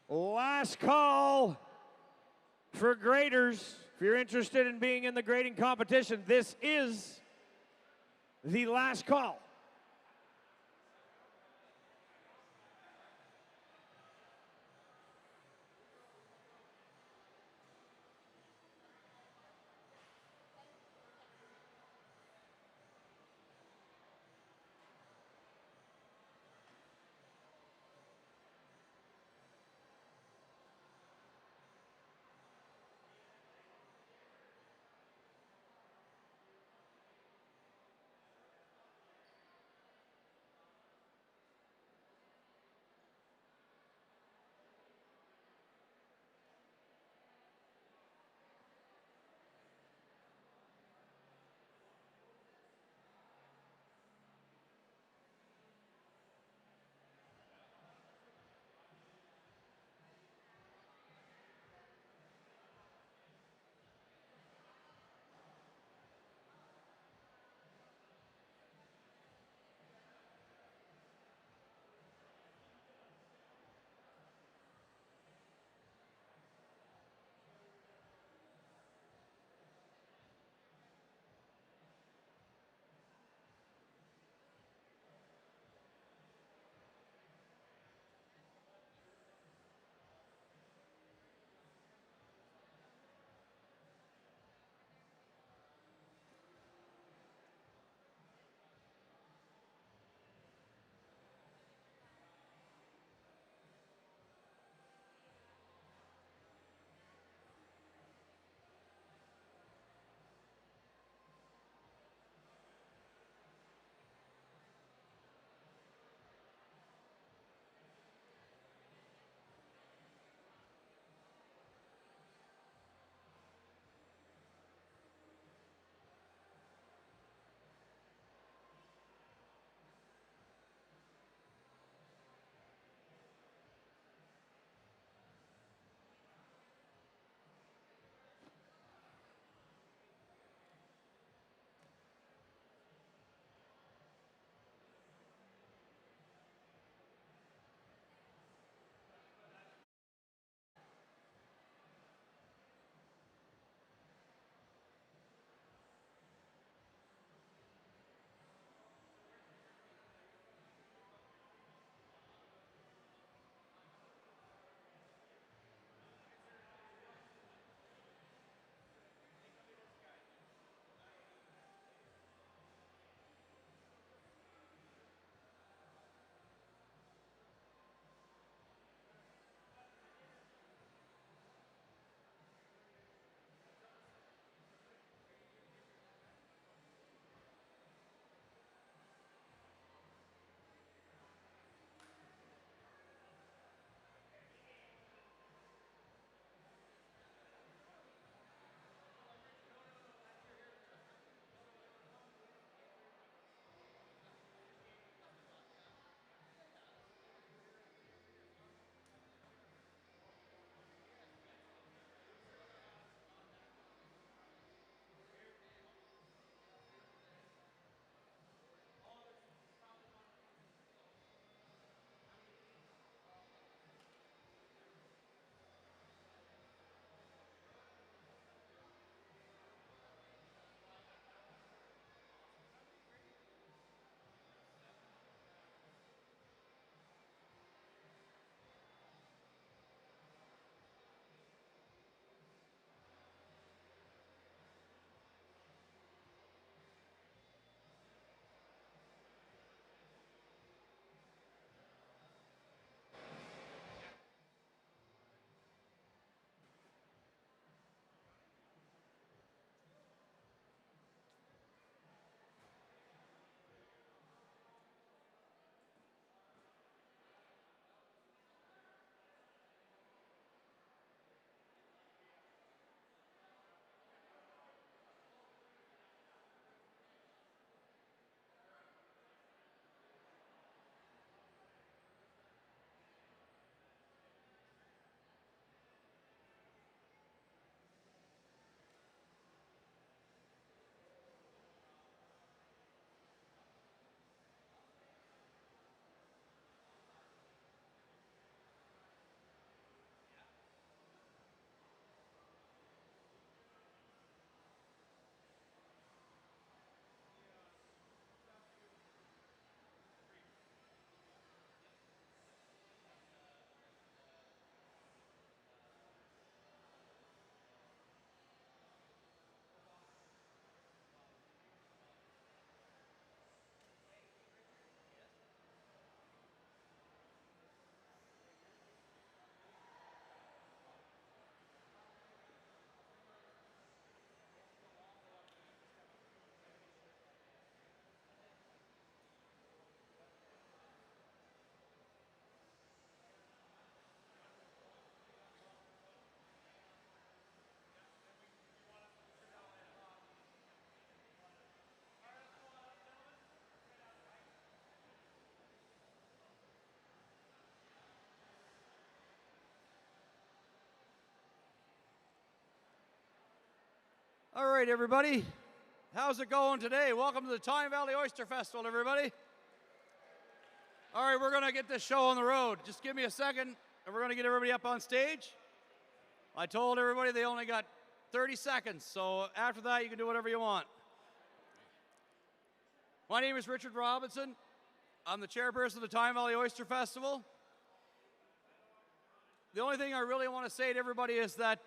Last call for graders. If you're interested in being in the grading competition, this is the last call. All right, everybody. How's it going today? Welcome to the Tyne Valley Oyster Festival, everybody. All right, we're going to get this show on the road. Just give me a second, and we're going to get everybody up on stage. I told everybody they only got 30 seconds, so after that, you can do whatever you want. My name is Richard Robinson. I'm the chairperson of the Tyne Valley Oyster Festival. The only thing I really want to say to everybody is that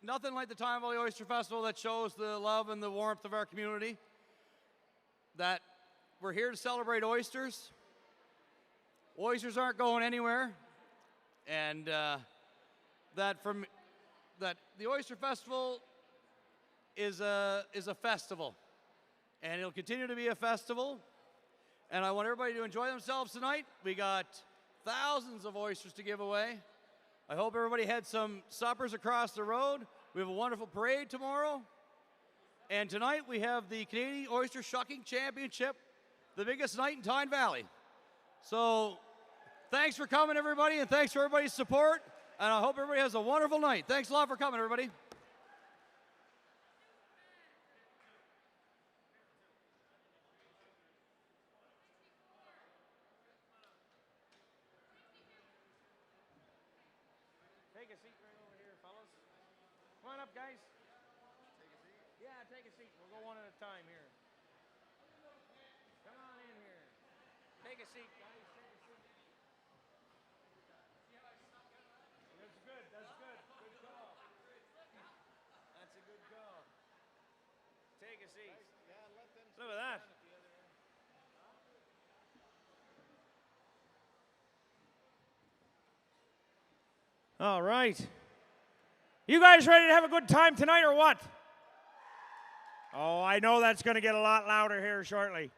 nothing like the Tyne Valley Oyster Festival that shows the love and the warmth of our community. That we're here to celebrate oysters. Oysters aren't going anywhere, and that the Oyster Festival is a festival, and it'll continue to be a festival. And I want everybody to enjoy themselves tonight. We got thousands of oysters to give away. I hope everybody had some suppers across the road. We have a wonderful parade tomorrow. And tonight we have the Canadian Oyster Shucking Championship, the biggest night in Tyne Valley. So thanks for coming, everybody, and thanks for everybody's support. And I hope everybody has a wonderful night. Thanks a lot for coming, everybody. Take a seat right over here, fellas. Come on up, guys. Take a seat? Yeah, take a seat. We'll go one at a time here. Come on in here. Take a seat, guys. Take a seat. That's good. That's good. Good call. That's a good call. Take a seat. Look at that. All right. You guys ready to have a good time tonight or what? Oh, I know that's going to get a lot louder here shortly.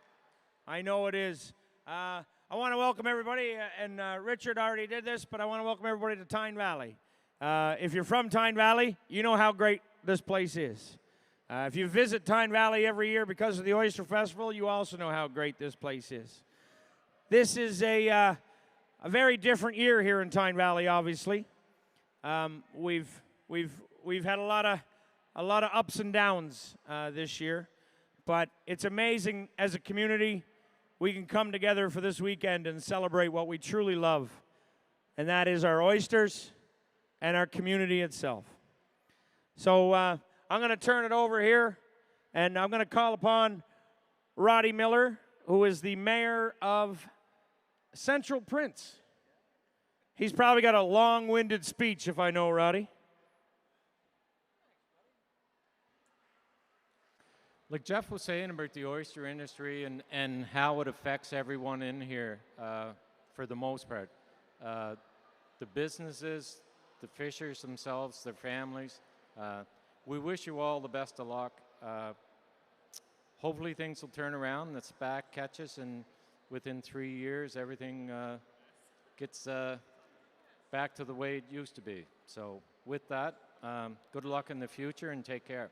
I know it is. I want to welcome everybody, and Richard already did this, but I want to welcome everybody to Tyne Valley. If you're from Tyne Valley, you know how great this place is. If you visit Tyne Valley every year because of the Oyster Festival, you also know how great this place is. This is a very different year here in Tyne Valley, obviously. We've had a lot of ups and downs this year, but it's amazing as a community we can come together for this weekend and celebrate what we truly love, and that is our oysters and our community itself. So I'm going to turn it over here, and I'm going to call upon Roddy Miller, who is the mayor of Central Prince. He's probably got a long-winded speech, if I know Roddy. Like Jeff was saying about the oyster industry and how it affects everyone in here, for the most part. The businesses, the fishers themselves, their families. We wish you all the best of luck. Hopefully things will turn around, the SPAC catches, and within 3 years everything gets back to the way it used to be. So with that, good luck in the future and take care.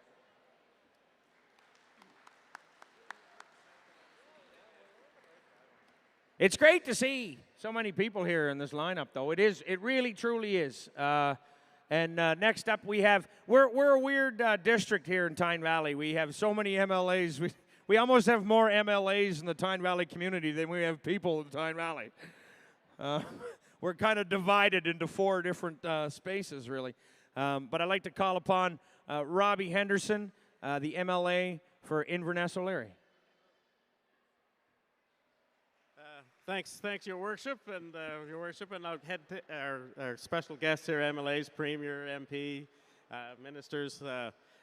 It's great to see so many people here in this lineup, though. It really, truly is. And next up we're a weird district here in Tyne Valley. We have so many MLAs. We almost have more MLAs in the Tyne Valley community than we have people in the Tyne Valley. We're kind of divided into 4 different spaces, really. But I'd like to call upon Robbie Henderson, the MLA for Inverness-O'Leary. Thanks, Your Worship, and I'll head to our special guests here, MLAs, Premier, MP, ministers.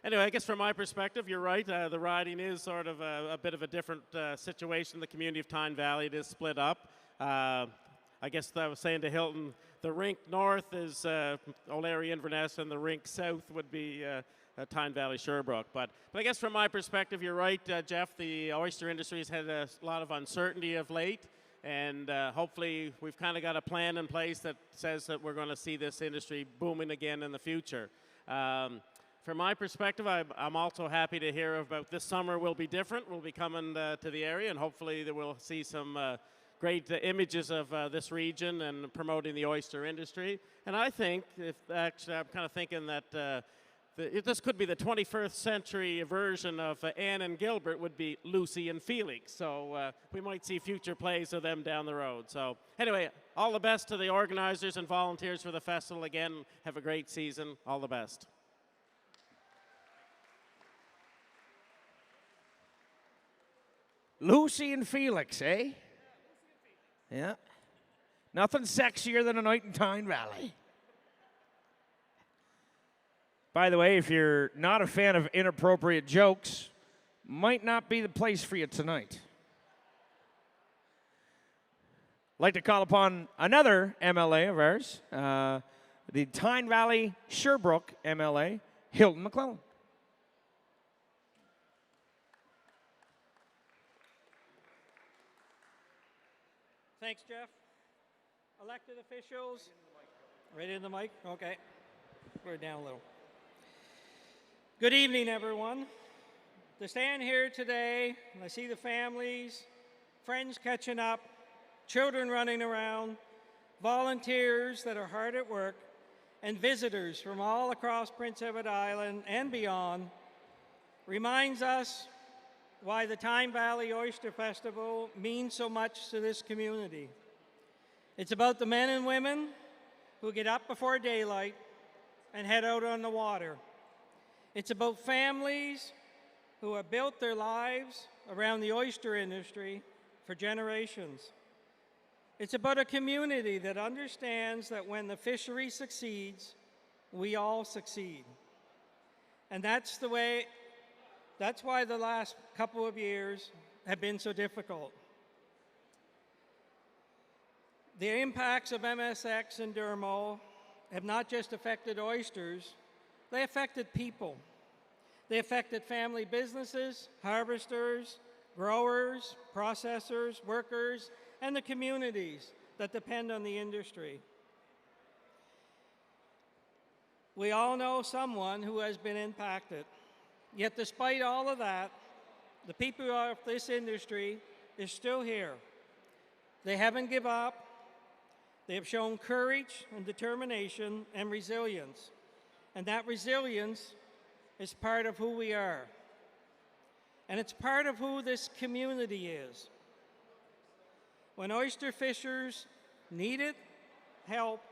Anyway, I guess from my perspective, you're right. The riding is sort of a bit of a different situation in the community of Tyne Valley. It is split up. I guess I was saying to Hilton, the rink north is O'Leary Inverness, and the rink south would be Tyne Valley Sherbrooke. But I guess from my perspective, you're right, Jeff. The oyster industry has had a lot of uncertainty of late. And hopefully we've kind of got a plan in place that says that we're going to see this industry booming again in the future. From my perspective, I'm also happy to hear about this summer will be different. We'll be coming to the area, and hopefully we'll see some great images of this region and promoting the oyster industry. And I think, I'm kind of thinking that this could be the 21st century version of Anne and Gilbert would be Lucy and Felix. So we might see future plays of them down the road. So anyway, all the best to the organizers and volunteers for the festival. Again, have a great season. All the best. Lucy and Felix, eh? Yeah. Nothing sexier than a night in Tyne Valley. By the way, if you're not a fan of inappropriate jokes, might not be the place for you tonight. I'd like to call upon another MLA of ours, the Tyne Valley Sherbrooke MLA, Hilton McClellan. Thanks, Jeff. Elected officials. Right in the mic? Okay. We're down a little. Good evening, everyone. To stand here today, and I see the families, friends catching up, children running around, volunteers that are hard at work, and visitors from all across Prince Edward Island and beyond, reminds us why the Tyne Valley Oyster Festival means so much to this community. It's about the men and women who get up before daylight and head out on the water. It's about families who have built their lives around the oyster industry for generations. It's about a community that understands that when the fishery succeeds, we all succeed. And that's why the last couple of years have been so difficult. The impacts of MSX and Dermo have not just affected oysters, they affected people. They affected family businesses, harvesters, growers, processors, workers, and the communities that depend on the industry. We all know someone who has been impacted. Yet despite all of that, the people of this industry is still here. They haven't given up. They have shown courage and determination and resilience. And that resilience is part of who we are. And it's part of who this community is. When oyster fishers needed help,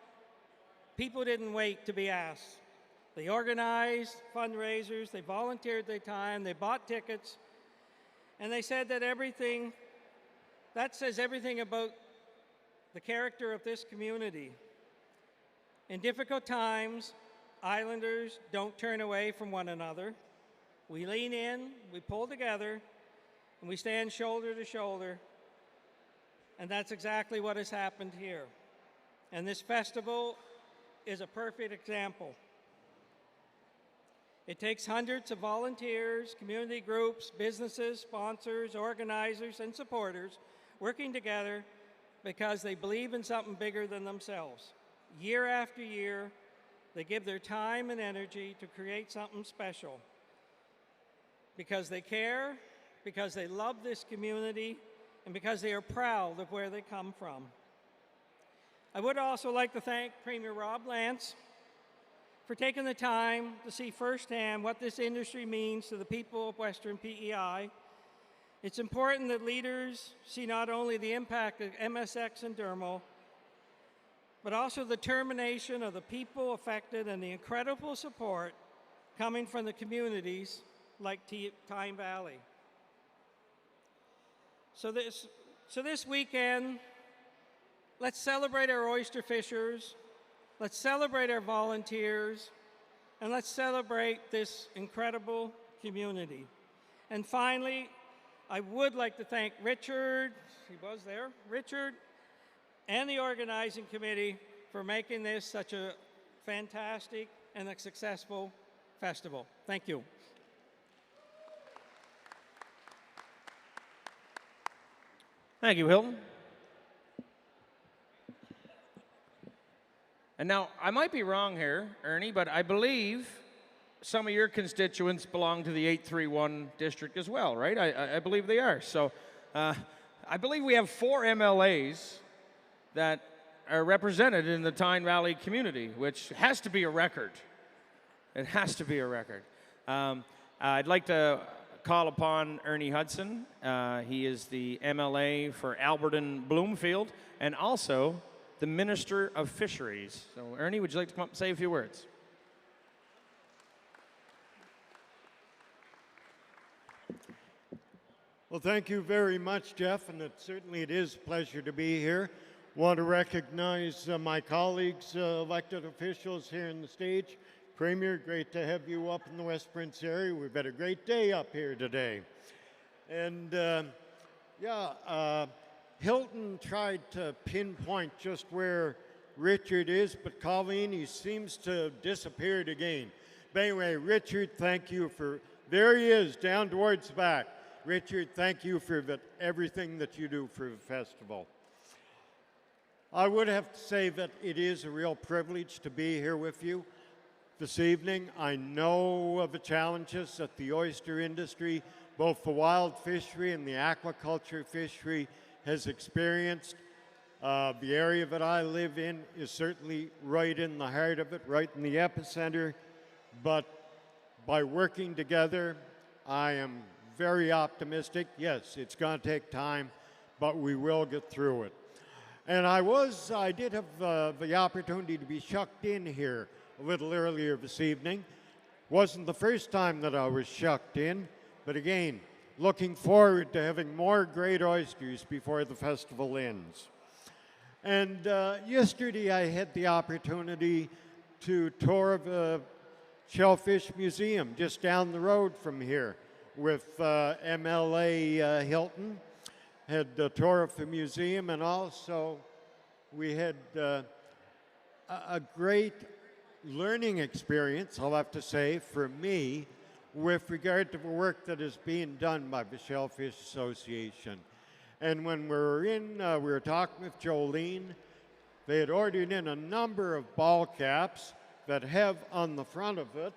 people didn't wait to be asked. They organized fundraisers, they volunteered their time, they bought tickets, and they said that says everything about the character of this community. In difficult times, Islanders don't turn away from one another. We lean in, we pull together, and we stand shoulder to shoulder, and that's exactly what has happened here. And this festival is a perfect example. It takes hundreds of volunteers, community groups, businesses, sponsors, organizers, and supporters working together because they believe in something bigger than themselves. Year after year, they give their time and energy to create something special because they care, because they love this community, and because they are proud of where they come from. I would also like to thank Premier Rob Lance for taking the time to see firsthand what this industry means to the people of Western PEI. It's important that leaders see not only the impact of MSX and Dermo, but also the determination of the people affected and the incredible support coming from the communities like Tyne Valley. So this weekend, let's celebrate our oyster fishers, let's celebrate our volunteers, and let's celebrate this incredible community. And finally, I would like to thank Richard, Richard, and the organizing committee for making this such a fantastic and a successful festival. Thank you. Thank you, Hilton. And now, I might be wrong here, Ernie, but I believe some of your constituents belong to the 831 district as well, right? I believe they are. So I believe we have 4 MLAs that are represented in the Tyne Valley community, which has to be a record. It has to be a record. I'd like to call upon Ernie Hudson. He is the MLA for Alberton Bloomfield and also the Minister of Fisheries. So, Ernie, would you like to come up and say a few words? Well, thank you very much, Jeff, and it is a pleasure to be here. Want to recognize my colleagues, elected officials here on the stage. Premier, great to have you up in the West Prince area. We've had a great day up here today. And Hilton tried to pinpoint just where Richard is, but Colleen, he seems to have disappeared again. But anyway, Richard, thank you for, there he is, down towards the back. Richard, thank you for everything that you do for the festival. I would have to say that it is a real privilege to be here with you this evening. I know of the challenges that the oyster industry, both the wild fishery and the aquaculture fishery, has experienced. The area that I live in is certainly right in the heart of it, right in the epicenter. But by working together, I am very optimistic. Yes, it's going to take time, but we will get through it. And I did have the opportunity to be shucked in here a little earlier this evening. Wasn't the first time that I was shucked in, but again, looking forward to having more great oysters before the festival ends. And yesterday I had the opportunity to tour the Shellfish Museum just down the road from here with MLA Hilton. Had the tour of the museum, and also we had a great learning experience, I'll have to say, for me, with regard to the work that is being done by the Shellfish Association. And when we were talking with Jolene, they had ordered in a number of ball caps that have on the front of it,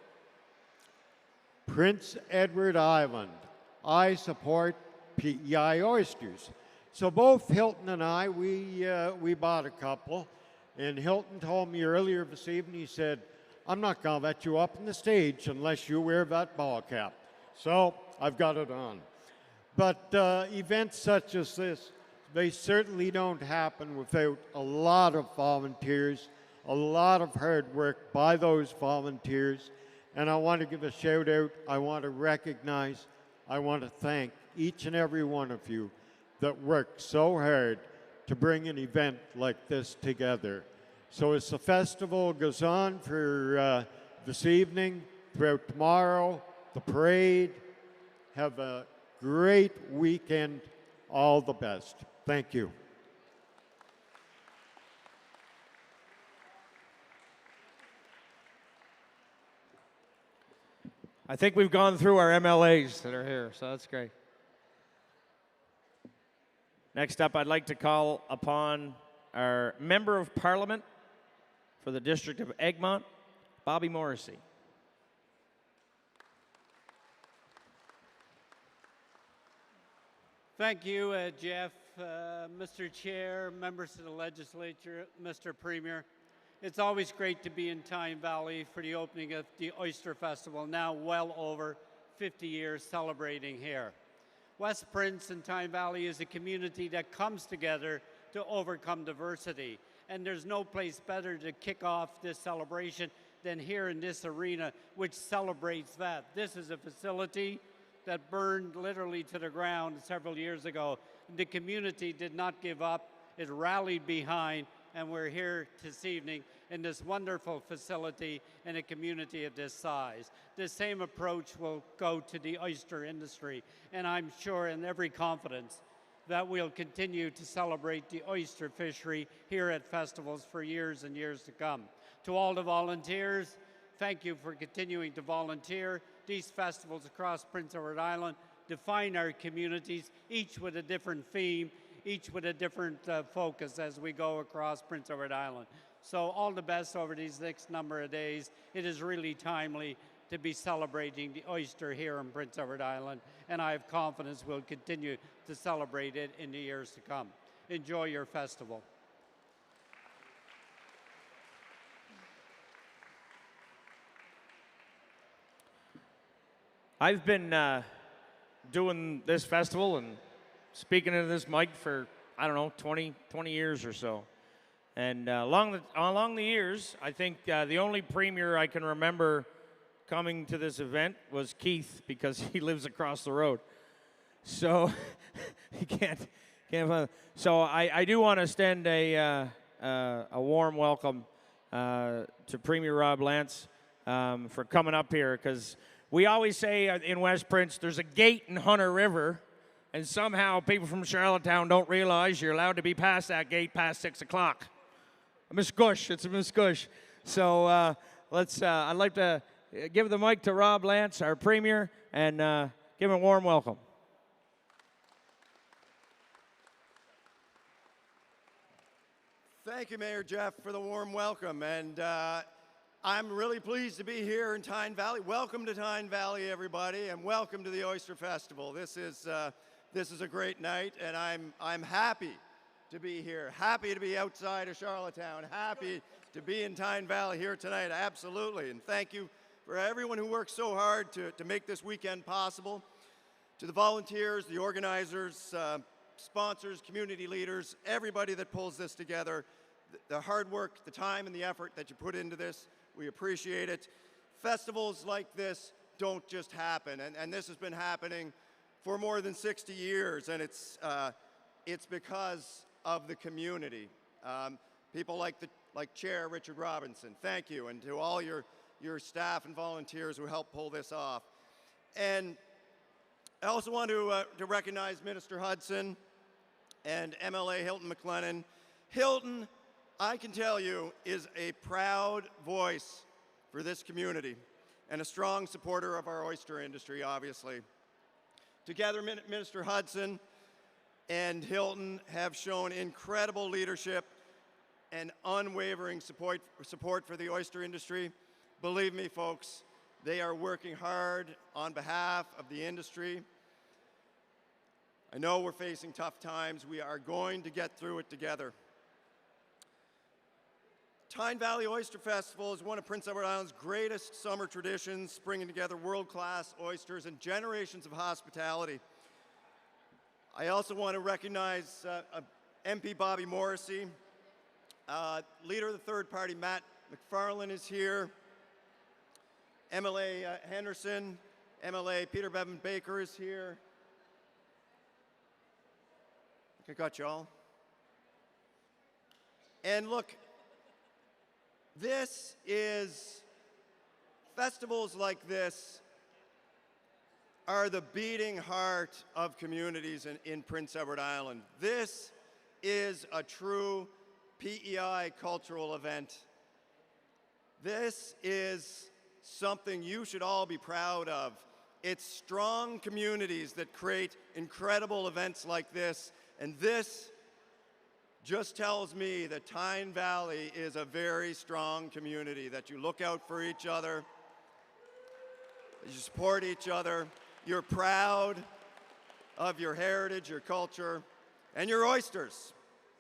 Prince Edward Island, I support PEI oysters. So both Hilton and I, we bought a couple, and Hilton told me earlier this evening, he said, I'm not going to let you up on the stage unless you wear that ball cap. So I've got it on. But events such as this, they certainly don't happen without a lot of volunteers, a lot of hard work by those volunteers. And I want to give a shout out, I want to recognize, I want to thank each and every one of you that worked so hard to bring an event like this together. So as the festival goes on for this evening, throughout tomorrow, the parade, have a great weekend. All the best. Thank you. I think we've gone through our MLAs that are here, so that's great. Next up, I'd like to call upon our Member of Parliament for the District of Egmont, Bobby Morrissey. Thank you, Jeff, Mr. Chair, members of the legislature, Mr. Premier. It's always great to be in Tyne Valley for the opening of the Oyster Festival, now well over 50 years celebrating here. West Prince and Tyne Valley is a community that comes together to overcome diversity. And there's no place better to kick off this celebration than here in this arena, which celebrates that. This is a facility that burned literally to the ground several years ago. The community did not give up. It rallied behind, and we're here this evening in this wonderful facility in a community of this size. The same approach will go to the oyster industry, and I'm sure in every confidence that we'll continue to celebrate the oyster fishery here at festivals for years and years to come. To all the volunteers, thank you for continuing to volunteer. These festivals across Prince Edward Island define our communities, each with a different theme, each with a different focus as we go across Prince Edward Island. So all the best over these next number of days. It is really timely to be celebrating the oyster here in Prince Edward Island, and I have confidence we'll continue to celebrate it in the years to come. Enjoy your festival. I've been doing this festival and speaking into this mic for, I don't know, 20 years or so. And along the years, I think the only premier I can remember coming to this event was Keith, because he lives across the road. So he can't find. So I do want to extend a warm welcome to Premier Rob Lance for coming up here, because we always say in West Prince there's a gate in Hunter River, and somehow people from Charlottetown don't realize you're allowed to be past that gate past 6 o'clock. A miscush. It's a miscush. So I'd like to give the mic to Rob Lance, our Premier, and give him a warm welcome. Thank you, Mayor Jeff, for the warm welcome. And I'm really pleased to be here in Tyne Valley. Welcome to Tyne Valley, everybody, and welcome to the Oyster Festival. This is a great night, and I'm happy to be here. Happy to be outside of Charlottetown. Happy to be in Tyne Valley here tonight, absolutely. And thank you for everyone who worked so hard to make this weekend possible. To the volunteers, the organizers, sponsors, community leaders, everybody that pulls this together, the hard work, the time, and the effort that you put into this, we appreciate it. Festivals like this don't just happen, and this has been happening for more than 60 years, and it's because of the community. People like Chair Richard Robinson, thank you, and to all your staff and volunteers who helped pull this off. And I also want to recognize Minister Hudson and MLA Hilton McLennan. Hilton, I can tell you, is a proud voice for this community and a strong supporter of our oyster industry, obviously. Together, Minister Hudson and Hilton have shown incredible leadership and unwavering support for the oyster industry. Believe me, folks, they are working hard on behalf of the industry. I know we're facing tough times. We are going to get through it together. Tyne Valley Oyster Festival is one of Prince Edward Island's greatest summer traditions, bringing together world-class oysters and generations of hospitality. I also want to recognize MP Bobby Morrissey. Leader of the third party, Matt McFarlane, is here. MLA Henderson, MLA Peter Bevan Baker is here. I think I got you all. And look, festivals like this are the beating heart of communities in Prince Edward Island. This is a true PEI cultural event. This is something you should all be proud of. It's strong communities that create incredible events like this, and this just tells me that Tyne Valley is a very strong community, that you look out for each other, that you support each other, you're proud of your heritage, your culture, and your oysters.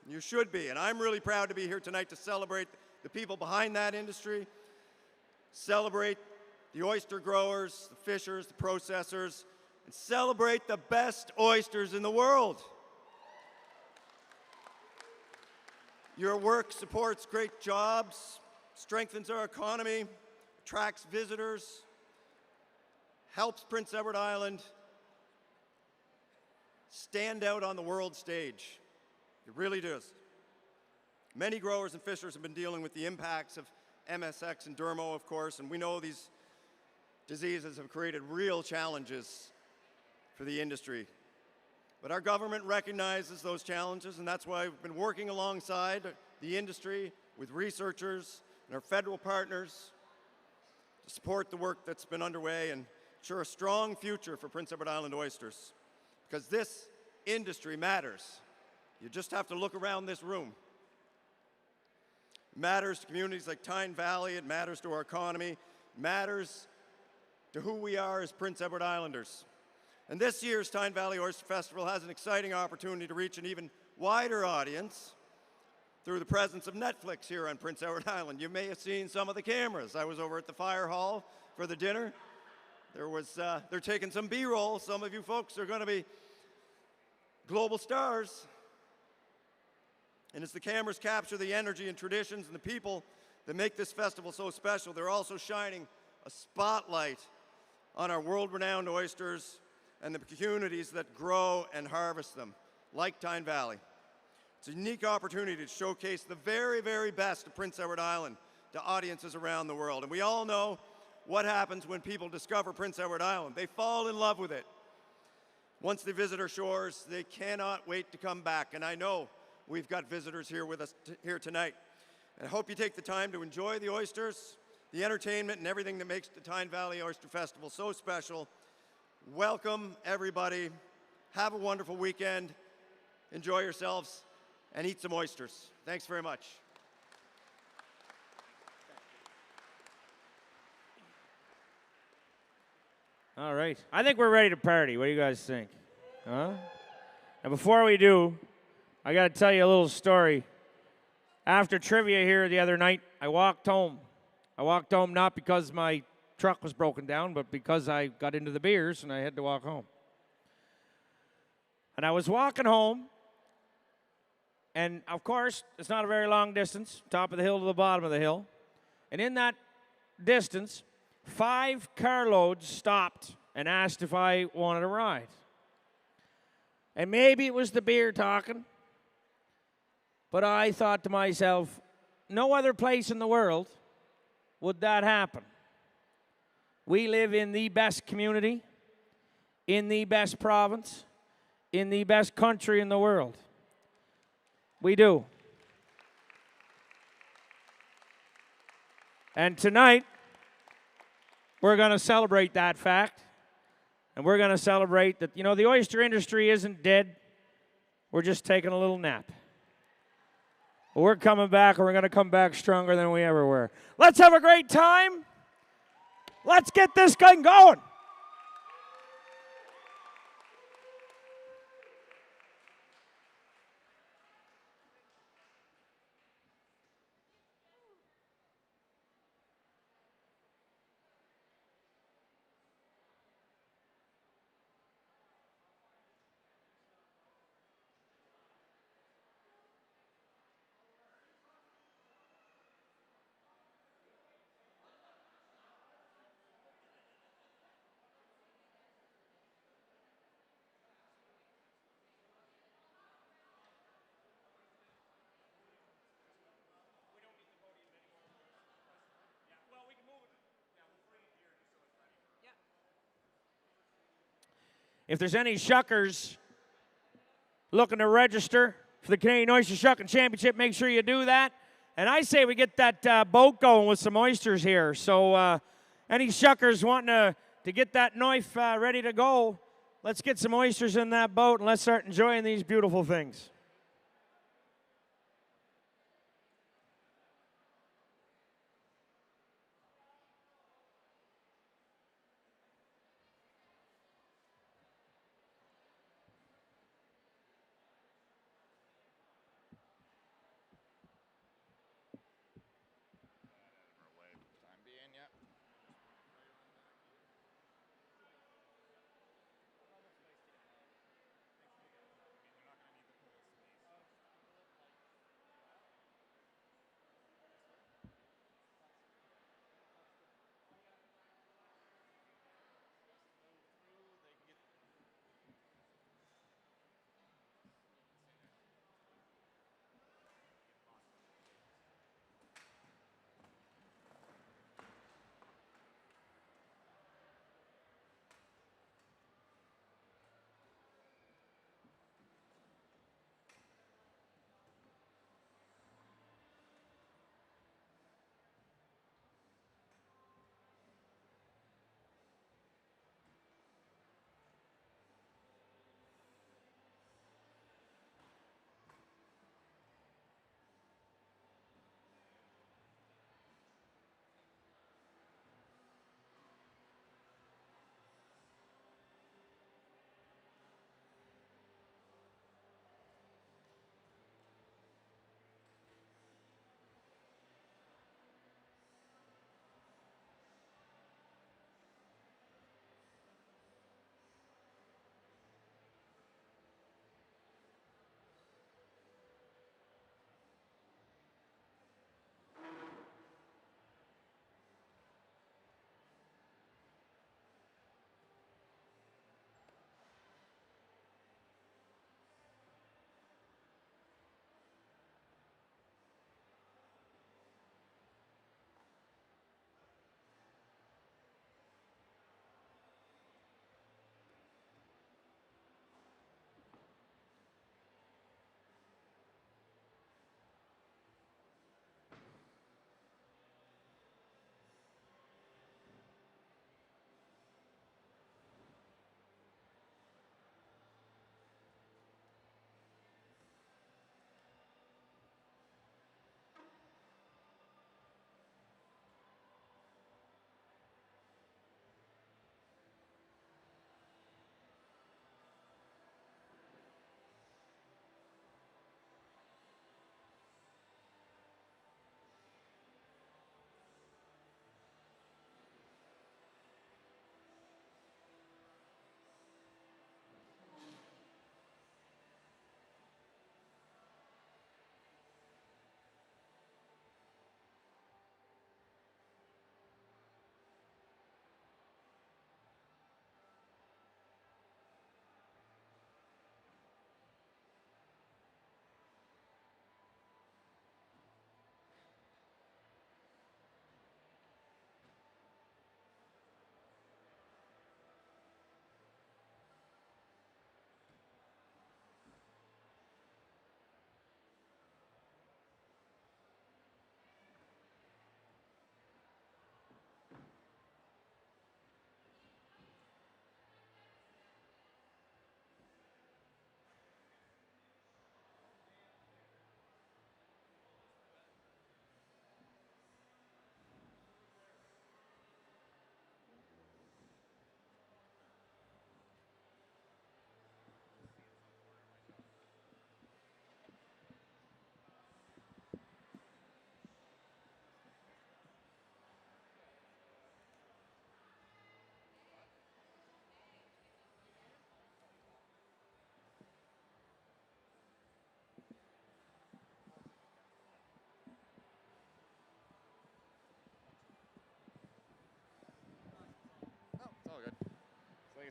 You should be, and I'm really proud to be here tonight to celebrate the people behind that industry, celebrate the oyster growers, the fishers, the processors, and celebrate the best oysters in the world. Your work supports great jobs, strengthens our economy, attracts visitors, helps Prince Edward Island stand out on the world stage. It really does. Many growers and fishers have been dealing with the impacts of MSX and Dermo, of course, and we know these diseases have created real challenges for the industry. But our government recognizes those challenges, and that's why we've been working alongside the industry with researchers and our federal partners to support the work that's been underway and ensure a strong future for Prince Edward Island oysters. Because this industry matters. You just have to look around this room. It matters to communities like Tyne Valley, it matters to our economy, it matters to who we are as Prince Edward Islanders. And this year's Tyne Valley Oyster Festival has an exciting opportunity to reach an even wider audience through the presence of Netflix here on Prince Edward Island. You may have seen some of the cameras. I was over at the fire hall for the dinner. They're taking some B-roll. Some of you folks are going to be global stars. And as the cameras capture the energy and traditions and the people that make this festival so special, they're also shining a spotlight on our world-renowned oysters and the communities that grow and harvest them, like Tyne Valley. It's a unique opportunity to showcase the very, very best of Prince Edward Island to audiences around the world. And we all know what happens when people discover Prince Edward Island. They fall in love with it. Once they visit our shores, they cannot wait to come back. And I know we've got visitors here with us here tonight. And I hope you take the time to enjoy the oysters, the entertainment, and everything that makes the Tyne Valley Oyster Festival so special. Welcome, everybody. Have a wonderful weekend. Enjoy yourselves and eat some oysters. Thanks very much. All right. I think we're ready to party. What do you guys think? Huh? And before we do, I got to tell you a little story. After trivia here the other night, I walked home. I walked home not because my truck was broken down, but because I got into the beers and I had to walk home. And I was walking home, and of course, it's not a very long distance, top of the hill to the bottom of the hill. And in that distance, 5 carloads stopped and asked if I wanted a ride. And maybe it was the beer talking, but I thought to myself, no other place in the world would that happen. We live in the best community, in the best province, in the best country in the world. We do. And tonight, we're going to celebrate that fact. And we're going to celebrate that, you know, the oyster industry isn't dead. We're just taking a little nap. But we're coming back, and we're going to come back stronger than we ever were. Let's have a great time. Let's get this thing going. If there's any shuckers looking to register for the Canadian Oyster Shucking Championship, make sure you do that. And I say we get that boat going with some oysters here. So any shuckers wanting to get that knife ready to go, let's get some oysters in that boat and let's start enjoying these beautiful things.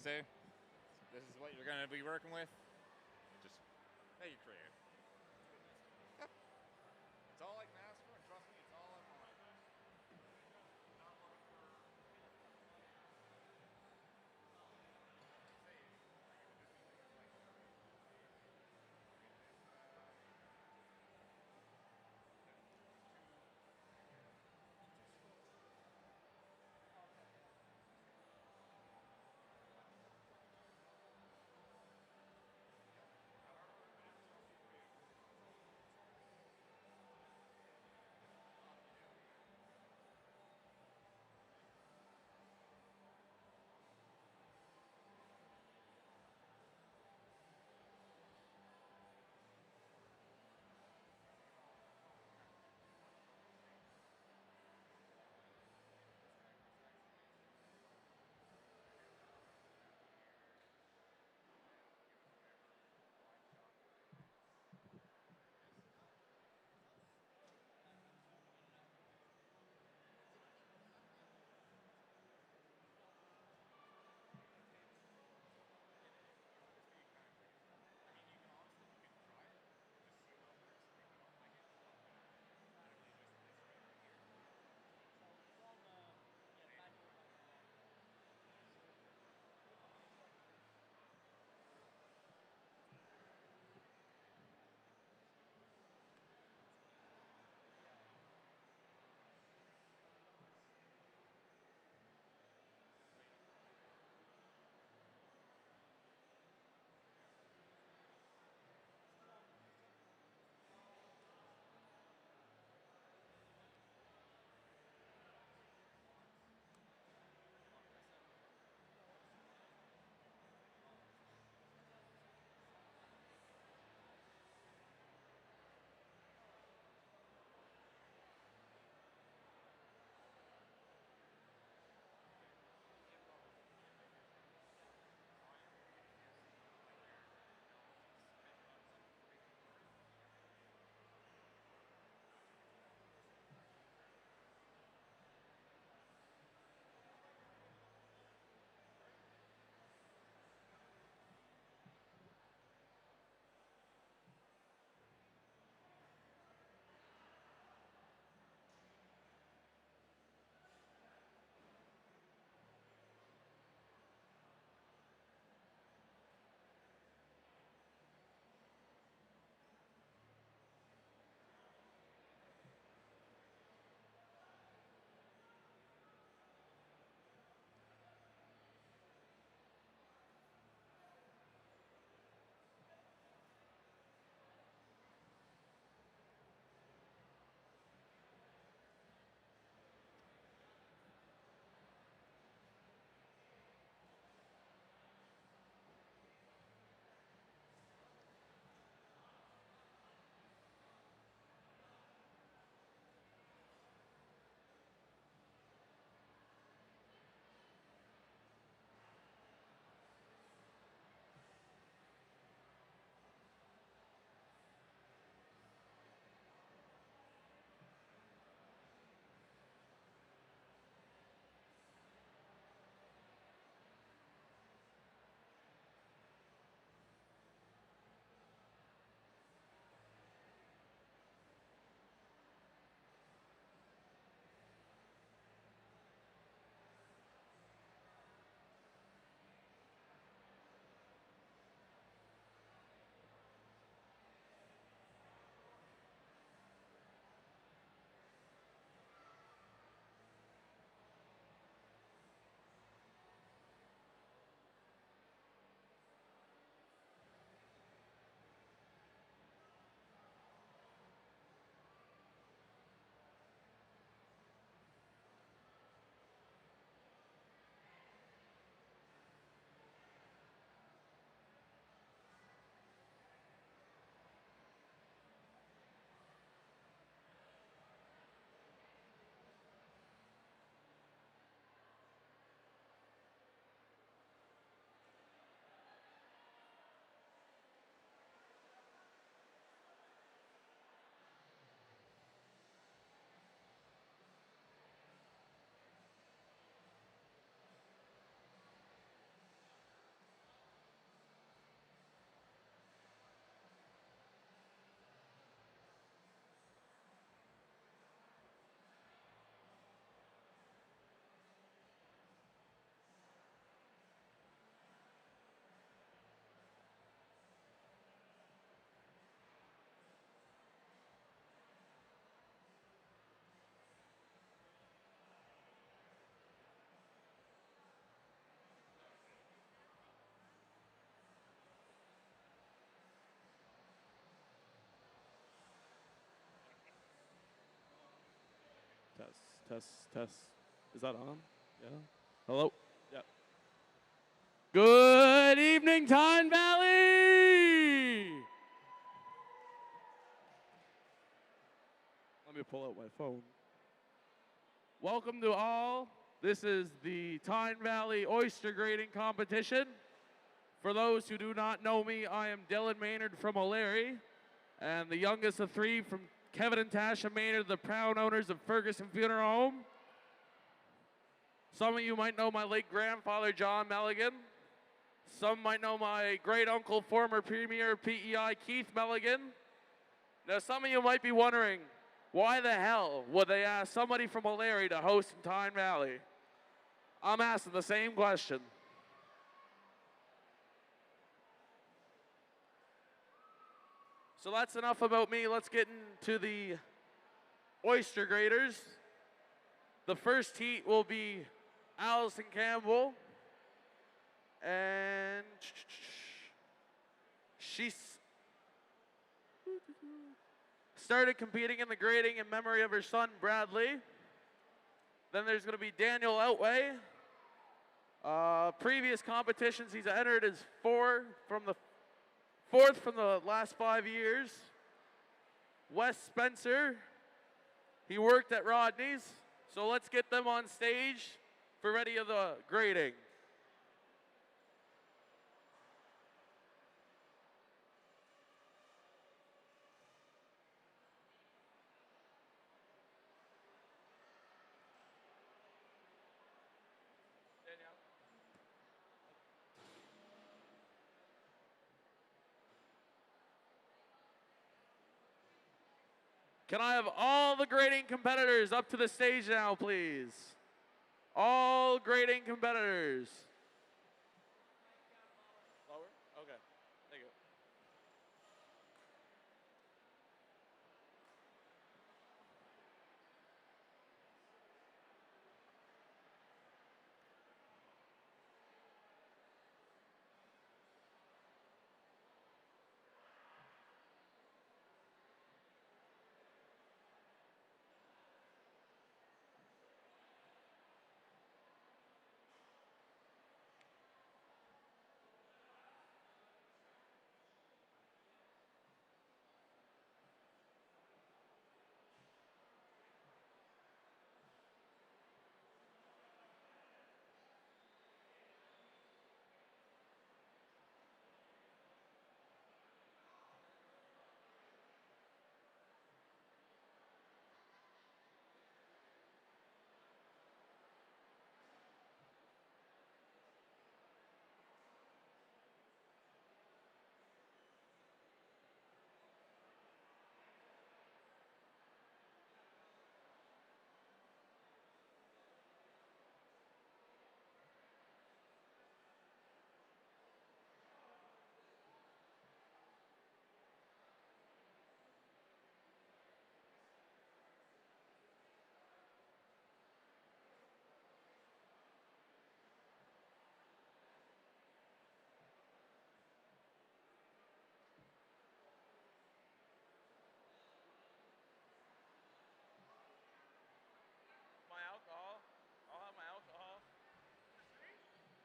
I say. This is what you're going to be working with. Just make it creative. Yep. It's all I can ask for, and trust me, it's all I want. Test. Is that on? Yeah. Hello? Yeah. Good evening, Tyne Valley! Let me pull out my phone. Welcome to all. This is the Tyne Valley Oyster Grading Competition. For those who do not know me, I am Dylan Maynard from O'Leary, and the youngest of three from Kevin and Tasha Maynard, the proud owners of Ferguson Funeral Home. Some of you might know my late grandfather, John Milligan. Some might know my great uncle, former Premier PEI Keith Milligan. Now, some of you might be wondering, why the hell would they ask somebody from O'Leary to host in Tyne Valley? I'm asking the same question. So that's enough about me. Let's get into the oyster graders. The first heat will be Allison Campbell. And she started competing in the grading in memory of her son, Bradley. Then there's going to be Daniel Outway. Previous competitions, he's entered as fourth from the last 5 years. Wes Spencer, he worked at Rodney's. So let's get them on stage for ready of the grading. Can I have all the grading competitors up to the stage now, please? All grading competitors. Lower? Okay. Thank you.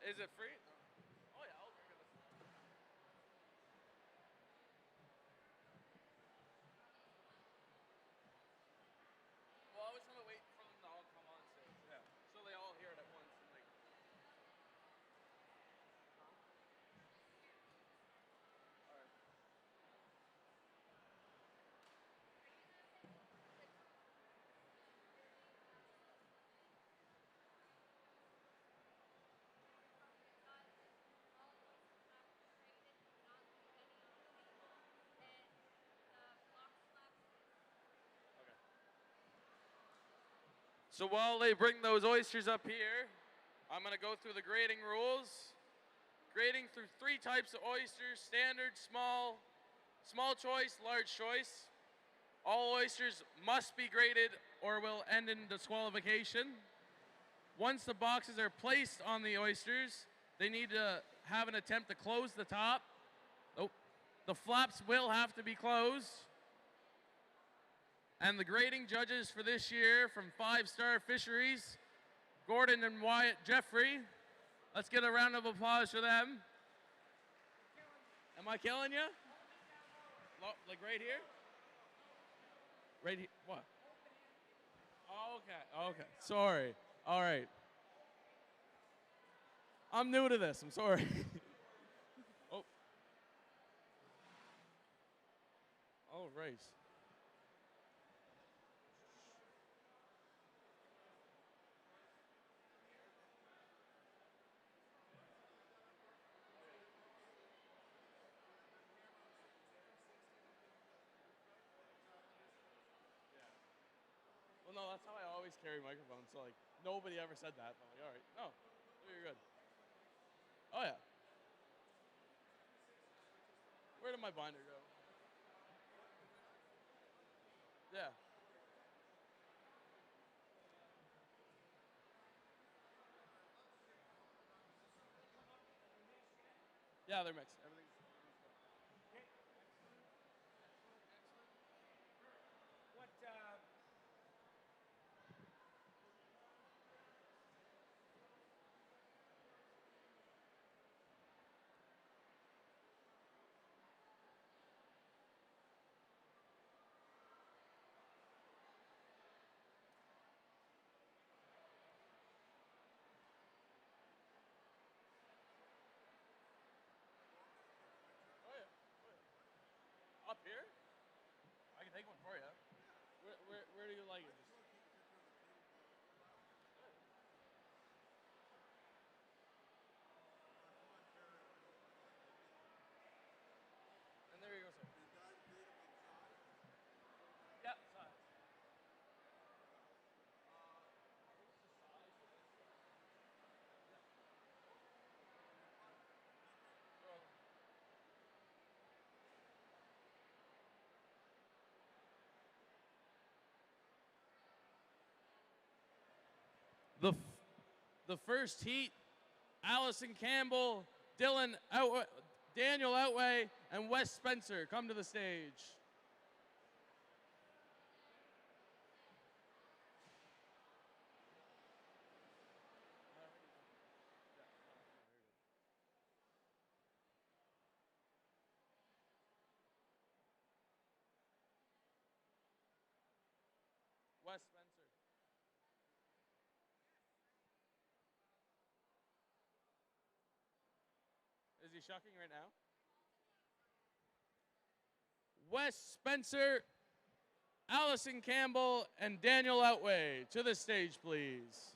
Is it free? Oh, yeah, I'll drink it. Well, I was going to wait for them to all come on stage. Yeah. So they all hear it at once. And like... All right. So while they bring those oysters up here, I'm going to go through the grading rules. Grading through 3 types of oysters: standard, small choice, large choice. All oysters must be graded or will end in disqualification. Once the boxes are placed on the oysters, they need to have an attempt to close the top. Oh, the flaps will have to be closed. And the grading judges for this year from 5 Star Fisheries, Gordon and Wyatt Jeffrey. Let's get a round of applause for them. Am I killing you? Like right here? Right here? What? Oh, okay. Okay. Sorry. All right. I'm new to this. I'm sorry. Oh. All right. Well, no, that's how I always carry microphones. So, like, nobody ever said that. I'm like, all right. No, you're good. Oh, yeah. Where did my binder go? Yeah. Yeah, they're mixed. Everything's good. What, Oh, yeah. Oh, yeah. Up here? I can take one for you. Where do you like it? Just... And there you go, sir. Yeah, size. The first heat, Allison Campbell, Daniel Outway, and Wes Spencer come to the stage. Wes Spencer. Is he shucking right now? Wes Spencer, Allison Campbell, and Daniel Outway to the stage, please.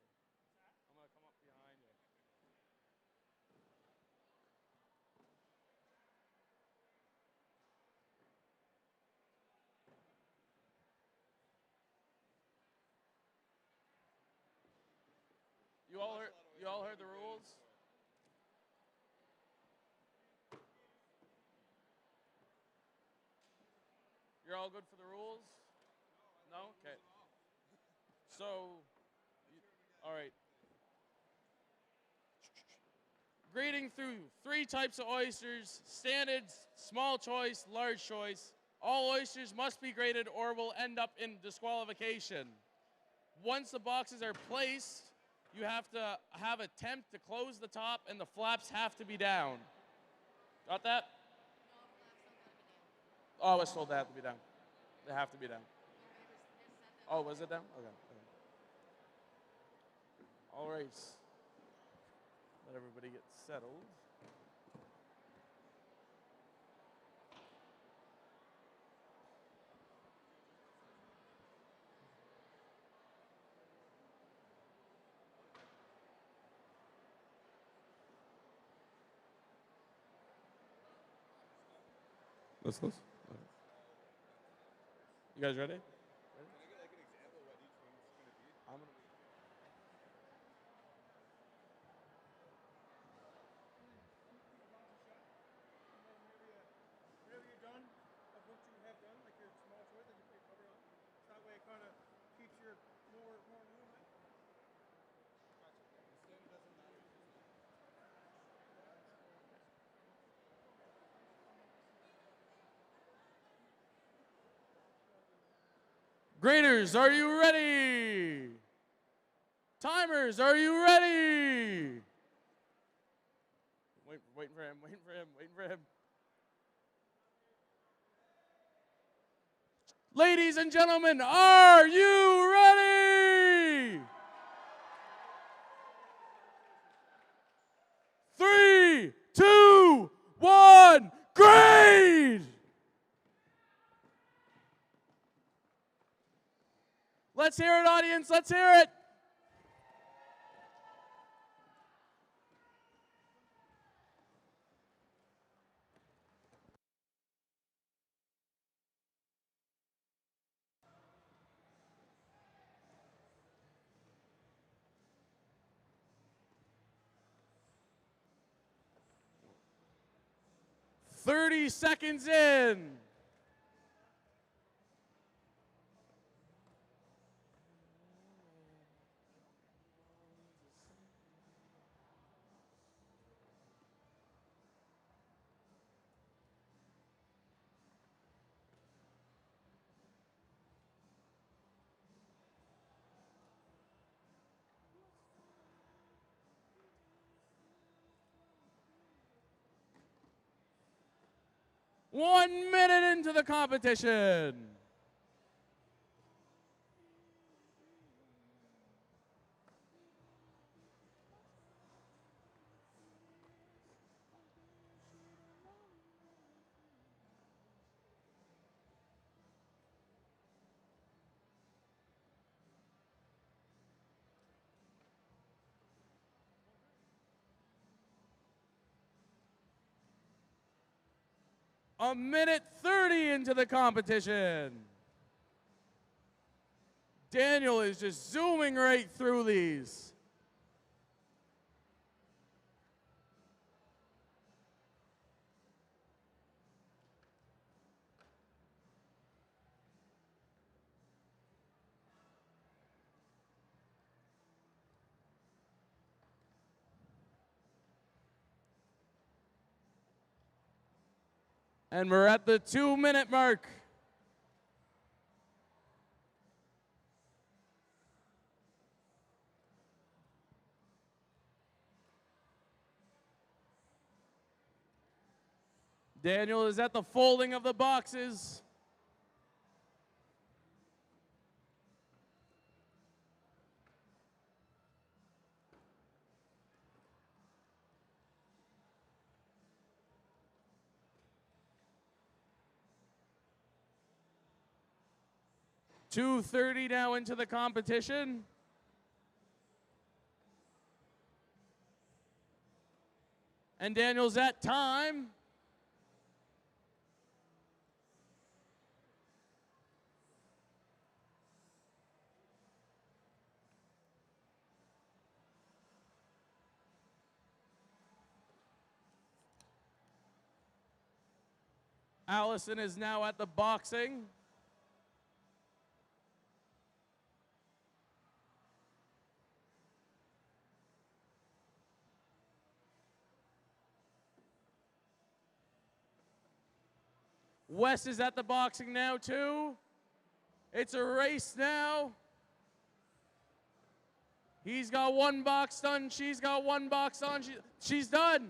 Come up behind you. I'm going to come up behind you. You all heard the rules? You're all good for the rules? No? Okay. So, all right. Grading through 3 types of oysters, standard, small choice, large choice. All oysters must be graded or will end up in disqualification. Once the boxes are placed, you have to have attempt to close the top and the flaps have to be down. Got that? Oh, I was told they have to be down. They have to be down. Oh, was it down? Okay. All right. Let everybody get settled. That's close. Okay. You guys ready? Whatever you're done of what you have done, like your small toy that you put your cover on, so that way it kind of keeps your more movement. Graders, are you ready? Timers, are you ready? Waiting for him, waiting for him, waiting for him. Ladies and gentlemen, are you ready? 3, 2, 1, grade! Let's hear it, audience, let's hear it. "30 seconds in. One minute into the competition. A minute 30 into the competition. Daniel is just zooming right through these. And we're at the 2-minute mark. Daniel is at the folding of the boxes. .230 now into the competition. And Daniel's at time. Allison is now at the boxing. Wes is at the boxing now too. It's a race now. He's got one box done. She's got one box on. She's done.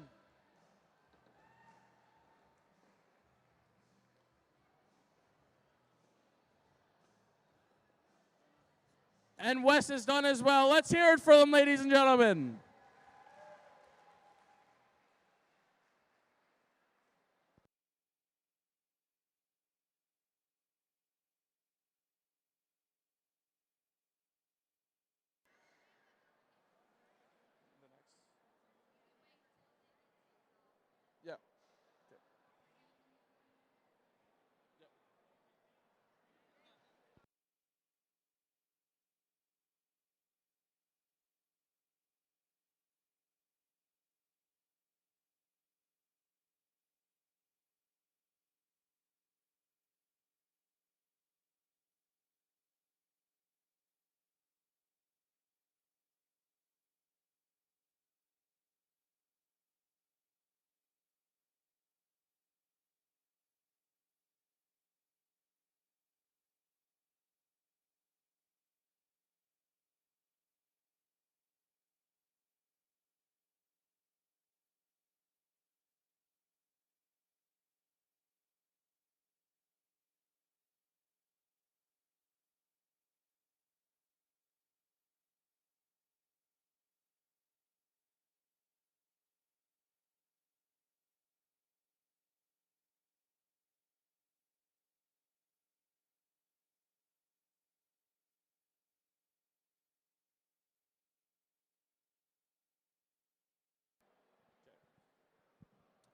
And Wes is done as well. Let's hear it for them, ladies and gentlemen. Yeah.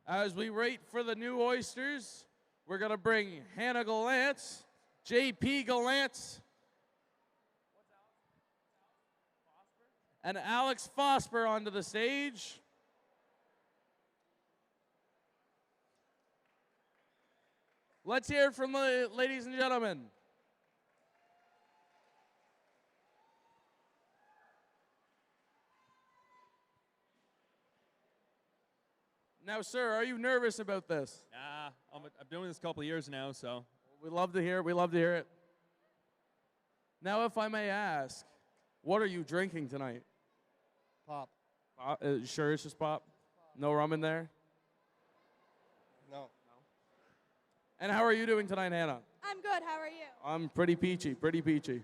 As we wait for the new oysters, we're going to bring Hannah Gallant, JP Gallant, and Alex Fosper onto the stage. Let's hear it from the ladies and gentlemen. Now, sir, are you nervous about this? Nah, I'm doing this a couple of years now, so. We love to hear it. We love to hear it. Now, if I may ask, what are you drinking tonight? Pop. Sure, it's just pop? No rum in there? No. And how are you doing tonight, Hannah? I'm good. How are you? I'm pretty peachy, pretty peachy.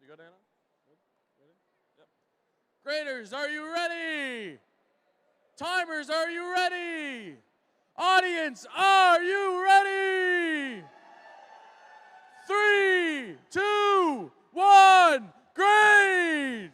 You good, Anna? Good? Ready? Yep. Graders, are you ready? Timers, are you ready? Audience, are you ready? 3, 2, 1, grade!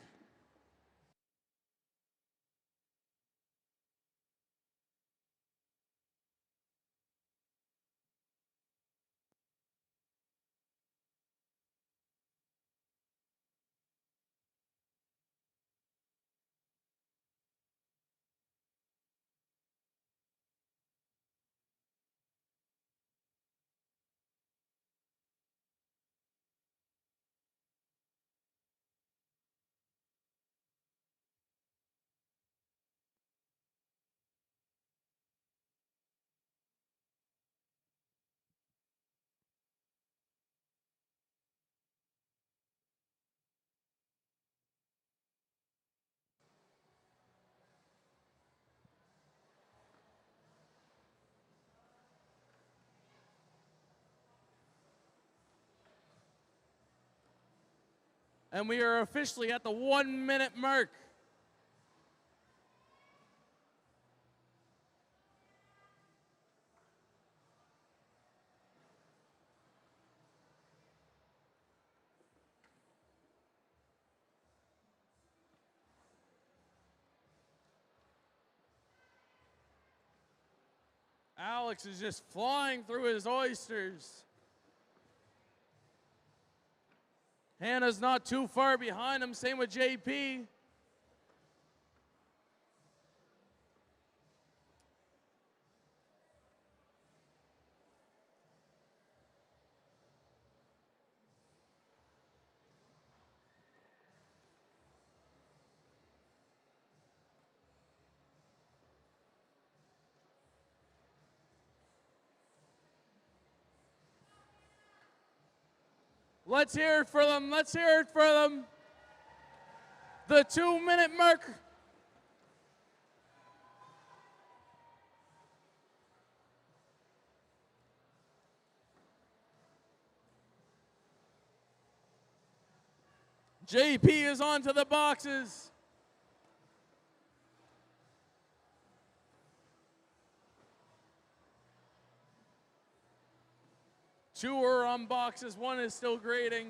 And we are officially at the 1 minute mark. Alex is just flying through his oysters. Hannah's not too far behind him, same with JP. Let's hear it for them. Let's hear it for them. The 2-minute mark. JP is onto the boxes. Two are on boxes, one is still grading.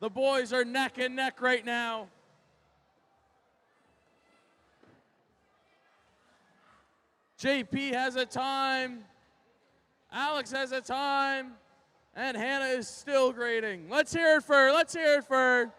The boys are neck and neck right now. JP has a time, Alex has a time, and Hannah is still grading. Let's hear it for.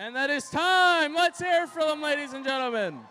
And that is time. Let's hear it for them, ladies and gentlemen.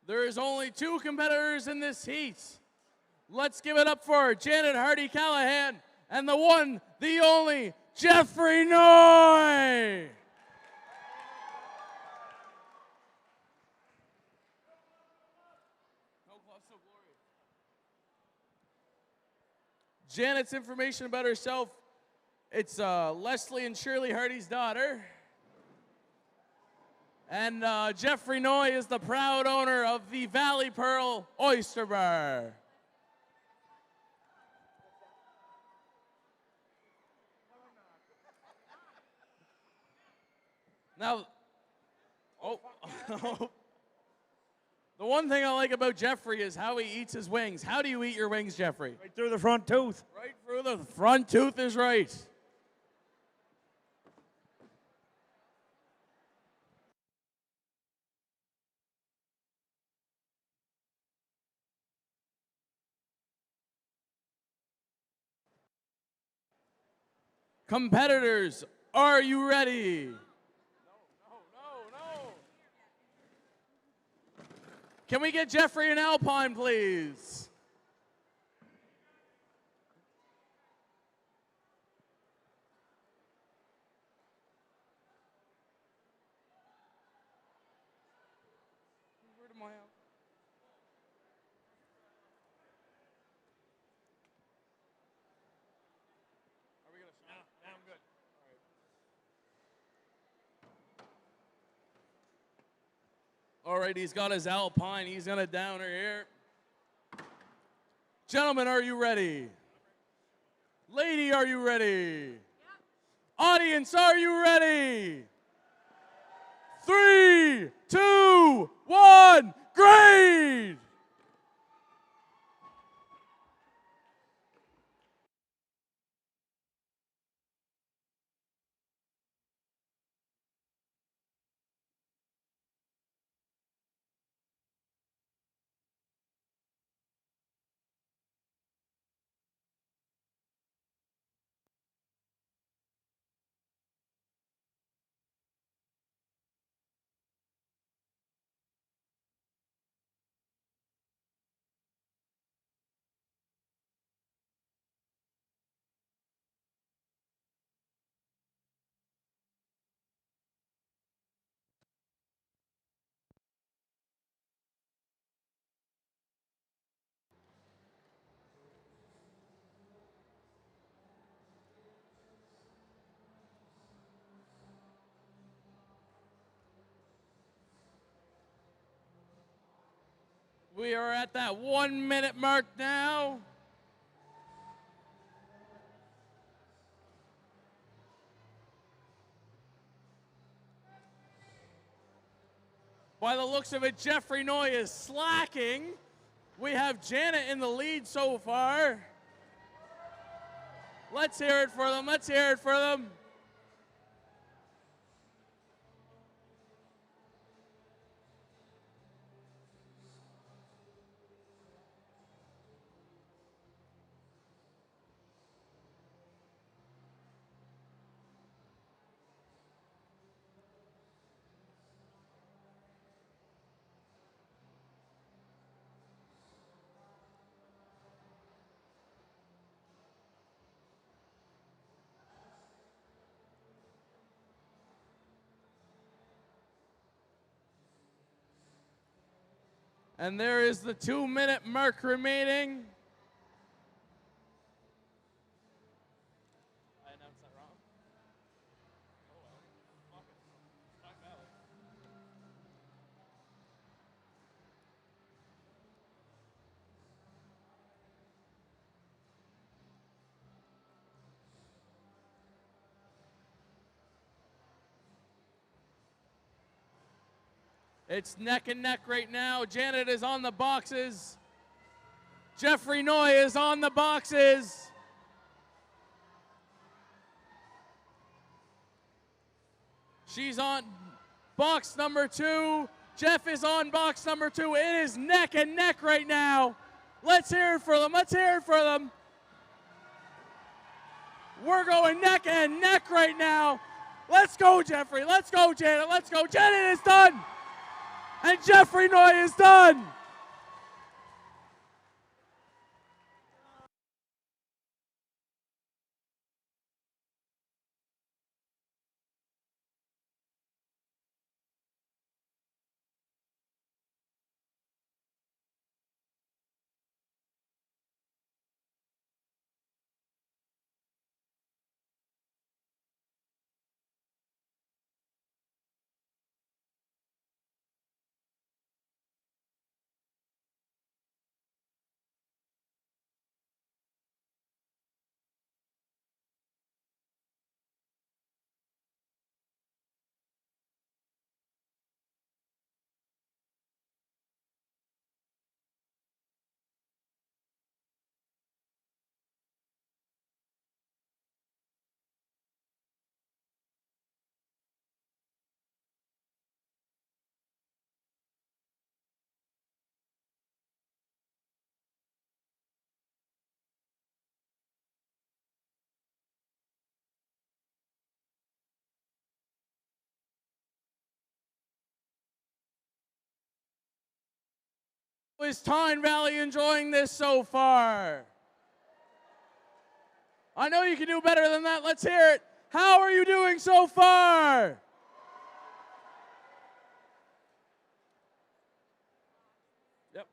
There is only 2 competitors in this heat. Let's give it up for Janet Hardy-Callahan and the one, the only, Jeffrey Noy. Janet's information about herself, it's Leslie and Shirley Hardy's daughter. And Jeffrey Noy is the proud owner of the Valley Pearl Oyster Bar. Now, the one thing I like about Jeffrey is how he eats his wings. How do you eat your wings, Jeffrey? Right through the front tooth. Right through the front tooth is right. Competitors, are you ready? No. Can we get Jeffrey and Alpine, please? All right, he's got his Alpine. He's going to down her here. Gentlemen, are you ready? Lady, are you ready? Audience, are you ready? 3, 2, 1, grade! We are at that 1 minute mark now. By the looks of it, Jeffrey Noy is slacking. We have Janet in the lead so far. Let's hear it for them. Let's hear it for them. And there is the 2 minute mark remaining. I announced that wrong. Oh well. Fuck it. Tyne Valley. It's neck and neck right now. Janet is on the boxes. Jeffrey Noy is on the boxes. She's on box number 2. Jeff is on box number 2. It is neck and neck right now. Let's hear it for them. Let's hear it for them. We're going neck and neck right now. Let's go, Jeffrey. Let's go, Janet. Let's go. Janet is done. And Jeffrey Noy is done. Is Tyne Valley enjoying this so far? I know you can do better than that. Let's hear it. How are you doing so far? Yep.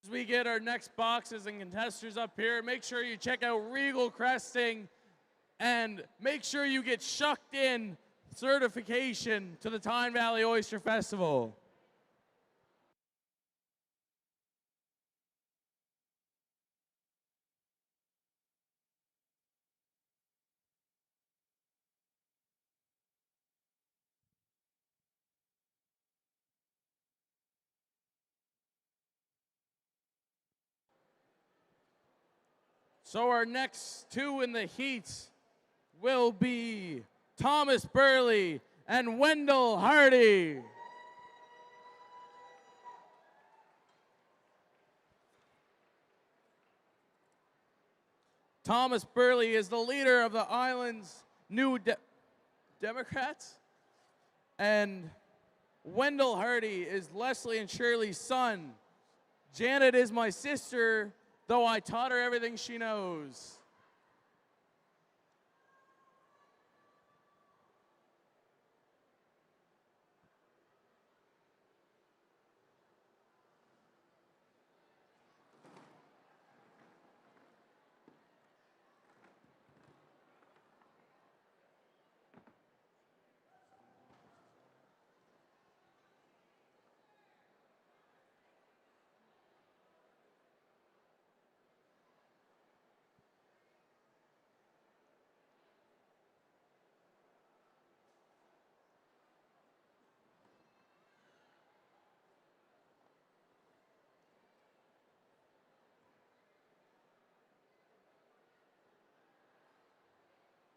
As we get our next boxes and contesters up here, make sure you check out Regal Cresting and make sure you get shucked in certification to the Tyne Valley Oyster Festival. So our next two in the heats will be Thomas Burley and Wendell Hardy. Thomas Burley is the leader of the island's New Democrats, and Wendell Hardy is Leslie and Shirley's son. Janet is my sister, though I taught her everything she knows.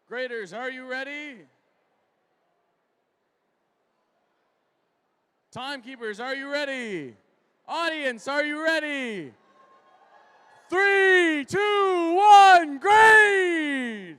Graders, are you ready? Timekeepers, are you ready? Audience, are you ready? 3, 2, 1, grade!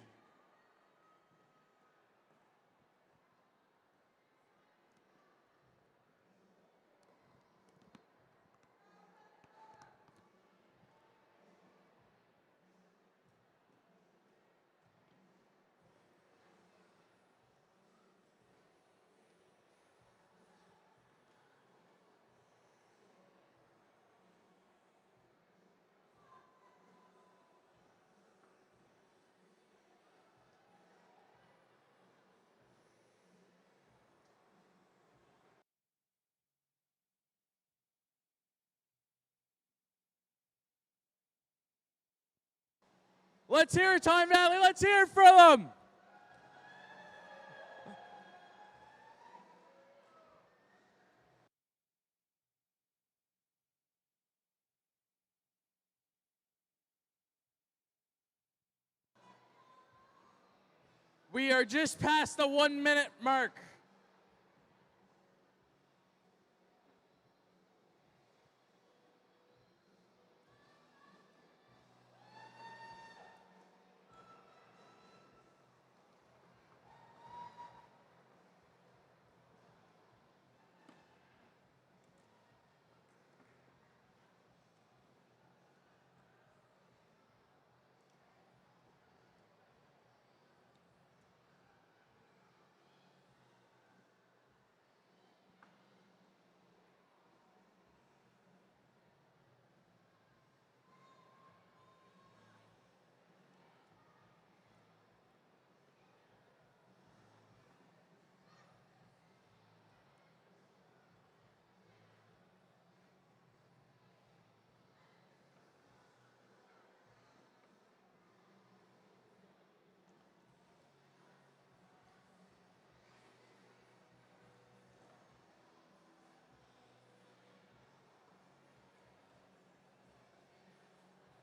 Let's hear it, Tyne Valley. Let's hear it for them. We are just past the 1 minute mark.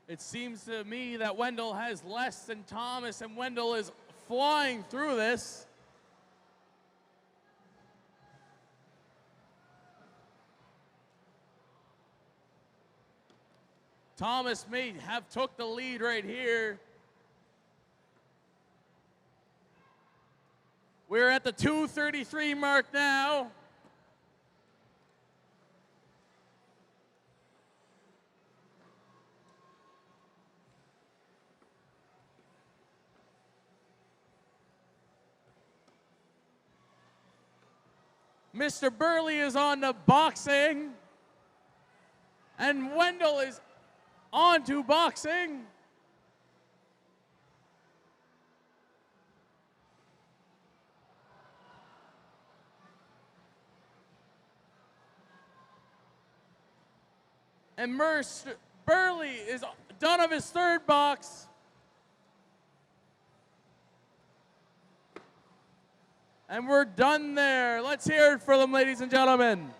It seems to me that Wendell has less than Thomas, and Wendell is flying through this. Thomas may have took the lead right here. We're at the 2:33 mark now. Mr. Burley is on to boxing, and Wendell is on to boxing. And Mr. Burley is done of his third box. And we're done there. Let's hear it for them, ladies and gentlemen.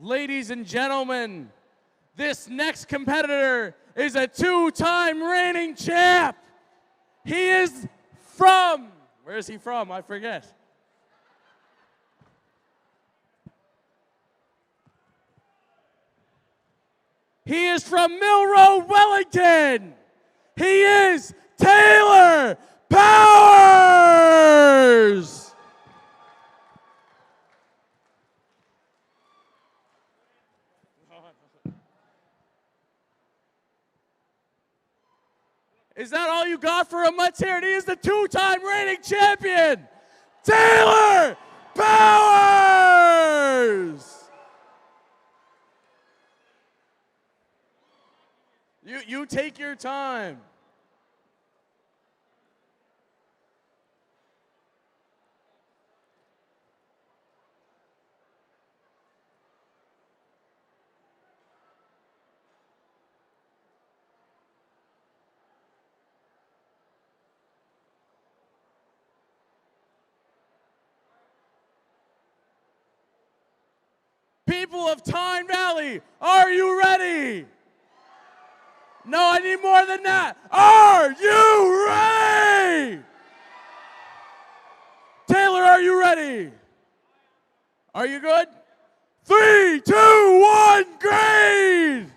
Ladies and gentlemen, this next competitor is a two-time reigning champ. He is from, where is he from? I forget. He is from Mill Road, Wellington. He is Taylor Powers. Is that all you got for him? Let's hear it. He is the two-time reigning champion, Taylor Powers. You take your time. People of Tyne Valley, are you ready? No, I need more than that. Are you ready? Taylor, are you ready? Are you good? 3, 2, 1, grade!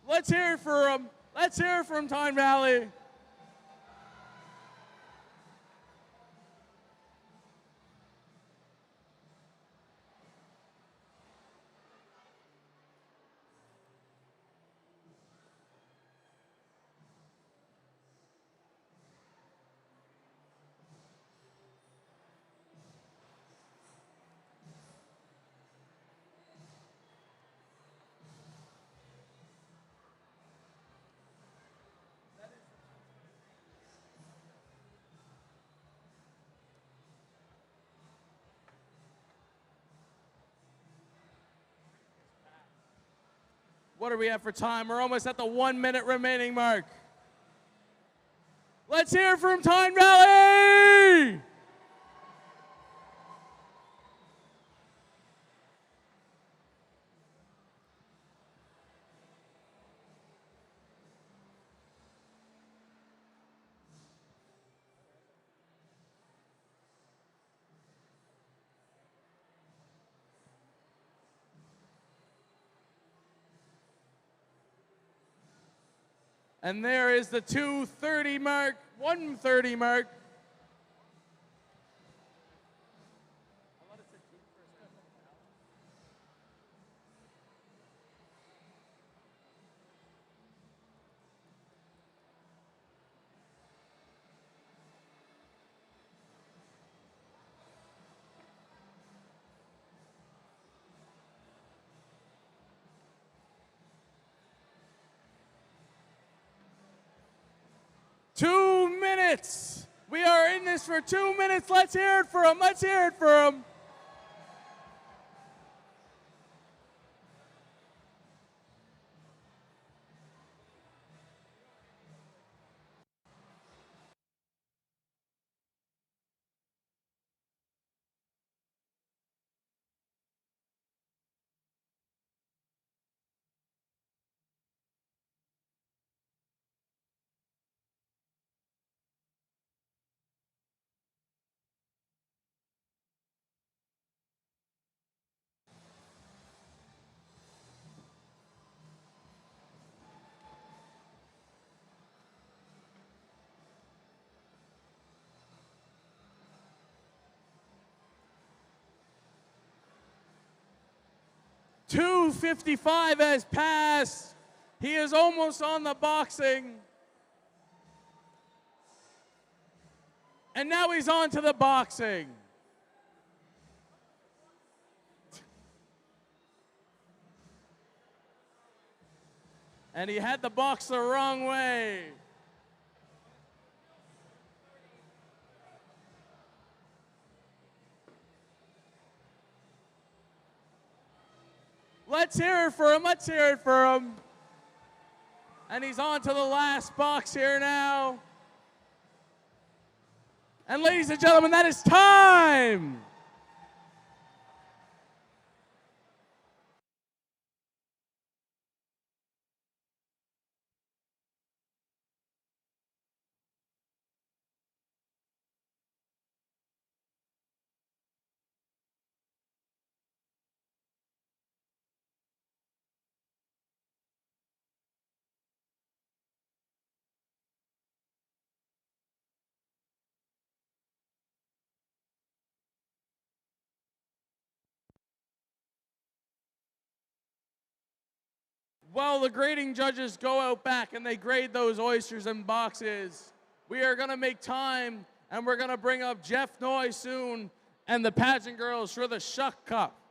Let's hear it for him. Let's hear it from Tyne Valley. What are we at for time? We're almost at the 1 minute remaining mark. Let's hear it from Tyne Valley! And there is the 2:30 mark, 1:30 mark. Two minutes. We are in this for 2 minutes. Let's hear it for him. Let's hear it for him. .255 has passed. He is almost on the boxing. And now he's on to the boxing. And he had the box the wrong way. Let's hear it for him. Let's hear it for him. And he's on to the last box here now. And ladies and gentlemen, that is time. While the grading judges go out back and they grade those oysters in boxes, we are going to make time and we're going to bring up Jeff Noy soon and the pageant girls for the Shuck Cup.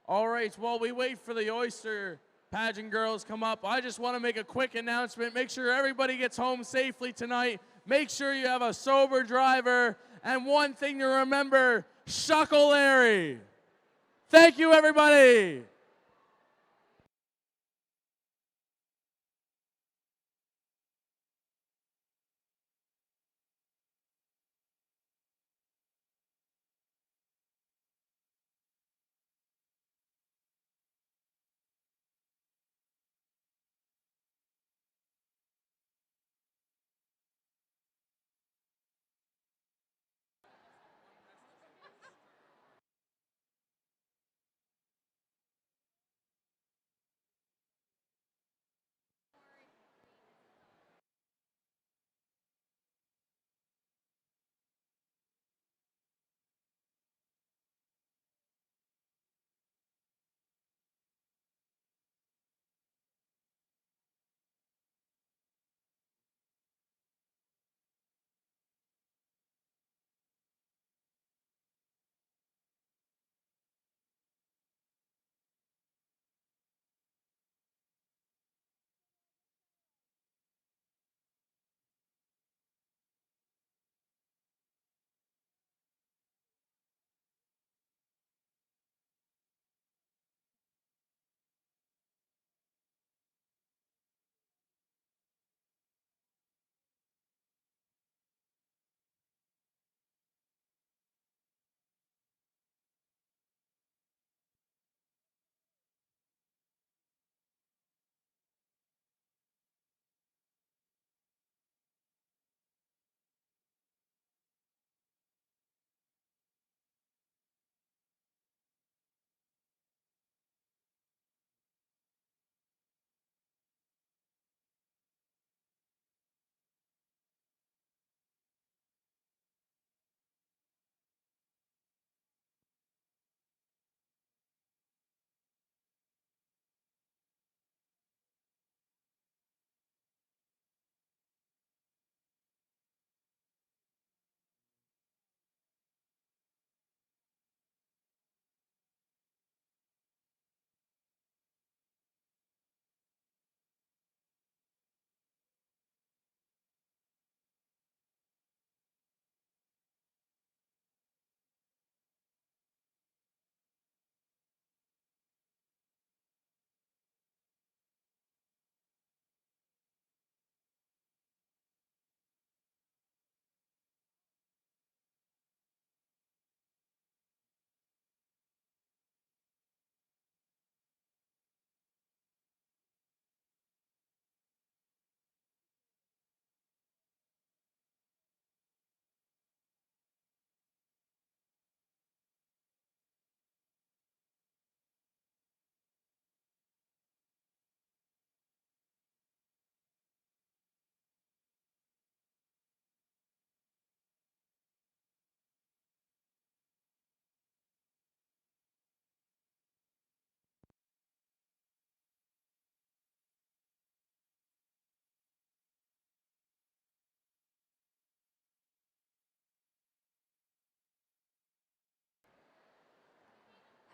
All right, while we wait for the oyster pageant girls come up, I just want to make a quick announcement. Make sure everybody gets home safely tonight. make sure you have a sober driver, and one thing to remember, Shuckle Larry. Thank you, everybody.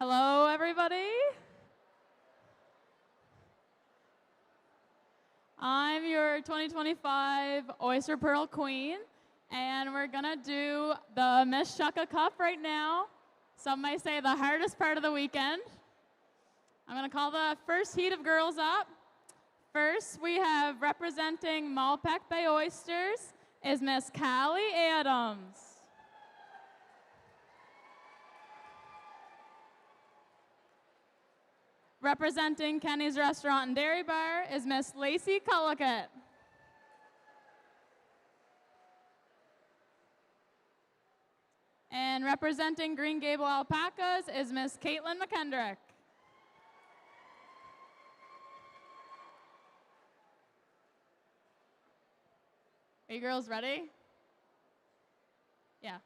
Hello, everybody. I'm your 2025 Oyster Pearl Queen, and we're gonna do the Miss Shucka Cup right now. Some might say the hardest part of the weekend. I'm gonna call the first heat of girls up. First, we have representing Malpeque Bay Oysters is Miss Callie Adams. Representing Kenny's Restaurant and Dairy Bar is Miss Lacey Cullicut. And representing Green Gable Alpacas is Miss Caitlin McKendrick. Are you girls ready? Yeah.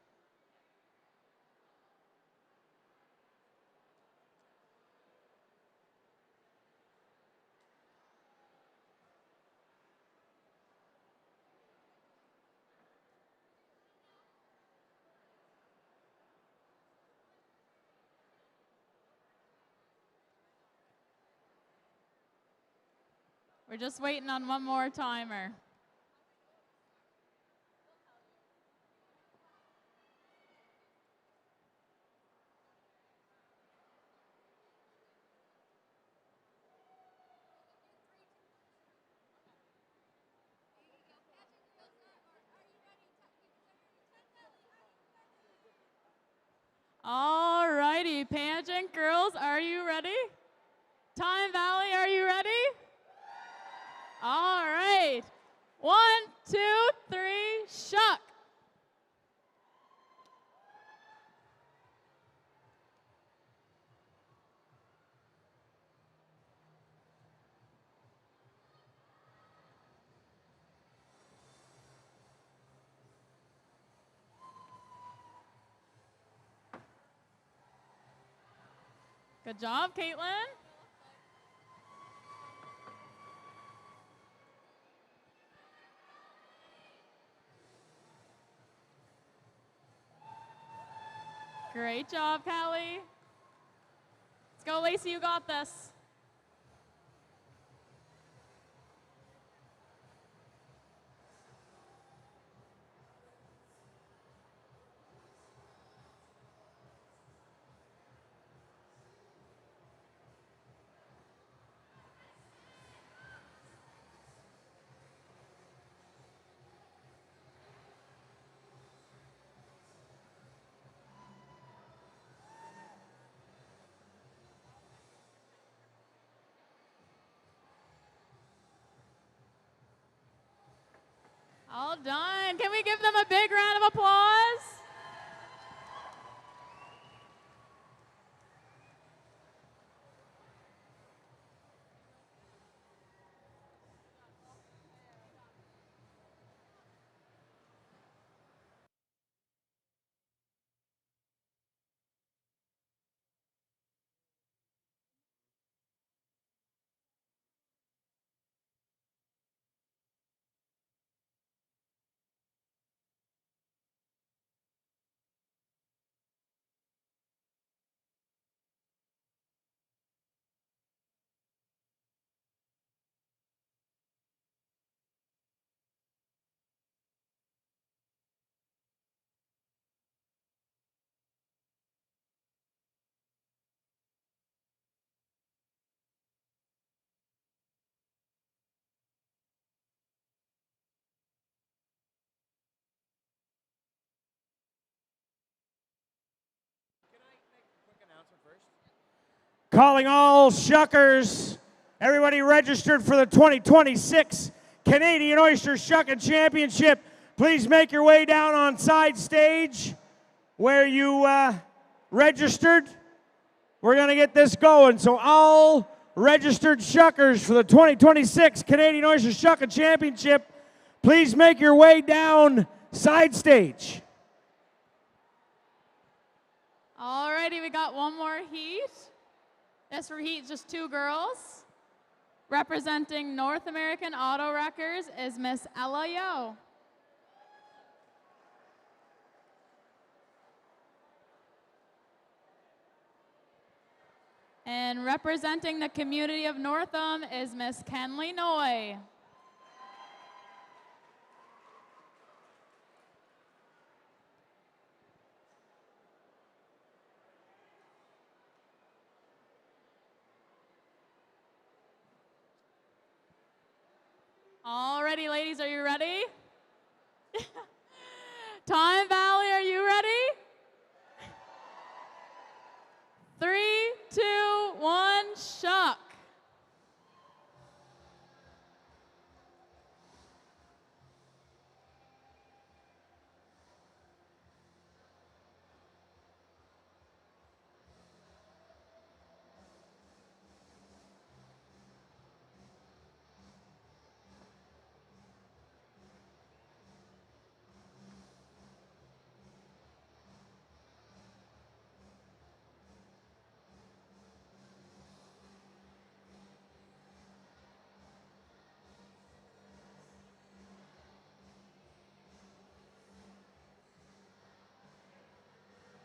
We're just waiting on one more timer. Alrighty, pageant girls, are you ready? Tyne Valley, are you ready? All right. 1, 2, 3, shuck. Good job, Caitlin. Great job, Callie. Let's go, Lacey, you got this. All done. Can we give them a big round of applause? Calling all shuckers, everybody registered for the 2026 Canadian Oyster Shucking Championship. Please make your way down on side stage where you registered. We're going to get this going. So all registered shuckers for the 2026 Canadian Oyster Shucking Championship, please make your way down side stage. Alrighty, we got one more heat. This for heat, just 2 girls. Representing North American Auto Wreckers is Miss Ella Yo. And representing the community of Northam is Miss Kenley Noy. Alrighty, ladies, are you ready? Tyne Valley, are you ready? 3, 2, 1, shuck.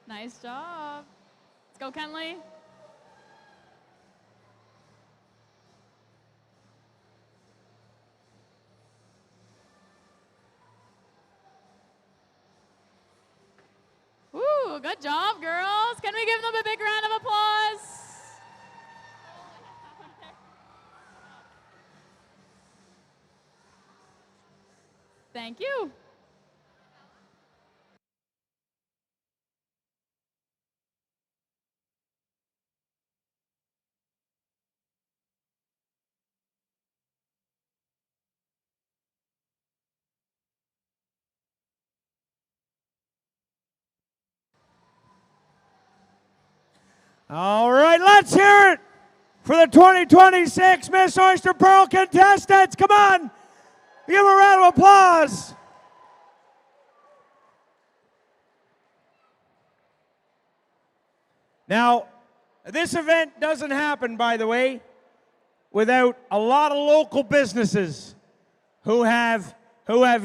Nice job. Let's go, Kenley. Woo, good job, girls. Can we give them a big round of applause? Thank you. All right, let's hear it for the 2026 Miss Oyster Pearl contestants. Come on, give them a round of applause. Now, this event doesn't happen, by the way, without a lot of local businesses who have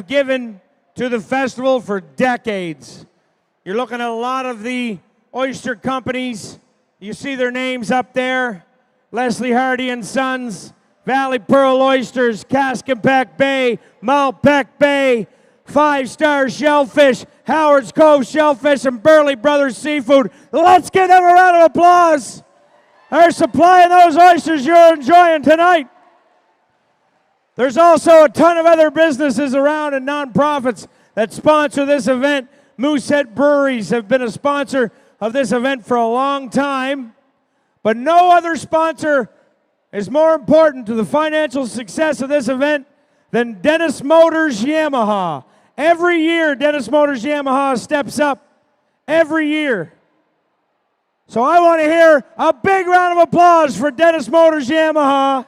given to the festival for decades. You're looking at a lot of the oyster companies. You see their names up there. Leslie Hardy and Sons, Valley Pearl Oysters, Caskenbeck Bay, Malpeck Bay, Five Star Shellfish, Howard's Cove Shellfish, and Burley Brothers Seafood. Let's give them a round of applause. They're supplying those oysters you're enjoying tonight. There's also a ton of other businesses around and nonprofits that sponsor this event. Moosehead Breweries have been a sponsor of this event for a long time, but no other sponsor is more important to the financial success of this event than Dennis Motors Yamaha. Every year, Dennis Motors Yamaha steps up. Every year. So I want to hear a big round of applause for Dennis Motors Yamaha.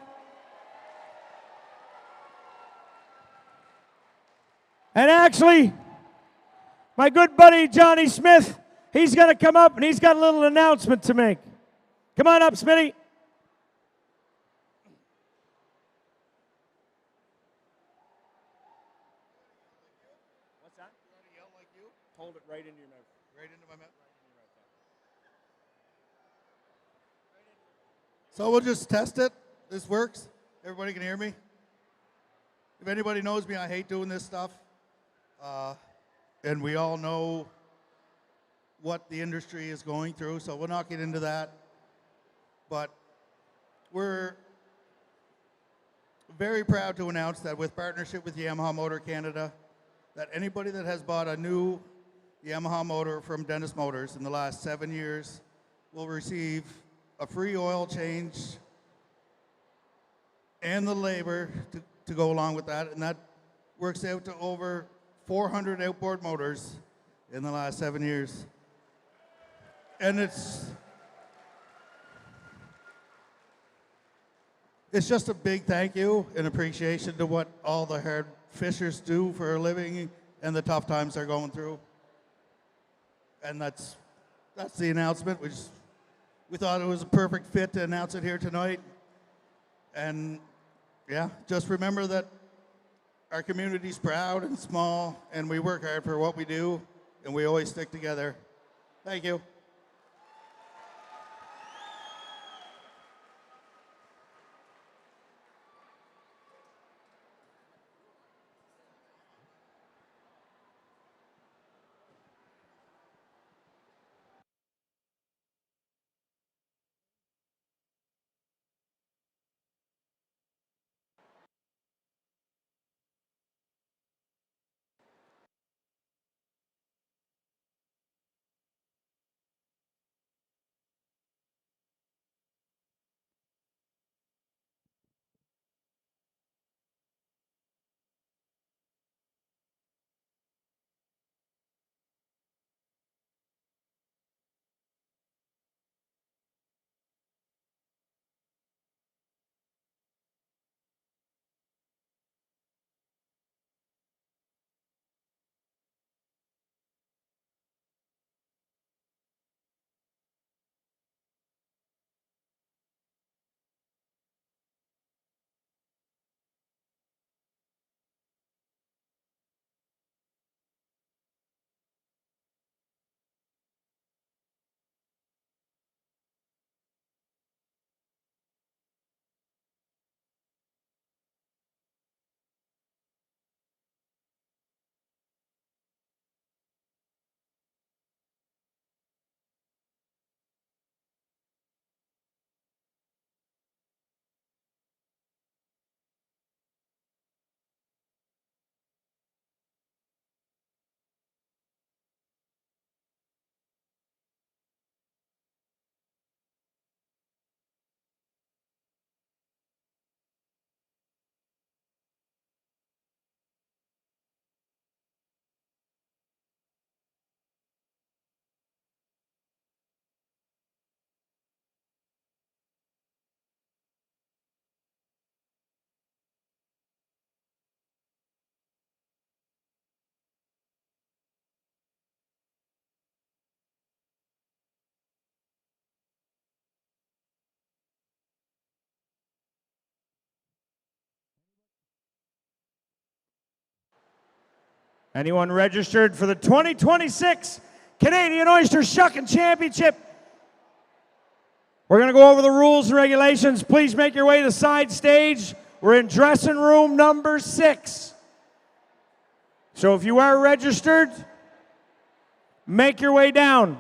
And actually, my good buddy Johnny Smith, he's going to come up and he's got a little announcement to make. Come on up, Smitty. What's that? You want to yell like you? Hold it right into your mouth. Right into my mouth? So we'll just test it. This works. Everybody can hear me. If anybody knows me, I hate doing this stuff. And we all know what the industry is going through, so we'll not get into that. But we're very proud to announce that with partnership with Yamaha Motor Canada, that anybody that has bought a new Yamaha motor from Dennis Motors in the last 7 years will receive a free oil change and the labor to go along with that, and that works out to over 400 outboard motors in the last 7 years. And it's just a big thank you and appreciation to what all the hard fishers do for a living and the tough times they're going through. And that's the announcement. We thought it was a perfect fit to announce it here tonight. And yeah, just remember that our community's proud and small, and we work hard for what we do, and we always stick together. Thank you. Anyone registered for the 2026 Canadian Oyster Shucking Championship? We're going to go over the rules and regulations. Please make your way to the side stage. We're in dressing room number 6. So if you are registered, make your way down.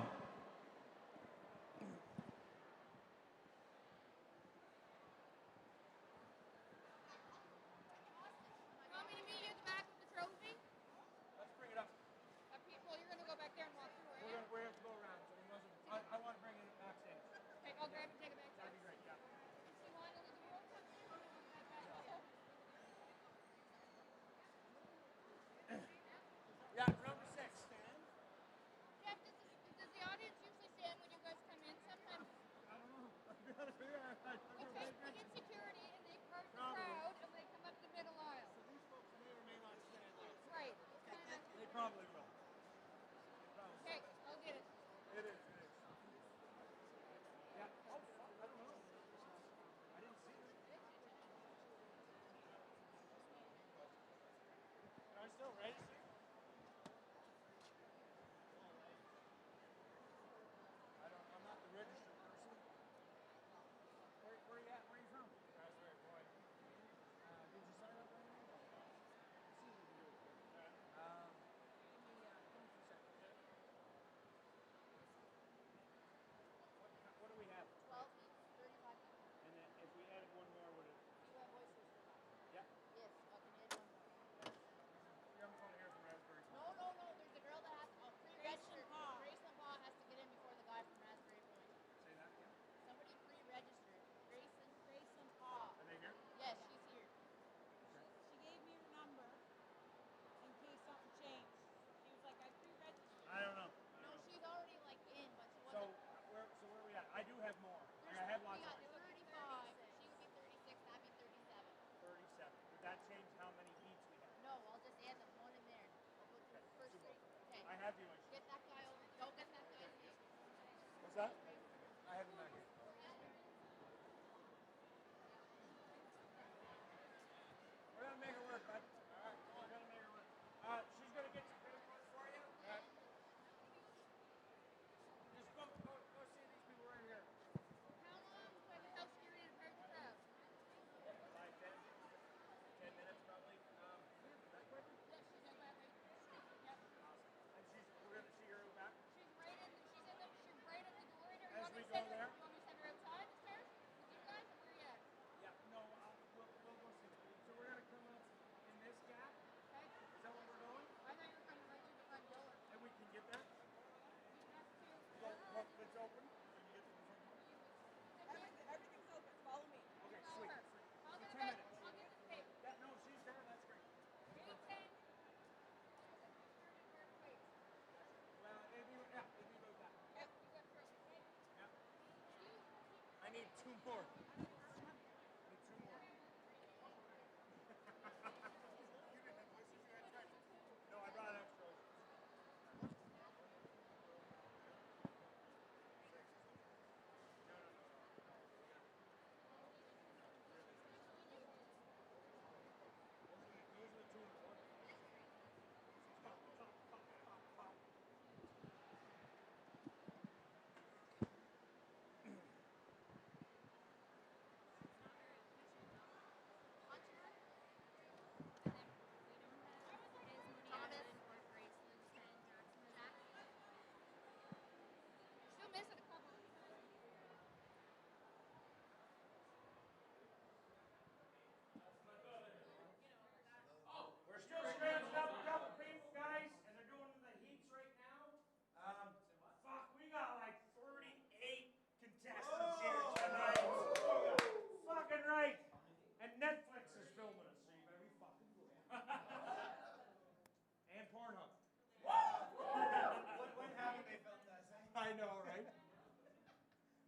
I know, right?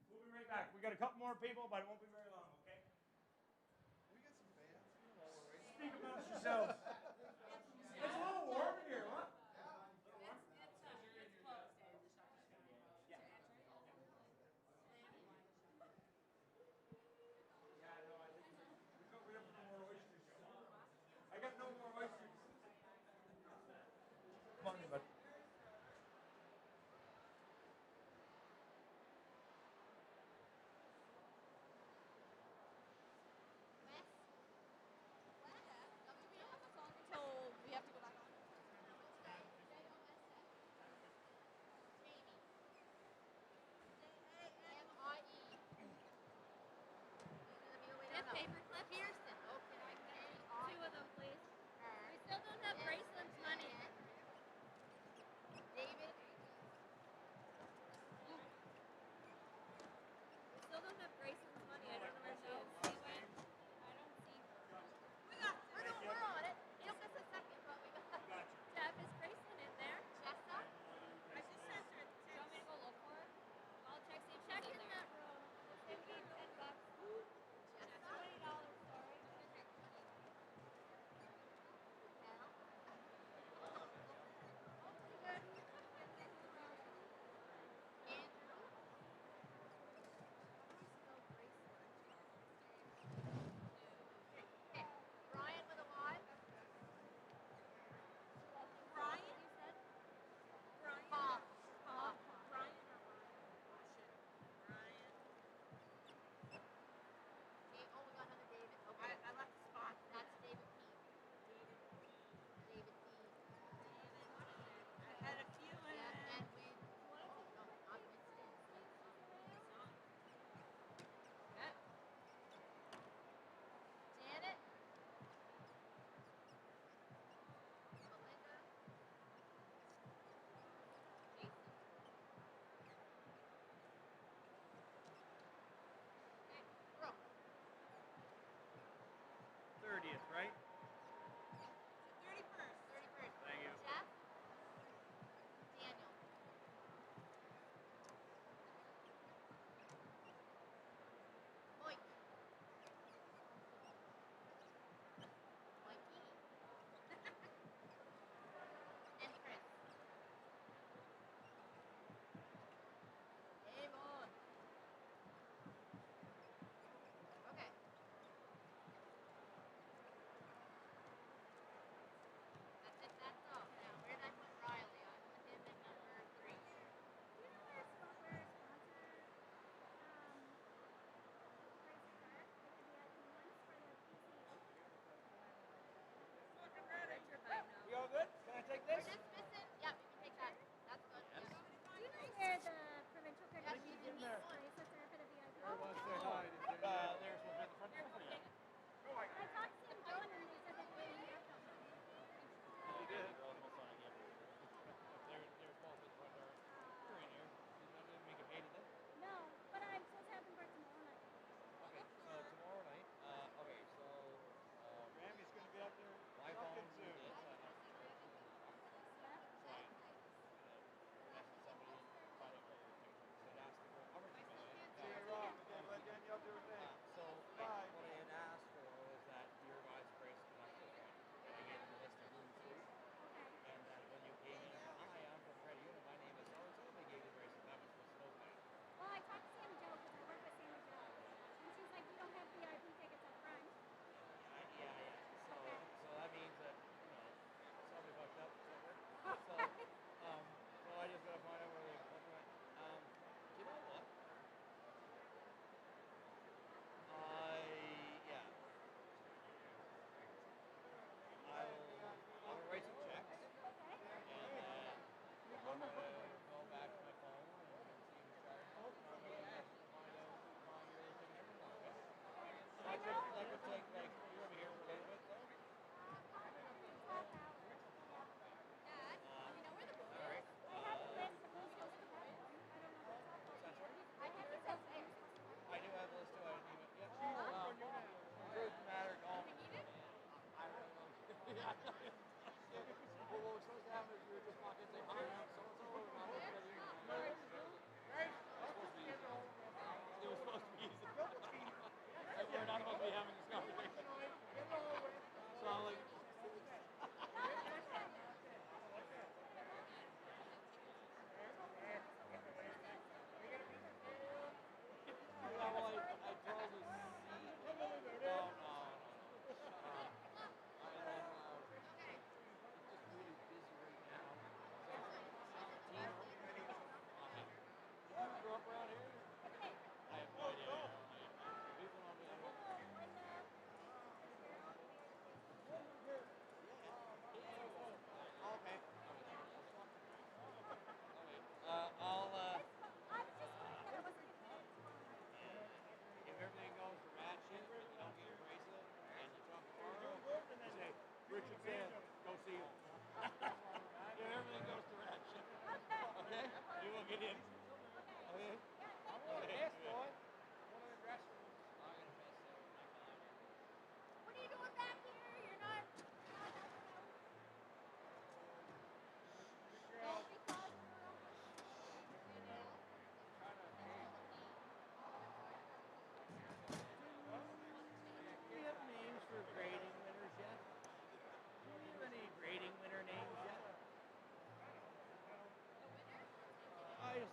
We'll be right back. We got a couple more people, but it won't be very long, okay? We get some fans. Speak amongst yourselves. It's a little warm in here, huh? I got no more oysters.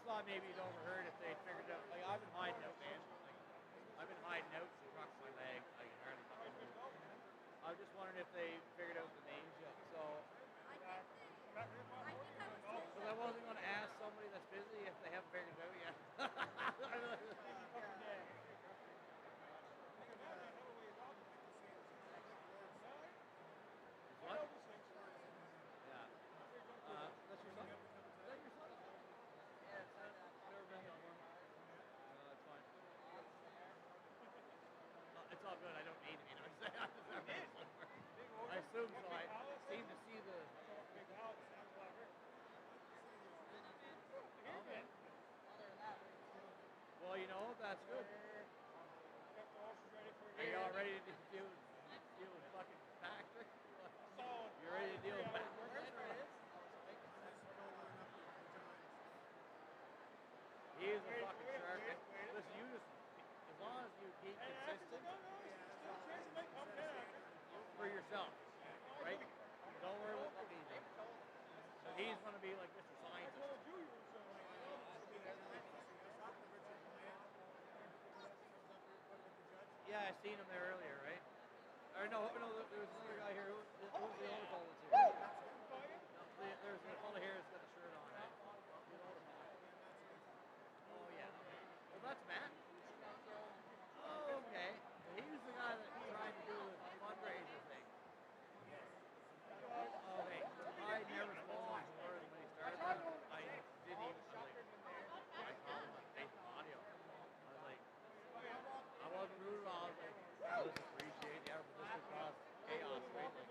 thought maybe you'd overheard if they figured out. Like I've been hiding out, man. Like I've been hiding out with the truck my leg. Like hardly fucking move. I was just wondering if they figured out the names yet. So. Because I wasn't going to ask somebody that's busy if they haven't figured it out yet. What? Yeah. That's your son? Is that your son? Yeah, it's never been before. No, that's fine. It's all good. I don't need it. I assume so. I seem to see the. Okay. Well, you know, that's good. Are y'all ready to deal with fucking Patrick? You ready to deal with Patrick? He is a fucking shark. Listen, you just, as long as you keep consistent for yourself, right? Don't worry about what he's doing. So he's going to be like Mr. Scientist. Yeah, I seen him there earlier, right? Or no, there was another guy here. Who's the older fellow that's here? No, there's a fellow here that's got the shirt on, right? The older fellow. Oh, yeah. Well, that's Matt. Oh, okay. He was the guy that tried to do the fundraiser thing. Oh, hey. I never spoke to him when he started that. I didn't even, I called him on Facebook audio. I was like, I wasn't rude at all. I was like, I just appreciate the effort. This could cause chaos, right? Like,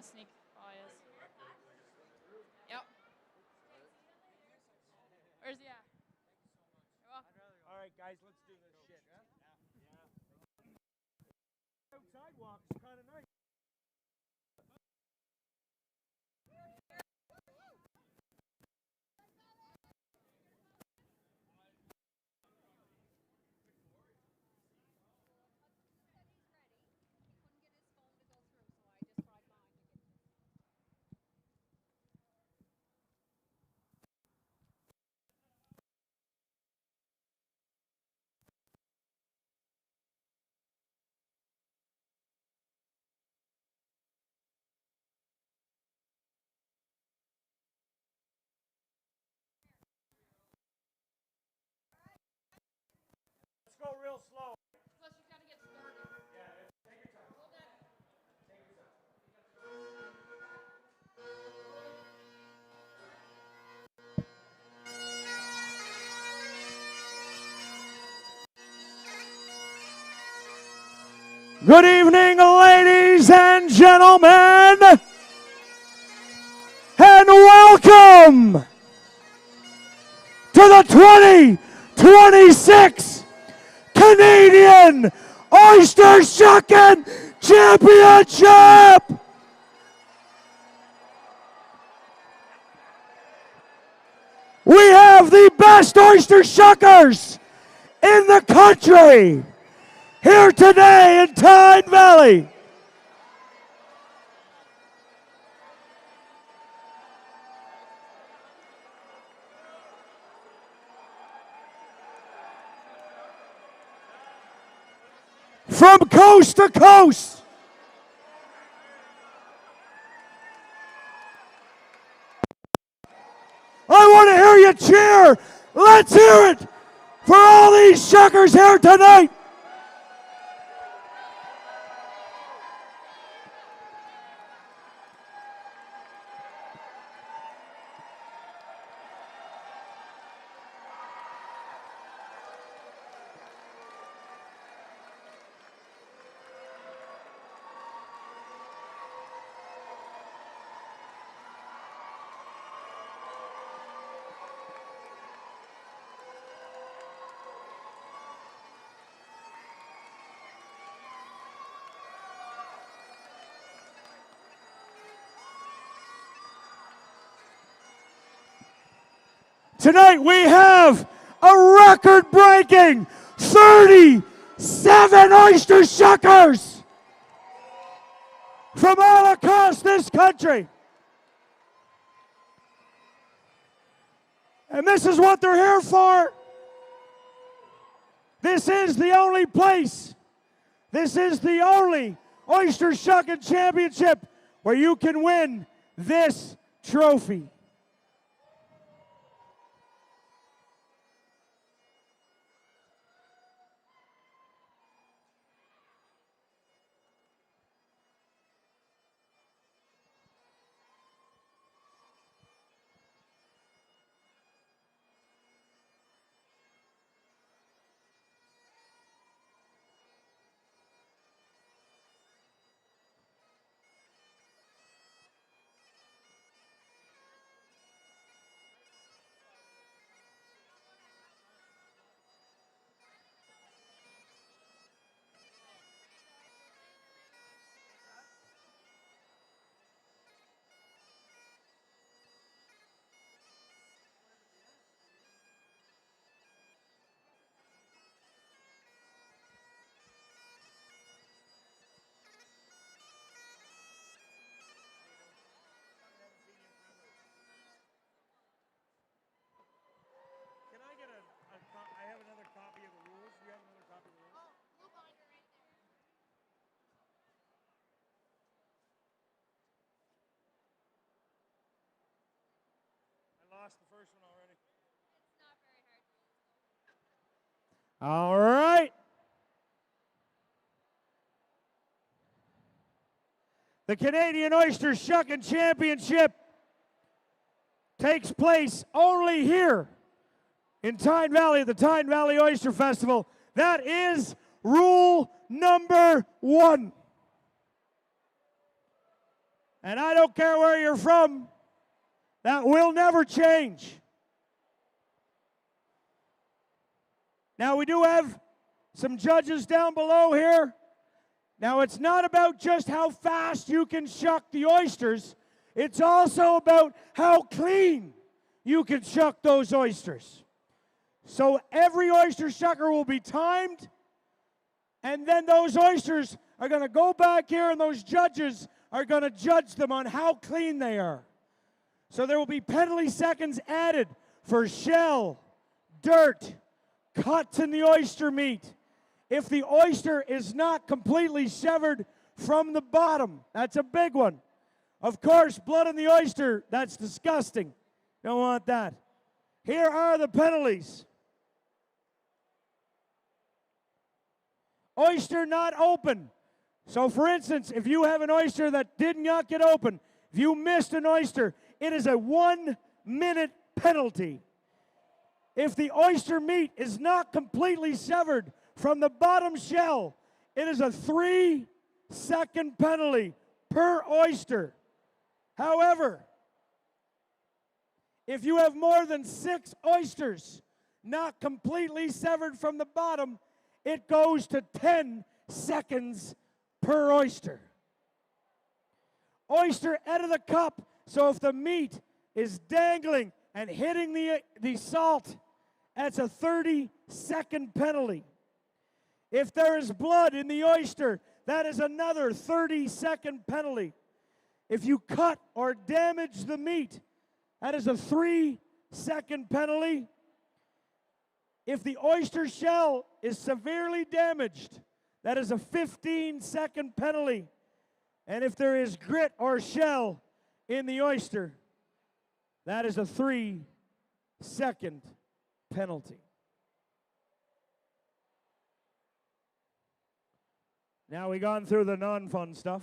to sneak by us. Yep. Where's he at? You're welcome. All right, guys, let's do this shit. Outside walk is kind of nice. Let's go real slow. Plus, you gotta get started. Yeah, take your time. Hold it. Take your time. Good evening, ladies and gentlemen, and welcome to the 2026 Canadian Oyster Shucking Championship. We have the best oyster shuckers in the country here today in Tyne Valley. From coast to coast. I want to hear you cheer. Let's hear it for all these shuckers here tonight. Tonight we have a record-breaking 37 oyster shuckers from all across this country. And this is what they're here for. This is the only place. This is the only Oyster Shucking Championship where you can win this trophy. I have another copy of the rules. Do you have another copy of the rules? Blue binder right there. I lost the first one already. It's not very hard to lose. All right. The Canadian Oyster Shucking Championship takes place only here in Tyne Valley at the Tyne Valley Oyster Festival. That is rule number 1. And I don't care where you're from, that will never change. Now, we do have some judges down below here. Now, it's not about just how fast you can shuck the oysters. It's also about how clean you can shuck those oysters. So every oyster shucker will be timed, and then those oysters are going to go back here, and those judges are going to judge them on how clean they are. So there will be penalty seconds added for shell, dirt, cuts in the oyster meat. If the oyster is not completely severed from the bottom, that's a big one. Of course, blood in the oyster, that's disgusting. Don't want that. Here are the penalties. Oyster not open. So for instance, if you have an oyster that did not get open, if you missed an oyster, it is a 1-minute penalty. If the oyster meat is not completely severed from the bottom shell, it is a 3-second penalty per oyster. However, if you have more than 6 oysters not completely severed from the bottom, it goes to 10 seconds per oyster. Oyster out of the cup, so if the meat is dangling and hitting the salt, that's a 30-second penalty. If there is blood in the oyster, that is another 30-second penalty. If you cut or damage the meat, that is a 3-second penalty. If the oyster shell is severely damaged, that is a 15-second penalty. And if there is grit or shell in the oyster, that is a 3-second penalty. Now we've gone through the non-fun stuff.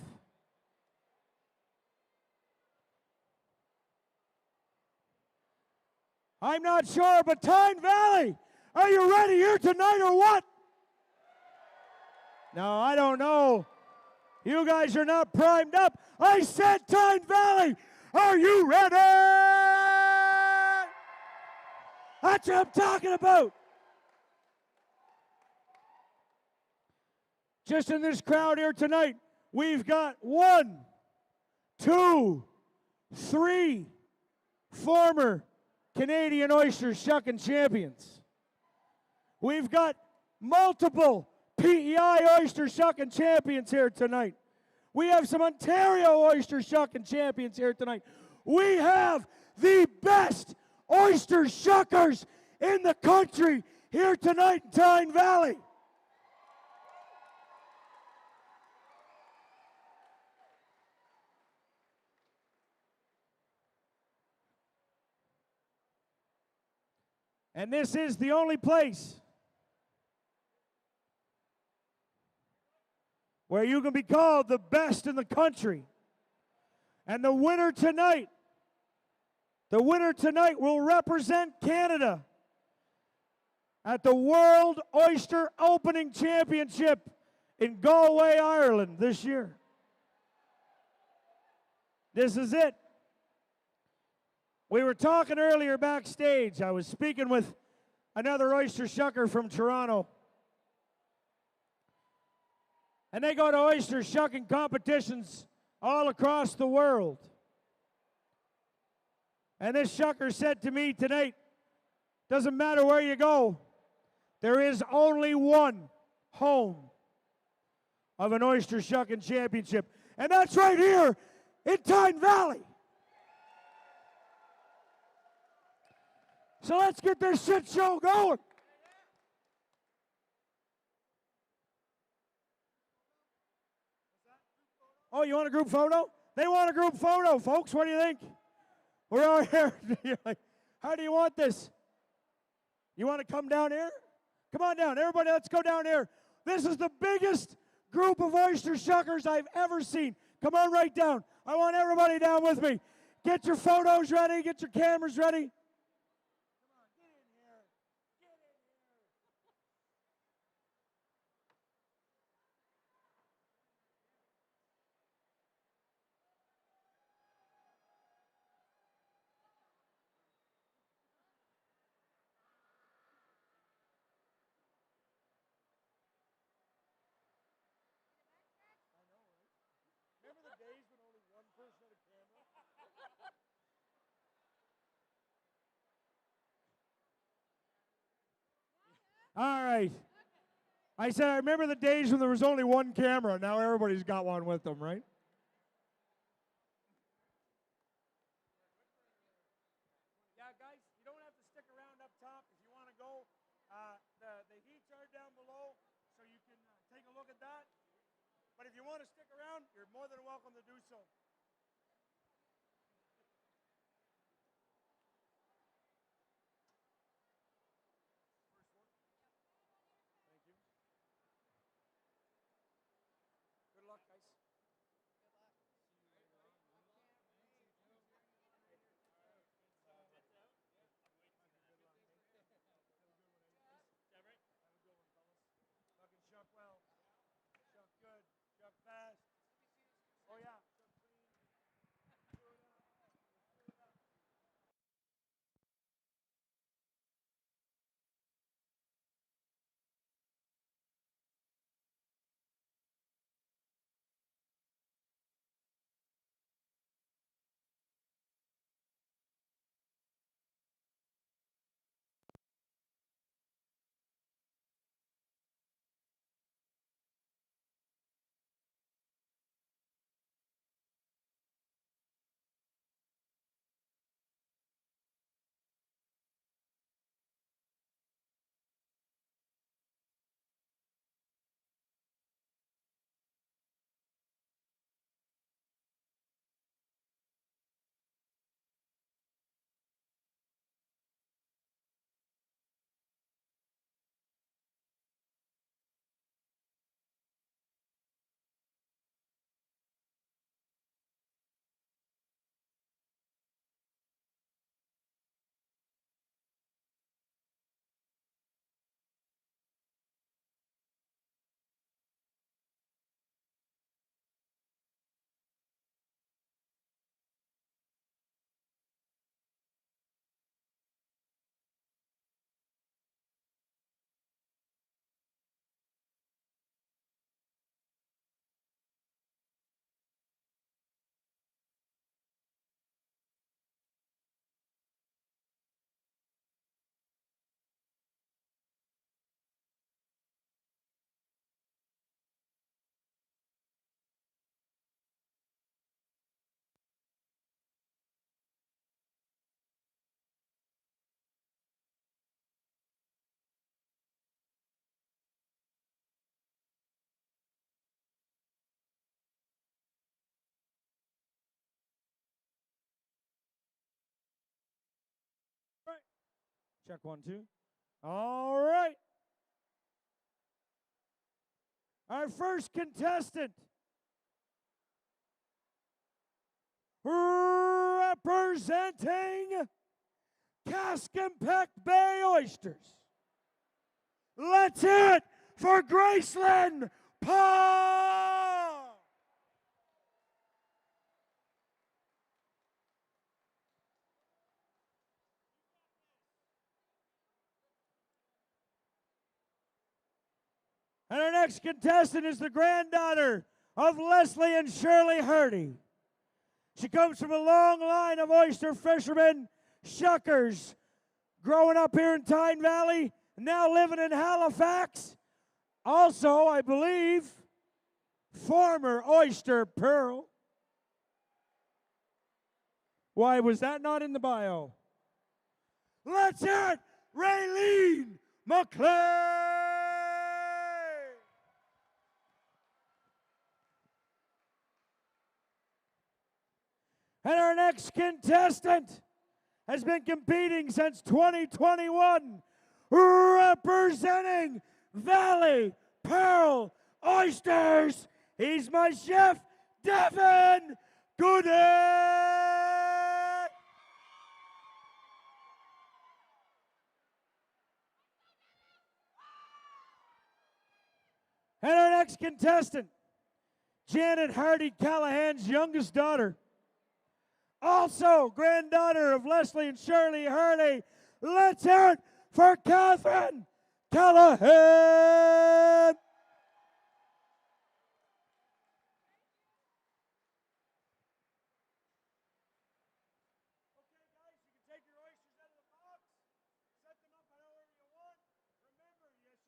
I'm not sure, but Tyne Valley, are you ready here tonight or what? No, I don't know. You guys are not primed up. I said, Tyne Valley, are you ready? That's what I'm talking about. Just in this crowd here tonight, we've got 1, 2, 3 former Canadian Oyster Shucking champions. We've got multiple PEI Oyster Shucking champions here tonight. We have some Ontario Oyster Shucking champions here tonight. We have the best oyster shuckers in the country here tonight in Tyne Valley. And this is the only place where you can be called the best in the country. And the winner tonight will represent Canada at the World Oyster Opening Championship in Galway, Ireland this year. This is it. We were talking earlier backstage. I was speaking with another oyster shucker from Toronto. And they go to oyster shucking competitions all across the world. And this shucker said to me tonight, doesn't matter where you go, there is only one home of an oyster shucking championship. And that's right here in Tyne Valley. So let's get this shit show going. Oh, you want a group photo? They want a group photo, folks. What do you think? We're all here. You're like, how do you want this? You want to come down here? Come on down. Everybody, let's go down here. This is the biggest group of oyster shuckers I've ever seen. Come on right down. I want everybody down with me. Get your photos ready. Get your cameras ready. All right. I said I remember the days when there was only one camera. Now everybody's got one with them, right? Yeah, guys, you don't have to stick around up top if you want to go. The heats are down below, so you can take a look at that. But if you want to stick around, you're more than welcome to do so. Thank you. Good luck, guys. Fucking shuck well. Shuck good. Shuck fast. Oh, yeah. Shuck clean. Do it up. Do it up. Check 1, 2. All right. Our first contestant, representing Cascampec Bay Oysters. Let's hear it for Gracelyn Paul. And our next contestant is the granddaughter of Leslie and Shirley Hardy. She comes from a long line of oyster fishermen, shuckers, growing up here in Tyne Valley, now living in Halifax. Also, I believe, former oyster pearl. Why was that not in the bio? Let's hear it, Raylene McLean. And our next contestant has been competing since 2021, representing Valley Pearl Oysters. He's my chef, Devin Gordie. And our next contestant, Janet Hardy Callahan's youngest daughter. Also, granddaughter of Leslie and Shirley Hardy. Let's hear it for Catherine Callahan. Okay, guys, you can take your oysters out of the box, set them up however you want. Remember, you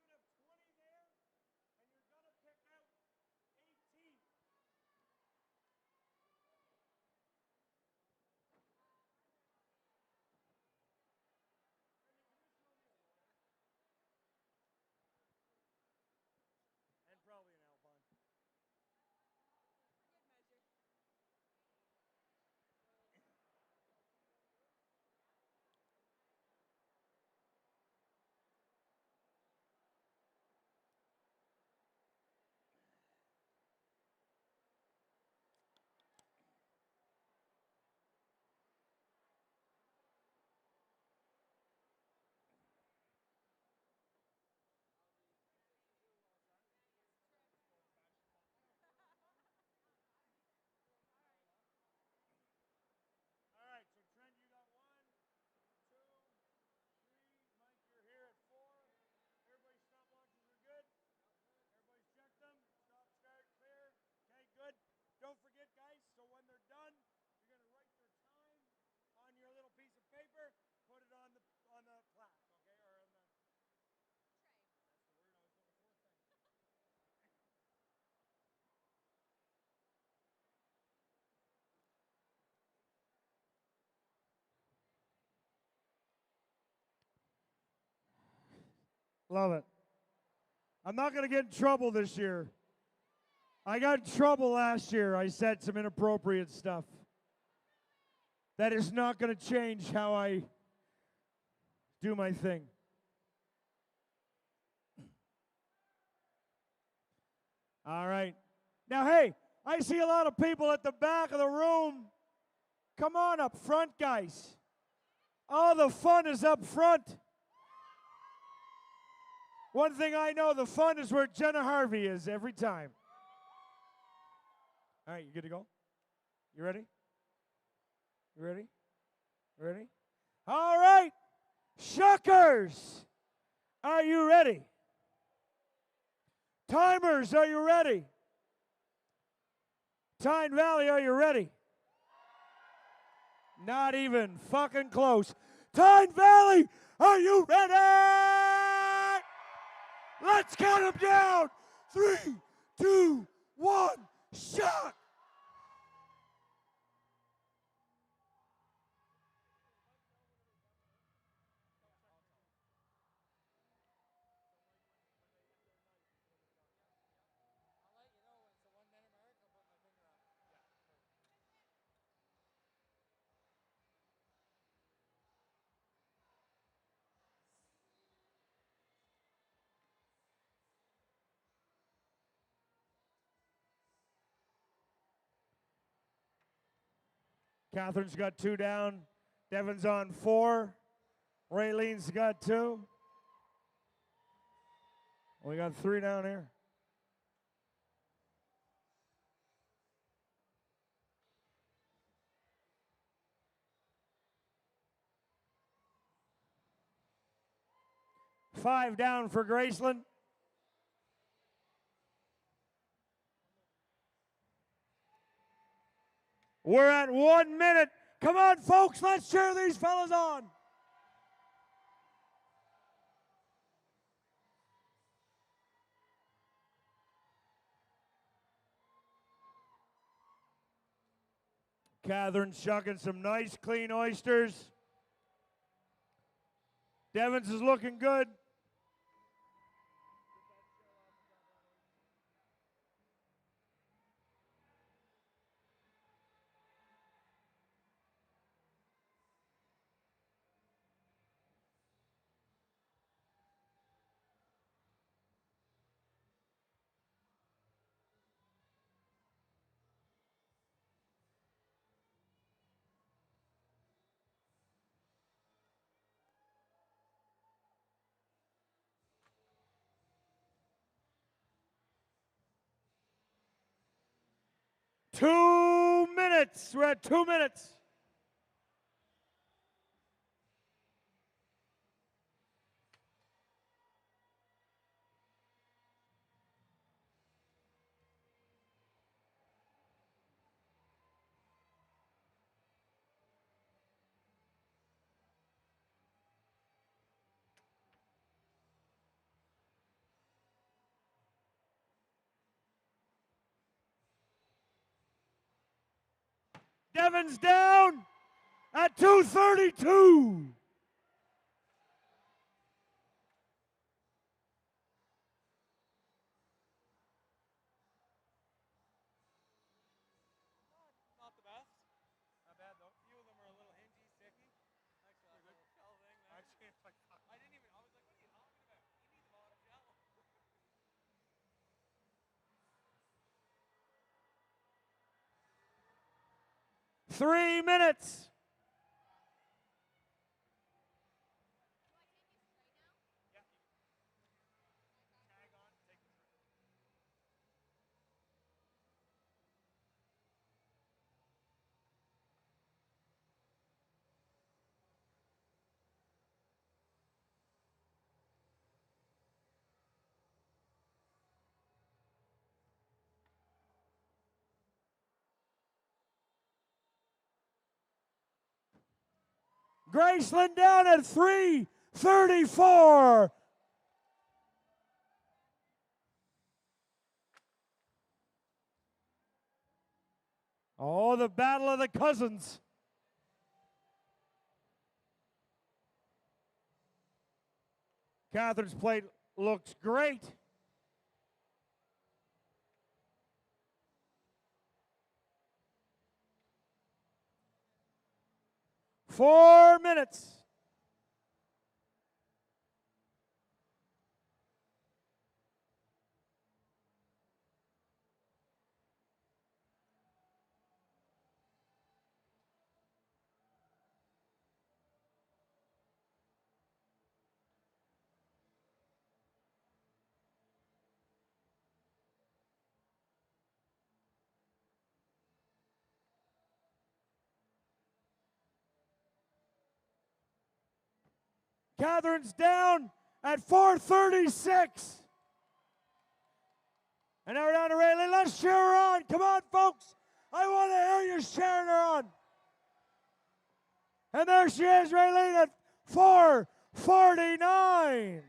Love it. I'm not going to get in trouble this year. I got in trouble last year. I said some inappropriate stuff. That is not going to change how I do my thing. All right. Now, hey, I see a lot of people at the back of the room. Come on up front, guys. All the fun is up front. One thing I know, the fun is where Jenna Harvey is every time. All right, you good to go? You ready? You ready? You ready? All right, shuckers, are you ready? Timers, are you ready? Tyne Valley, are you ready? Not even fucking close. Tyne Valley, are you ready? Let's count them down. 3, 2, 1, shot. Catherine's got 2 down. Devin's on 4. Raylene's got 2. We got 3 down here. Five down for Graceland. We're at 1 minute. Come on, folks, let's cheer these fellas on. Catherine's shucking some nice, clean oysters. Devon's is looking good. Two minutes. We're at 2 minutes. Devon's down at 2:32. Not the best. Not bad though. A few of them are a little hingy, sticky. Thanks for that little shell thing there. Actually, it's like, I didn't even, I was like, what are you talking about? You need the bottom shell. 3 minutes. Graceland down at 3:34. Oh, the battle of the cousins. Catherine's played looks great. Four minutes. Catherine's down at 4:36. And now we're down to Raylene. Let's cheer her on. Come on, folks. I want to hear you cheering her on. And there she is, Raylene, at 4:49.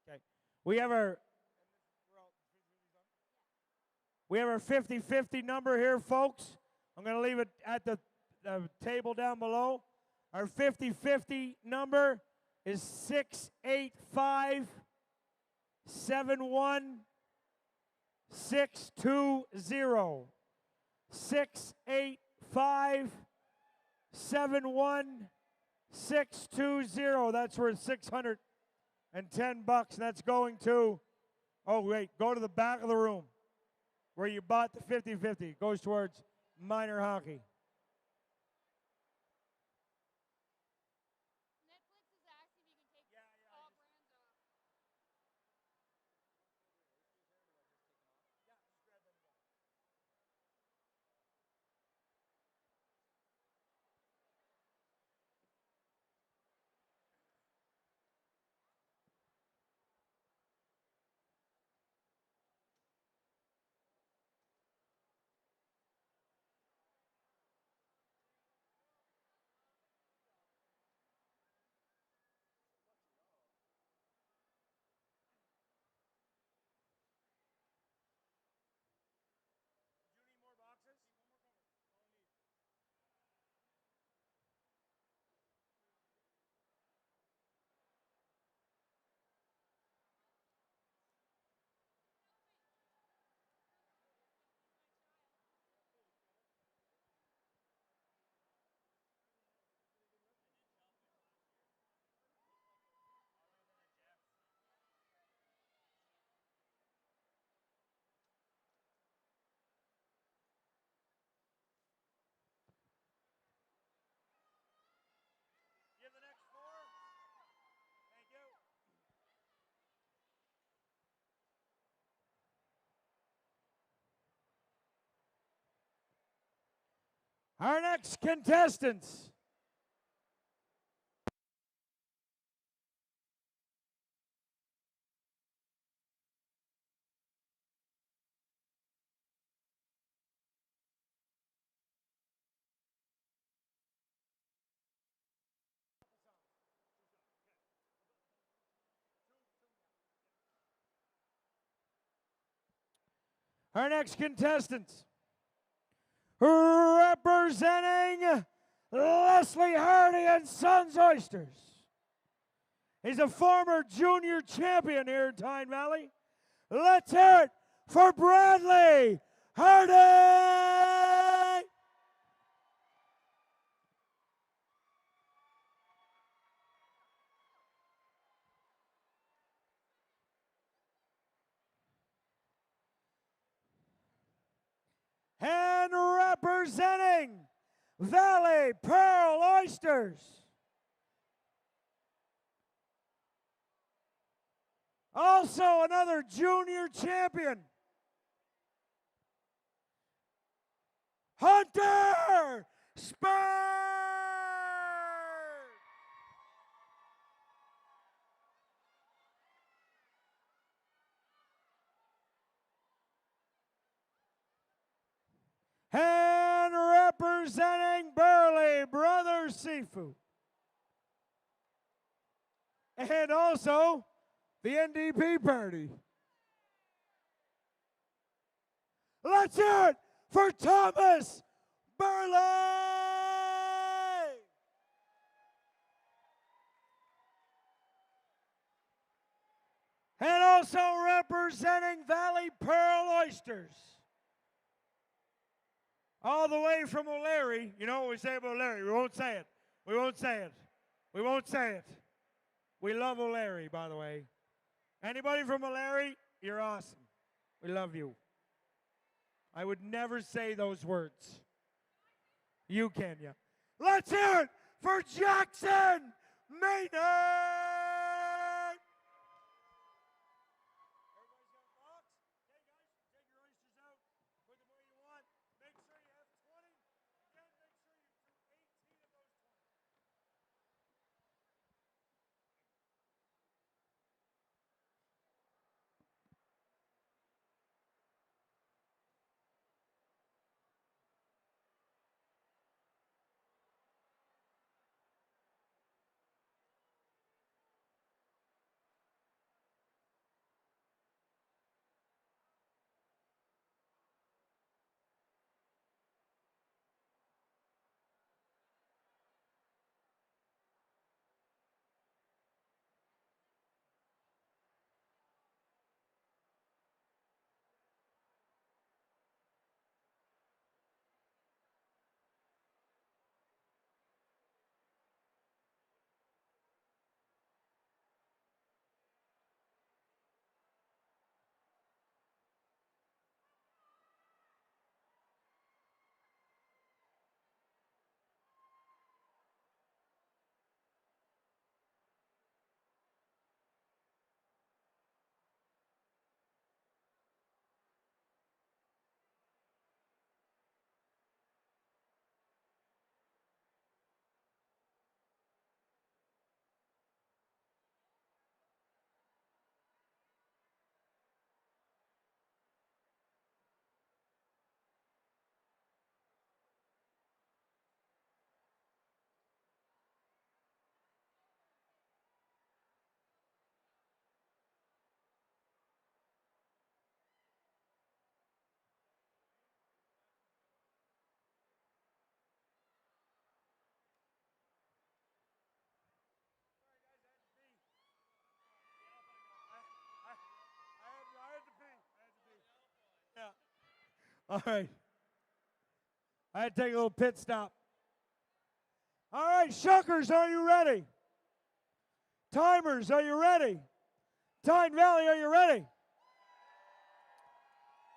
Okay. We have our 50-50 number here, folks. I'm going to leave it at the table down below. Our 50-50 number is 685-71-620. 685-71-620. That's worth $610. That's going to, oh wait, go to the back of the room where you bought the 50-50. It goes towards minor hockey. Give the next four. Thank you. Our next contestants. Our next contestants, representing Leslie Hardy and Sons Oysters. He's a former junior champion here in Tyne Valley. Let's hear it for Bradley Hardy! And representing Valley Pearl Oysters, also another junior champion, Hunter Spur! And representing Burley Brothers Seafood. And also the NDP party. Let's hear it for Thomas Burley! And also representing Valley Pearl Oysters. All the way from O'Leary. You know what we say about O'Leary? We won't say it. We won't say it. We won't say it. We love O'Leary, by the way. Anybody from O'Leary, you're awesome. We love you. I would never say those words. You can, yeah. Let's hear it for Jackson Maynard! All right. I had to take a little pit stop. All right, shuckers, are you ready? Timers, are you ready? Tyne Valley, are you ready?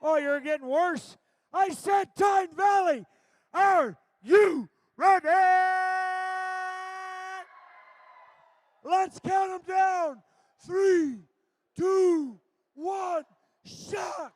Oh, you're getting worse. I said Tyne Valley, are you ready? Let's count them down. 3, 2, 1, shot.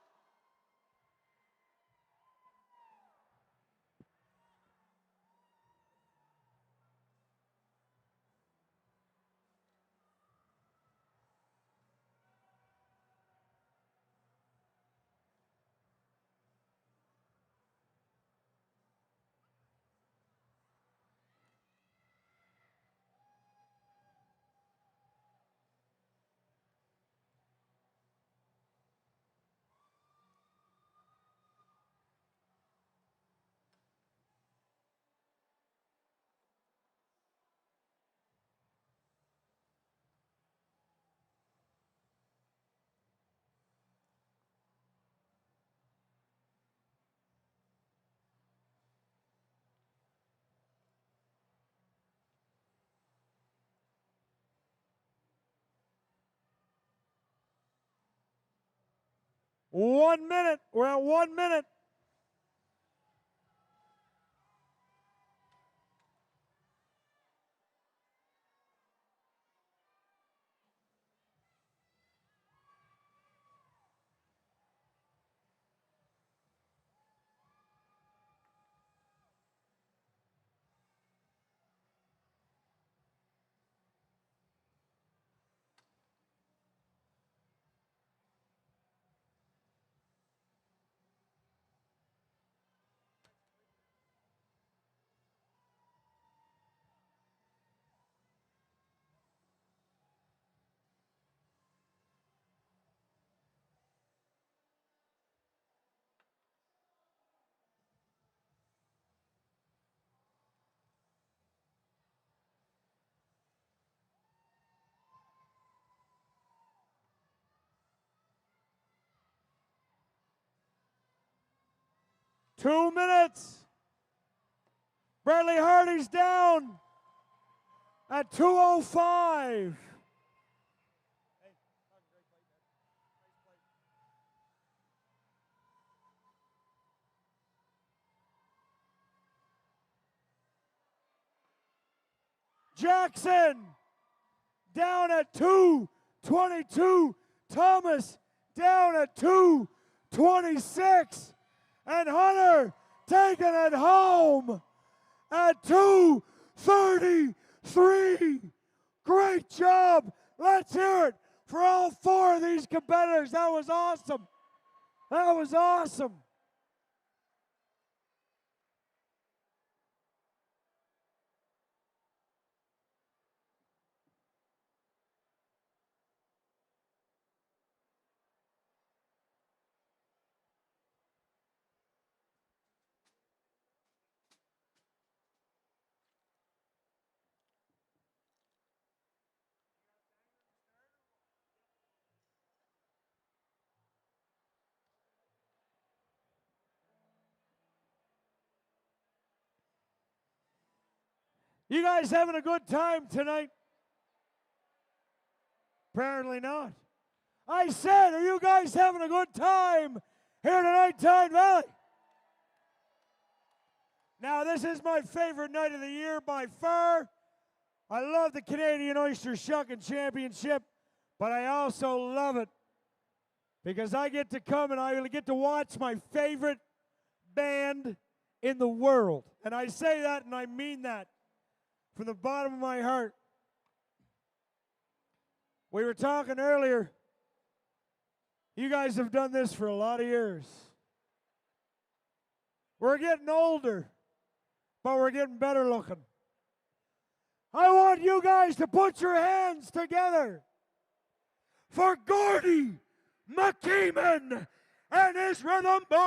One minute. We're at 1 minute. 2 minutes. Bradley Hardy's down at 2:05. Jackson down at 2:22. Thomas down at 2:26. And Hunter taking it home at 2:33. Great job. Let's hear it for all 4 of these competitors. That was awesome. That was awesome. You guys having a good time tonight? Apparently not. I said, are you guys having a good time here tonight, Tyne Valley? Now, this is my favorite night of the year by far. I love the Canadian Oyster Shucking Championship, but I also love it because I get to come and I get to watch my favorite band in the world. And I say that and I mean that from the bottom of my heart. We were talking earlier. You guys have done this for a lot of years. We're getting older, but we're getting better looking. I want you guys to put your hands together for Gordie, McKeeman, and his Rhythm Boys.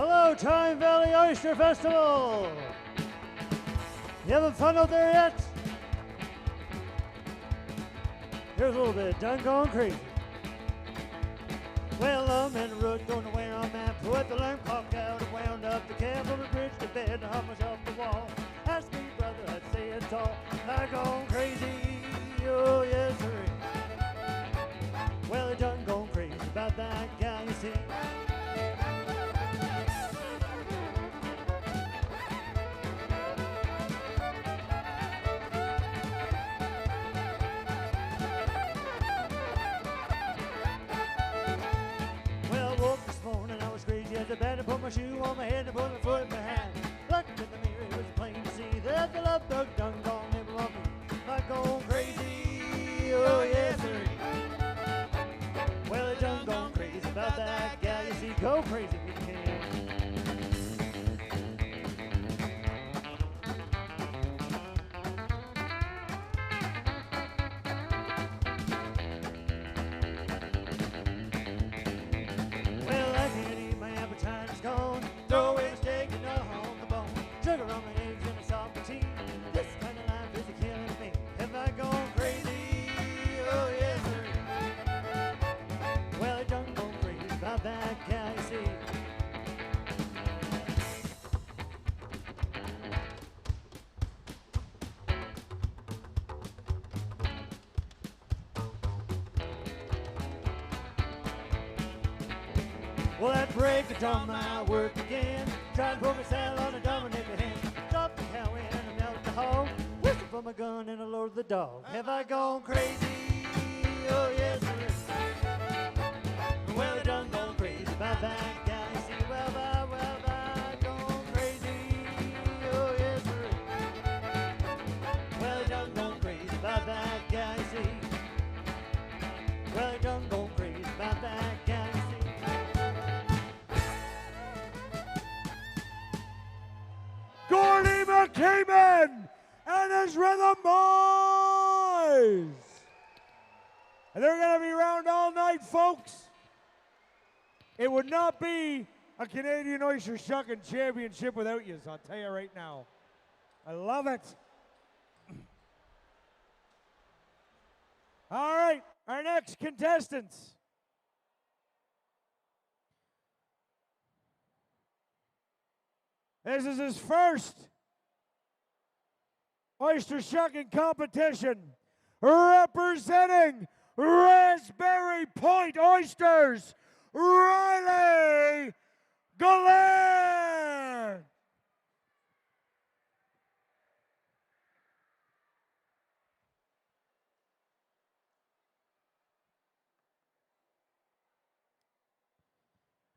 Hello, Tyne Valley Oyster Festival. You having fun out there yet? Here's a little bit done going crazy. Well, I'm in the road going to wear on map. Put the alarm clock out and wound up the cab from the bridge to bed and hung myself the wall. Ask me, brother, I'd say it's all. I'm going crazy, oh yes, sir. Well, I done going crazy about that guy, you see. The bed and put my shoe on my head and put my foot in my hand. Looked in the mirror, it was plain to see that the love bug done gone never love me. Not going crazy, oh yes sir. Well, I done gone crazy about that gal. You see, go crazy if you can. Throw away the steak and not home the bone. Sugar on my eggs and a soft tea. This kind of life is a killing me. Have I gone crazy? Oh yes sir. Well, I done gone crazy about that guy, you see. Well, that break had done my work again. Trying to put my saddle on a dominated hand. Drop the cow in and melt the hog. Whistle for my gun and I load the dog. Have I gone crazy? Oh yes sir. Well, I done gone crazy about that guy. You see, well, I gone crazy. Oh yes sir. Well, I done gone crazy about that guy. You see. Well, I done gone crazy about that guy. Gordie McKeeman and his Rhythm Boys. And they're going to be around all night, folks. It would not be a Canadian Oyster Shucking Championship without you, I'll tell you right now. I love it. All right, our next contestants. This is his first oyster shucking competition, representing Raspberry Point Oysters, Riley Galway.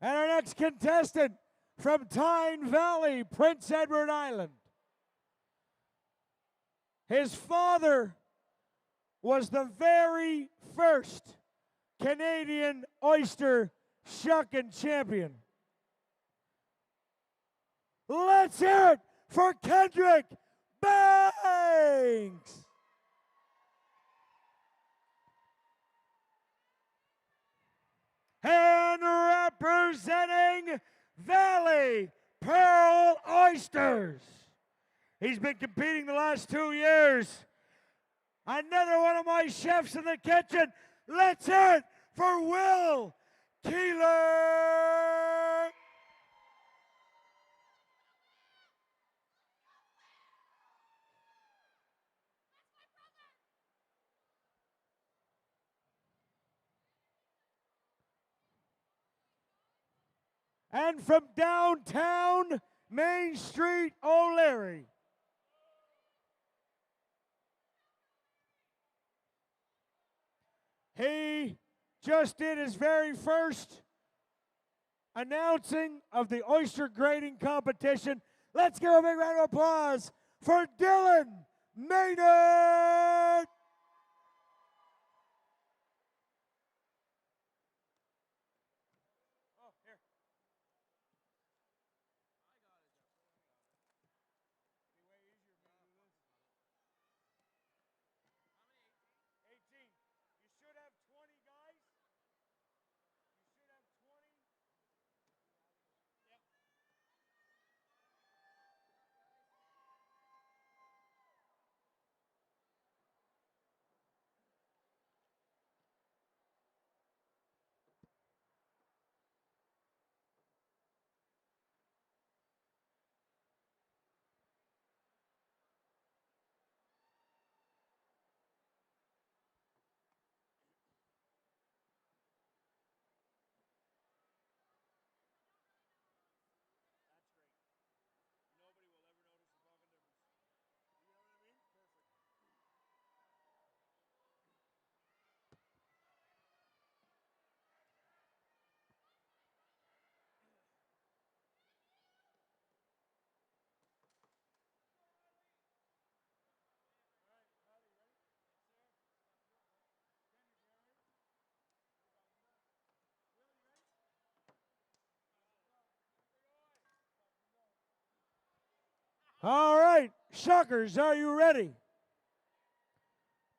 And our next contestant from Tyne Valley, Prince Edward Island. His father was the very first Canadian oyster shucking champion. Let's hear it for Kendrick Banks. And representing Valley Pearl Oysters. He's been competing the last 2 years. Another one of my chefs in the kitchen. Let's hear it for Will Keeler. And from downtown Main Street, O'Leary. He just did his very first announcing of the oyster grading competition. Let's give a big round of applause for Dylan Maynard. All right, shuckers, are you ready?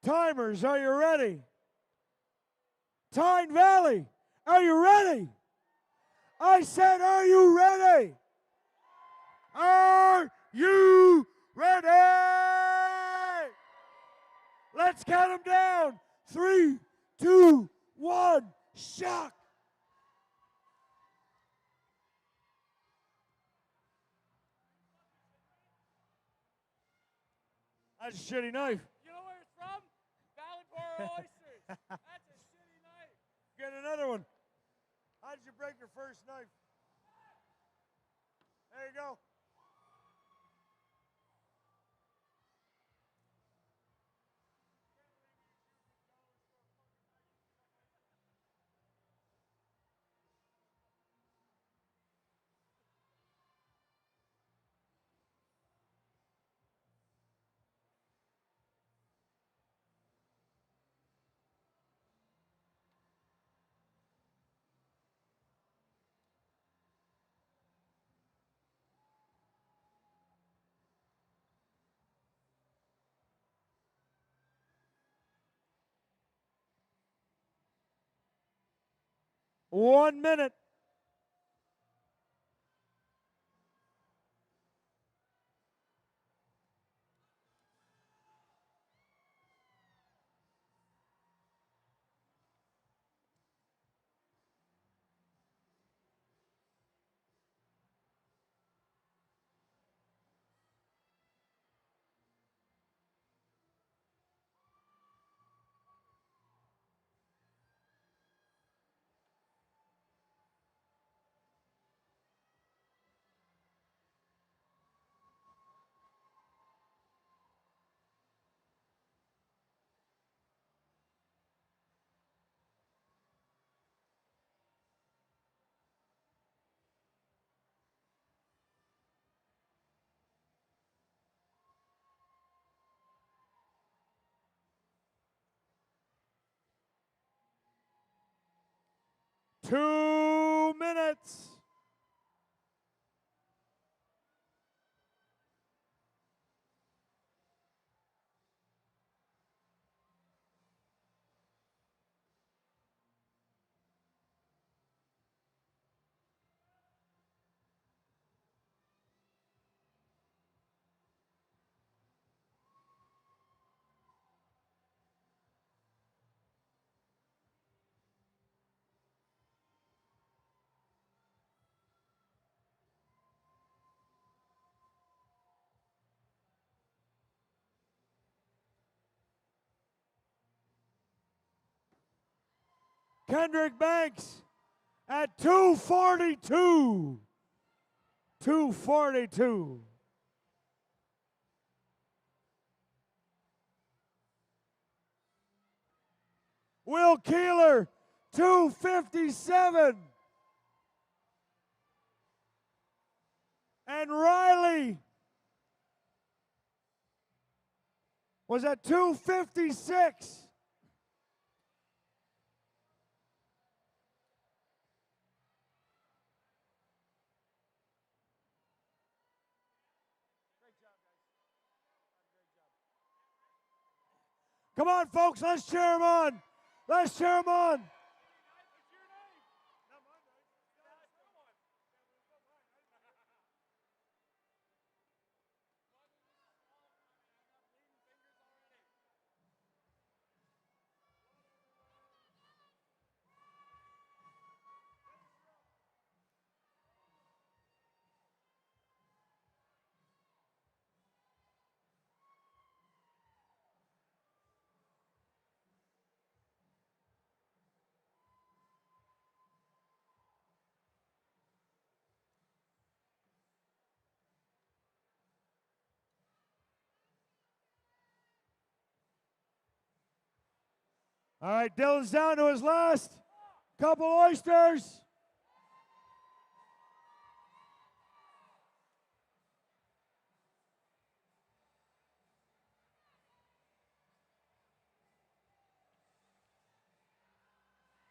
Timers, are you ready? Tyne Valley, are you ready? I said, are you ready? Are you ready? Let's count them down. 3, 2, 1, shuck. That's a shitty knife. You know where it's from? Valley Boro Oysters. That's a shitty knife. Get another one. How did you break your first knife? There you go. One minute. Two minutes. Kendrick Banks at 242. 242. Will Keeler, 257. And Riley was at 256. Come on, folks, let's cheer him on. Let's cheer him on. All right, Dylan's down to his last couple oysters.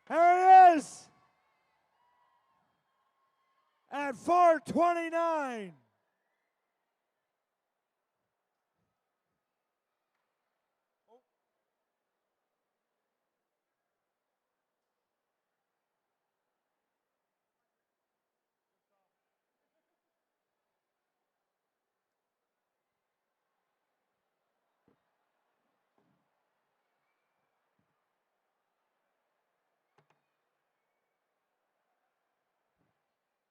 There he is at 429. 429.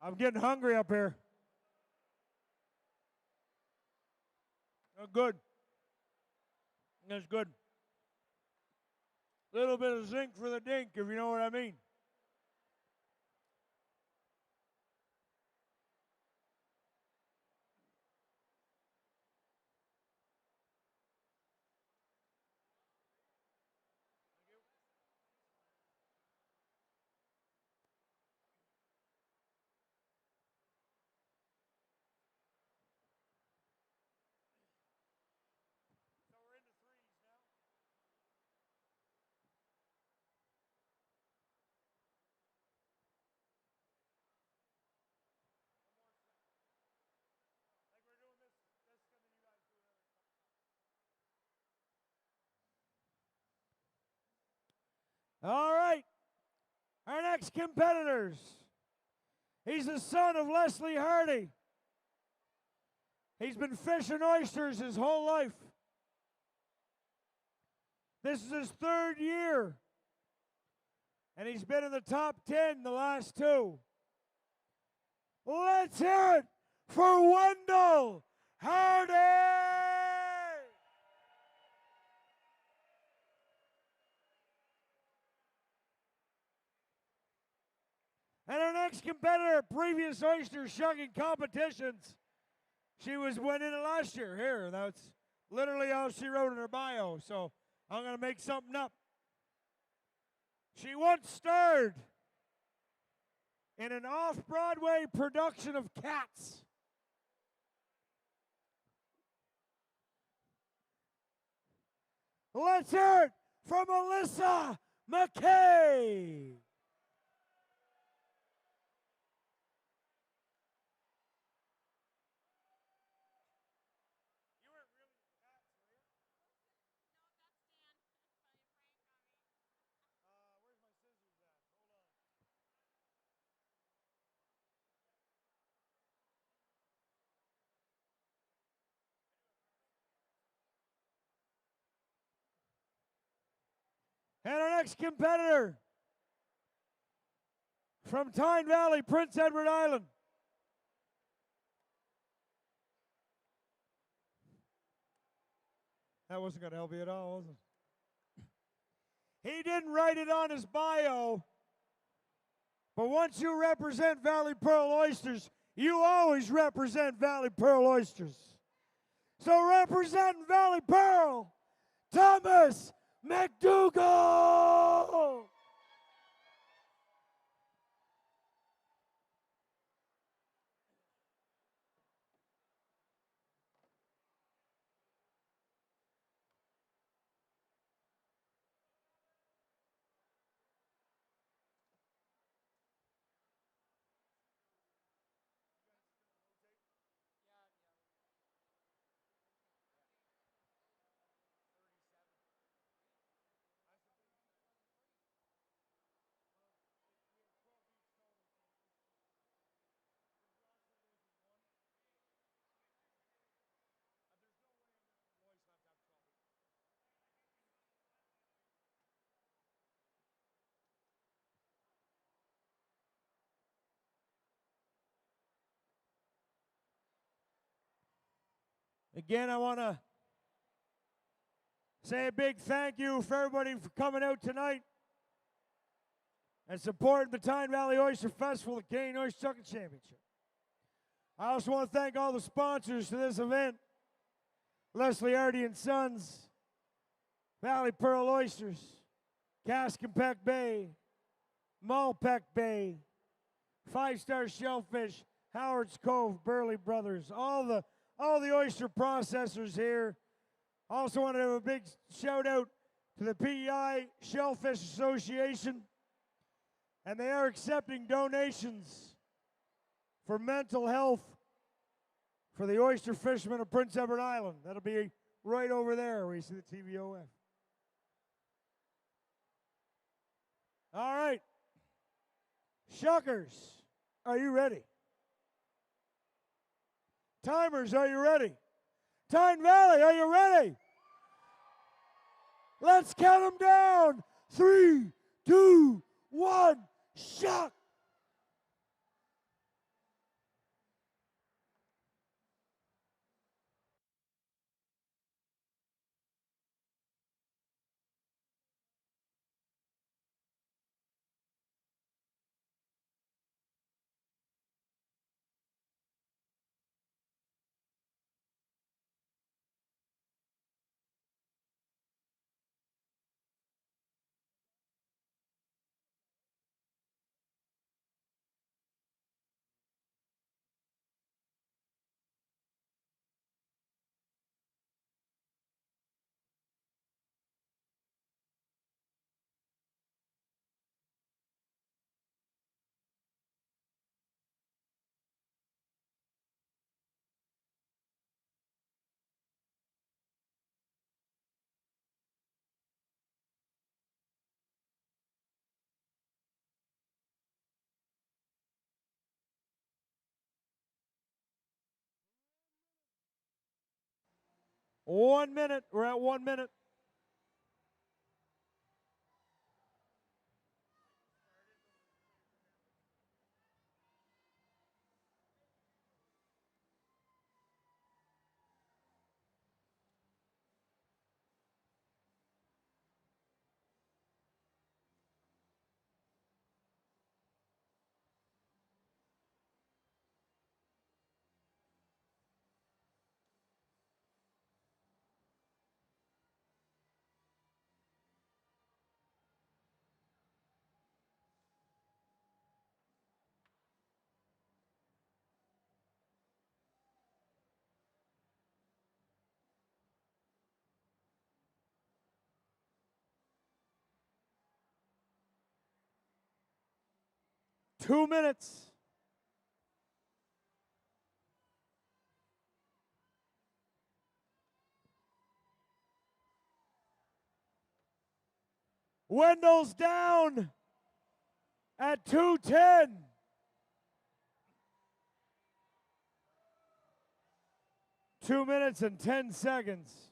I'm getting hungry up here. Oh, good. That's good. Little bit of zinc for the dink, if you know what I mean. All right. Our next competitors. He's the son of Leslie Hardy. He's been fishing oysters his whole life. This is his 3rd year. And he's been in the top 10 the last 2. Let's hear it for Wendell Hardy! And our next competitor, previous oyster shucking competitions, she went in it last year. Here, that's literally all she wrote in her bio, so I'm going to make something up. She once starred in an off-Broadway production of Cats. Let's hear it from Alyssa McKay. And our next competitor, from Tyne Valley, Prince Edward Island. That wasn't going to help you at all, was it? He didn't write it on his bio, but once you represent Valley Pearl Oysters, you always represent Valley Pearl Oysters. So representing Valley Pearl, Thomas McDougall! Again, I want to say a big thank you for everybody for coming out tonight and supporting the Tyne Valley Oyster Festival, the Canadian Oyster Shucking Championship. I also want to thank all the sponsors to this event: Leslie Hardy and Sons, Valley Pearl Oysters, Caskenpeck Bay, Malpeck Bay, 5-Star Shellfish, Howard's Cove, Burley Brothers, all the oyster processors here. Also want to have a big shout out to the PEI Shellfish Association, and they are accepting donations for mental health for the oyster fishermen of Prince Edward Island. That'll be right over there where you see the TVOF. All right. Shuckers, are you ready? Timers, are you ready? Tyne Valley, are you ready? Let's count them down. 3, 2, 1, shuck. 1 minute. We're at 1 minute. Two minutes. Wendell's down at 2:10. 2 minutes and 10 seconds.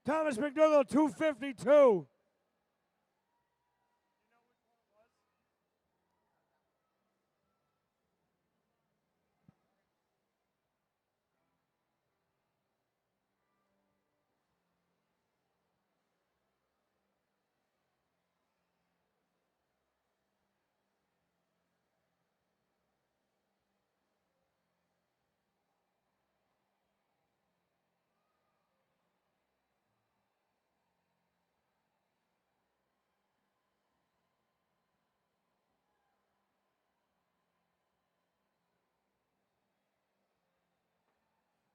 Thomas McDougall, 2:52.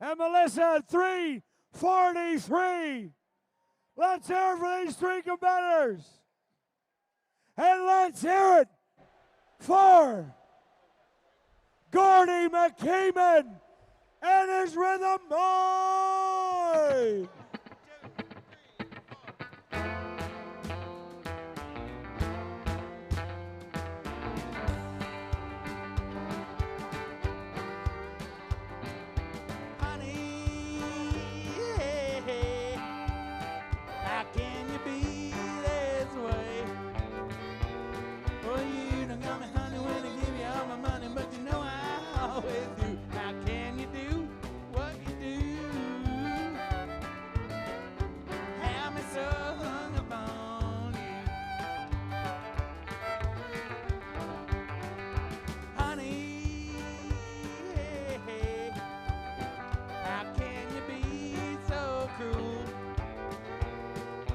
And Melissa at 3:43. Let's hear it for these three competitors. And let's hear it for Gordie McKeeman and his Rhythm Boy.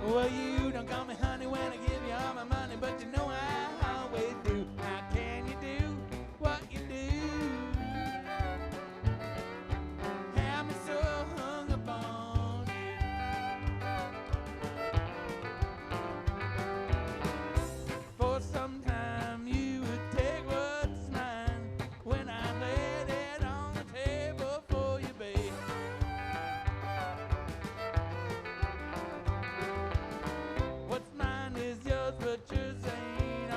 Well, you don't call me honey when I give you all my money, but you know I always do. How can you do what you do? Have me so hung upon you. For some time you would take what's mine when I laid it on the table for you, babe. What's mine is yours, but yours ain't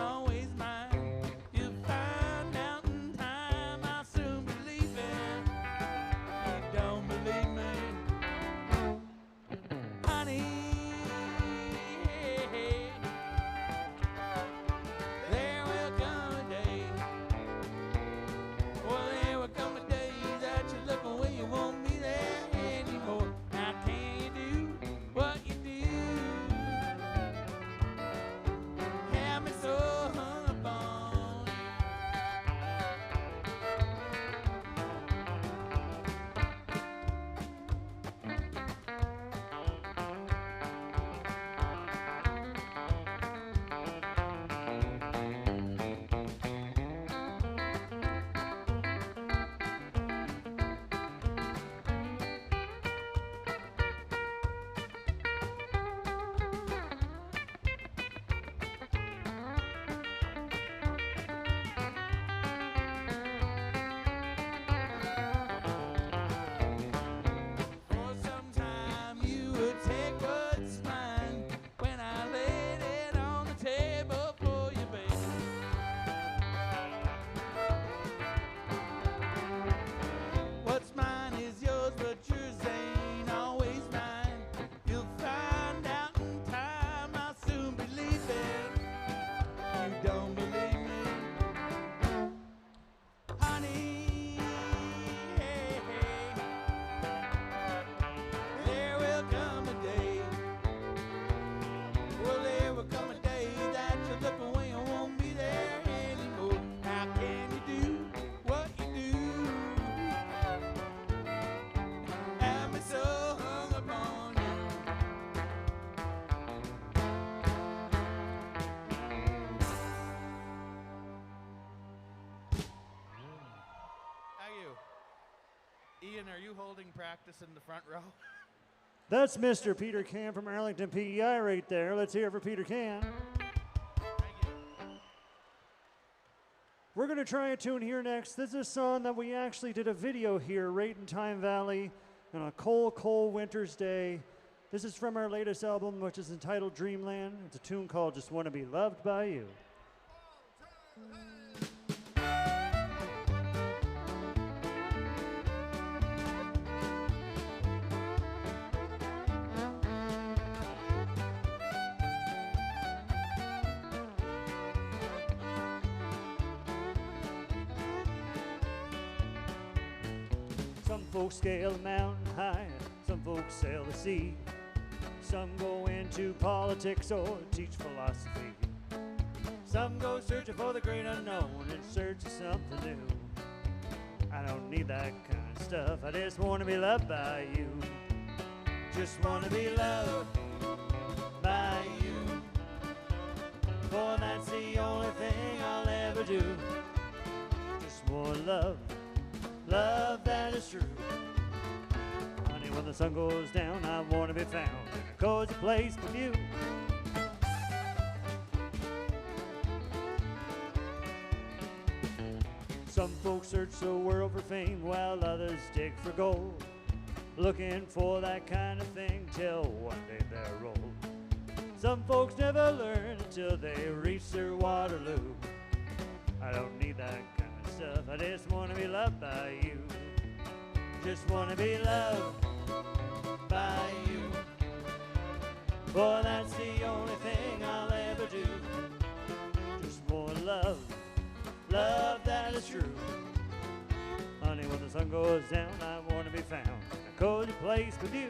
are you holding practice in the front row? That's Mr. Peter Can from Arlington PEI right there. Let's hear it for Peter Can. We're going to try a tune here next. This is a song that we actually did a video here right in Tyne Valley on a cold, cold winter's day. This is from our latest album, which is entitled Dreamland. It's a tune called Just Want to Be Loved by You. Some folks scale the mountain high, some folks sail the sea. Some go into politics or teach philosophy. Some go searching for the great unknown in search of something new. I don't need that kind of stuff, I just want to be loved by you. Just want to be loved by you. Boy, that's the only thing I'll ever do. Just want love, love that is true. Honey, when the sun goes down, I want to be found in a cozy place with you. Some folks search the world for fame while others dig for gold, looking for that kind of thing till one day they're old. Some folks never learn until they reach their Waterloo. I don't need that kind of stuff, I just want to be loved by you. Just want to be loved by you. Boy, that's the only thing I'll ever do. Just want love, love that is true. Honey, when the sun goes down, I want to be found in a cozy place with you.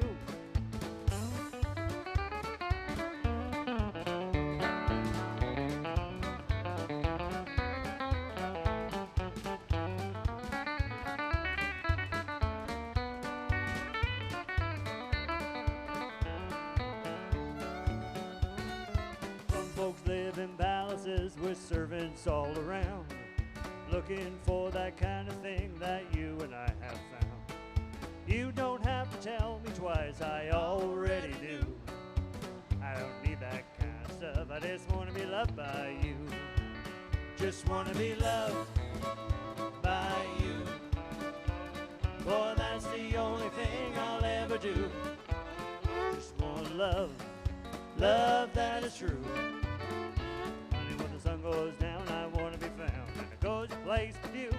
With servants all around, looking for that kind of thing that you and I have found. You don't have to tell me twice, I already do. I don't need that kind of stuff, I just want to be loved by you. Just want to be loved by you. Boy, that's the only thing I'll ever do. Just want love, love that is true. Sun goes down, I want to be found in a cozy place with you.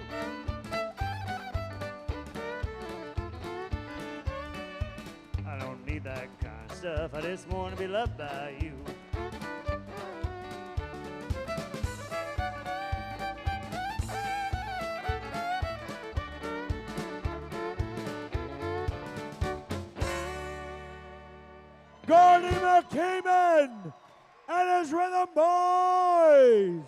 I don't need that kind of stuff, I just want to be loved by you. Gordie McKeeman and his Rhythm Boys.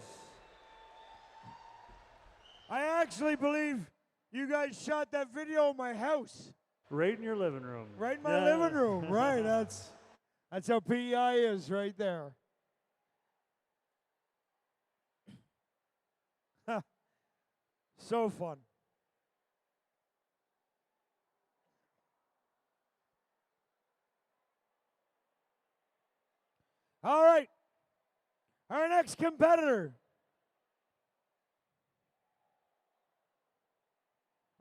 I actually believe you guys shot that video in my house. Right in your living room. Right in my living room, right. That's how PEI is right there. So fun. All right, our next competitor.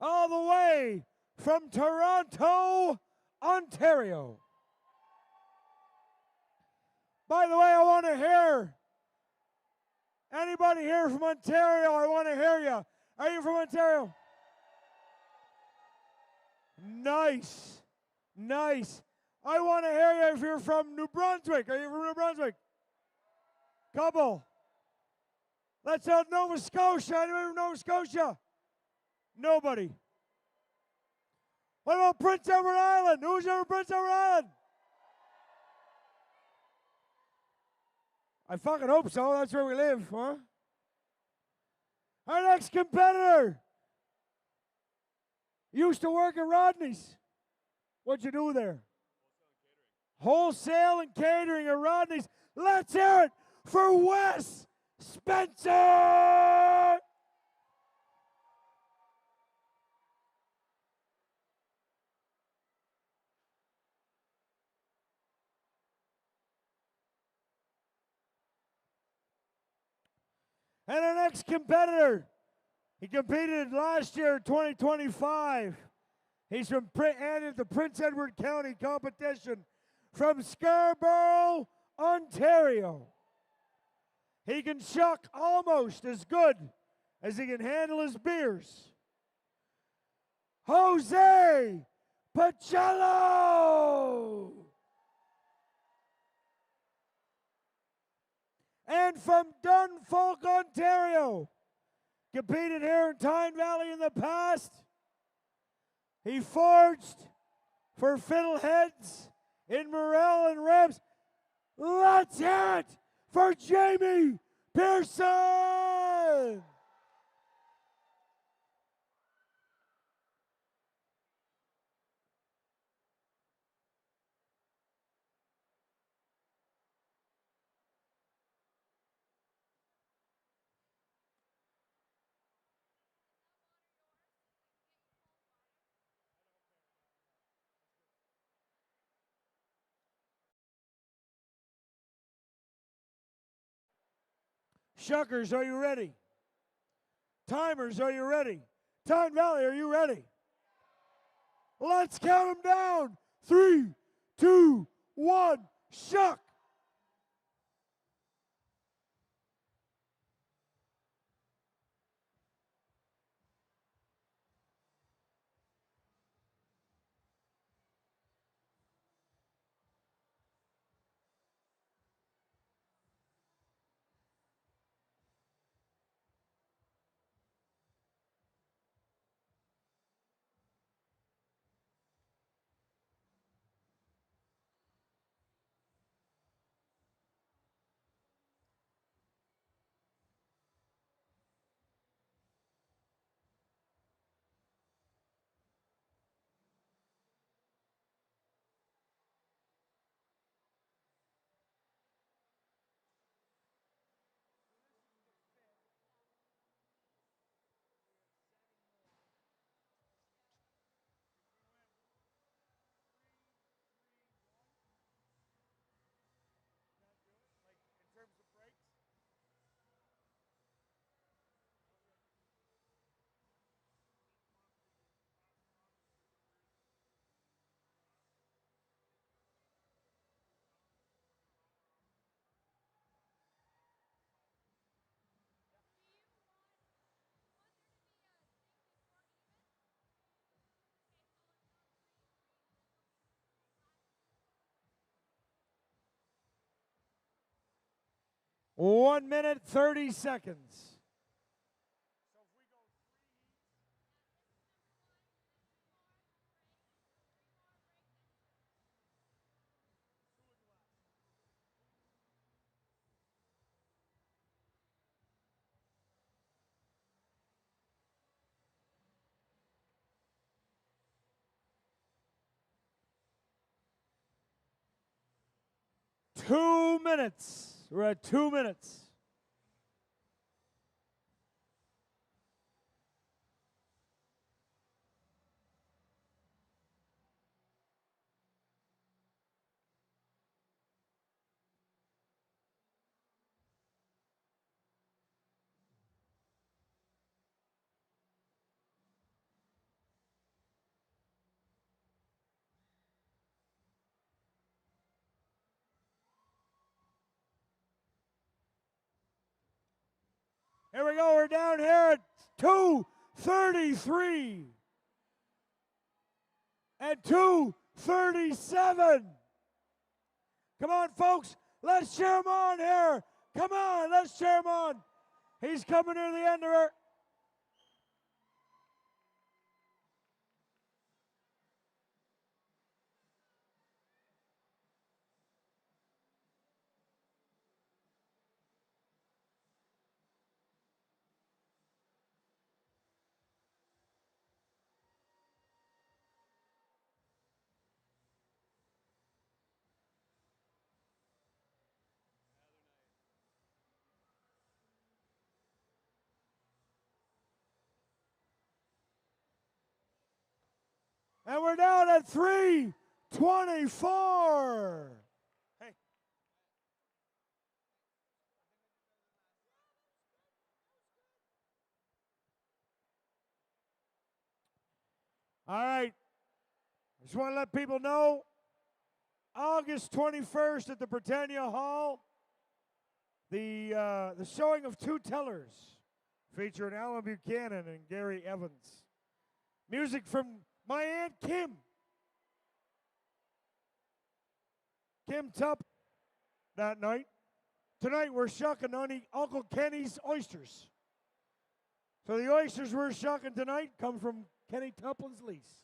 All the way from Toronto, Ontario. By the way, I want to hear anybody here from Ontario. I want to hear you. Are you from Ontario? Nice, nice. I want to hear you if you're from New Brunswick. Are you from New Brunswick? Couple. Let's out Nova Scotia. Anybody from Nova Scotia? Nobody. What about Prince Edward Island? Who's ever Prince Edward Island? I fucking hope so. That's where we live, huh? Our next competitor used to work at Rodney's. What'd you do there? Wholesale and catering at Rodney's. Let's hear it for Wes Spencer! And our next competitor, he competed last year, 2025. He's from entered the Prince Edward County competition from Scarborough, Ontario. He can shuck almost as good as he can handle his beers. Jose Pacello! And from Dunfolk, Ontario, competed here in Tyne Valley in the past. He forged for Fiddleheads in Morel and Rams. Let's hear it for Jamie Pearson! Shuckers, are you ready? Timers, are you ready? Tyne Valley, are you ready? Let's count them down. 3, 2, 1, shuck. One minute, 30 seconds. Two minutes. We're at 2 minutes. Here we go. We're down here at 2:33 and 2:37. Come on, folks. Let's cheer him on here. Come on, let's cheer him on. He's coming near the end of it. And we're down at 3:24. Hey. All right. I just want to let people know, August 21st at the Britannia Hall, the showing of Two Tellers featuring Alan Buchanan and Gary Evans. Music from my Aunt Kim. Kim Tupp that night. Tonight we're shucking on Uncle Kenny's oysters. So the oysters we're shucking tonight come from Kenny Tuplin's lease.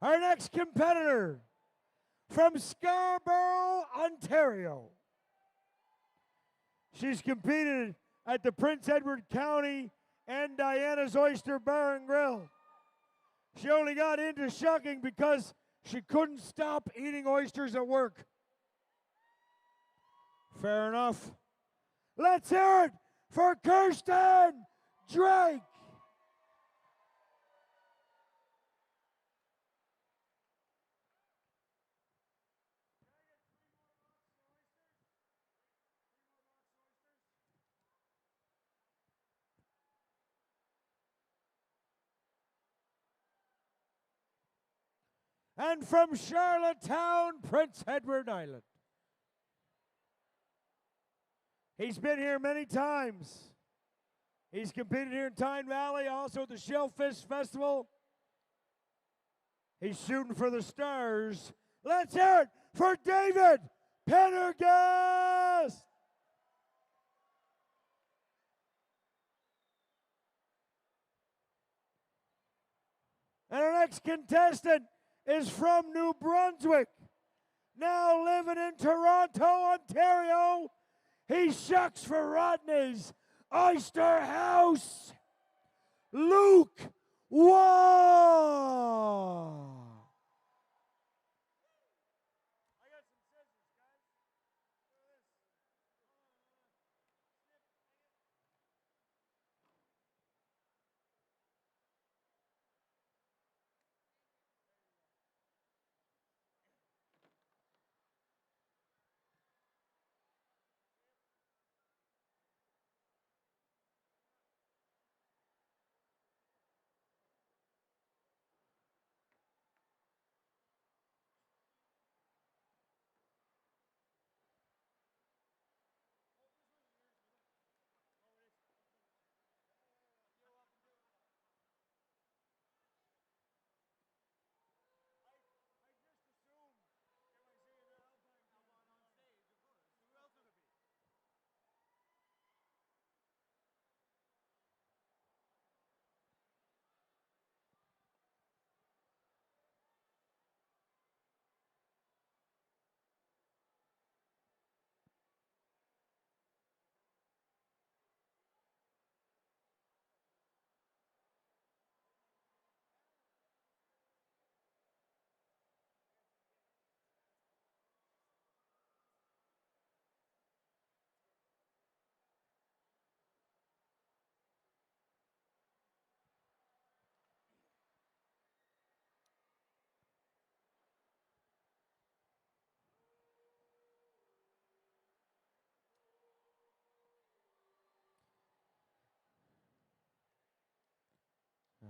Our next competitor from Scarborough, Ontario. She's competed at the Prince Edward County and Diana's Oyster Bar and Grill. She only got into shucking because she couldn't stop eating oysters at work. Fair enough. Let's hear it for Kirsten Drake. And from Charlottetown, Prince Edward Island. He's been here many times. He's competed here in Tyne Valley, also at the Shellfish Festival. He's shooting for the stars. Let's hear it for David Pendergast. And our next contestant is from New Brunswick, now living in Toronto, Ontario. He shucks for Rodney's Oyster House, Luke Waugh.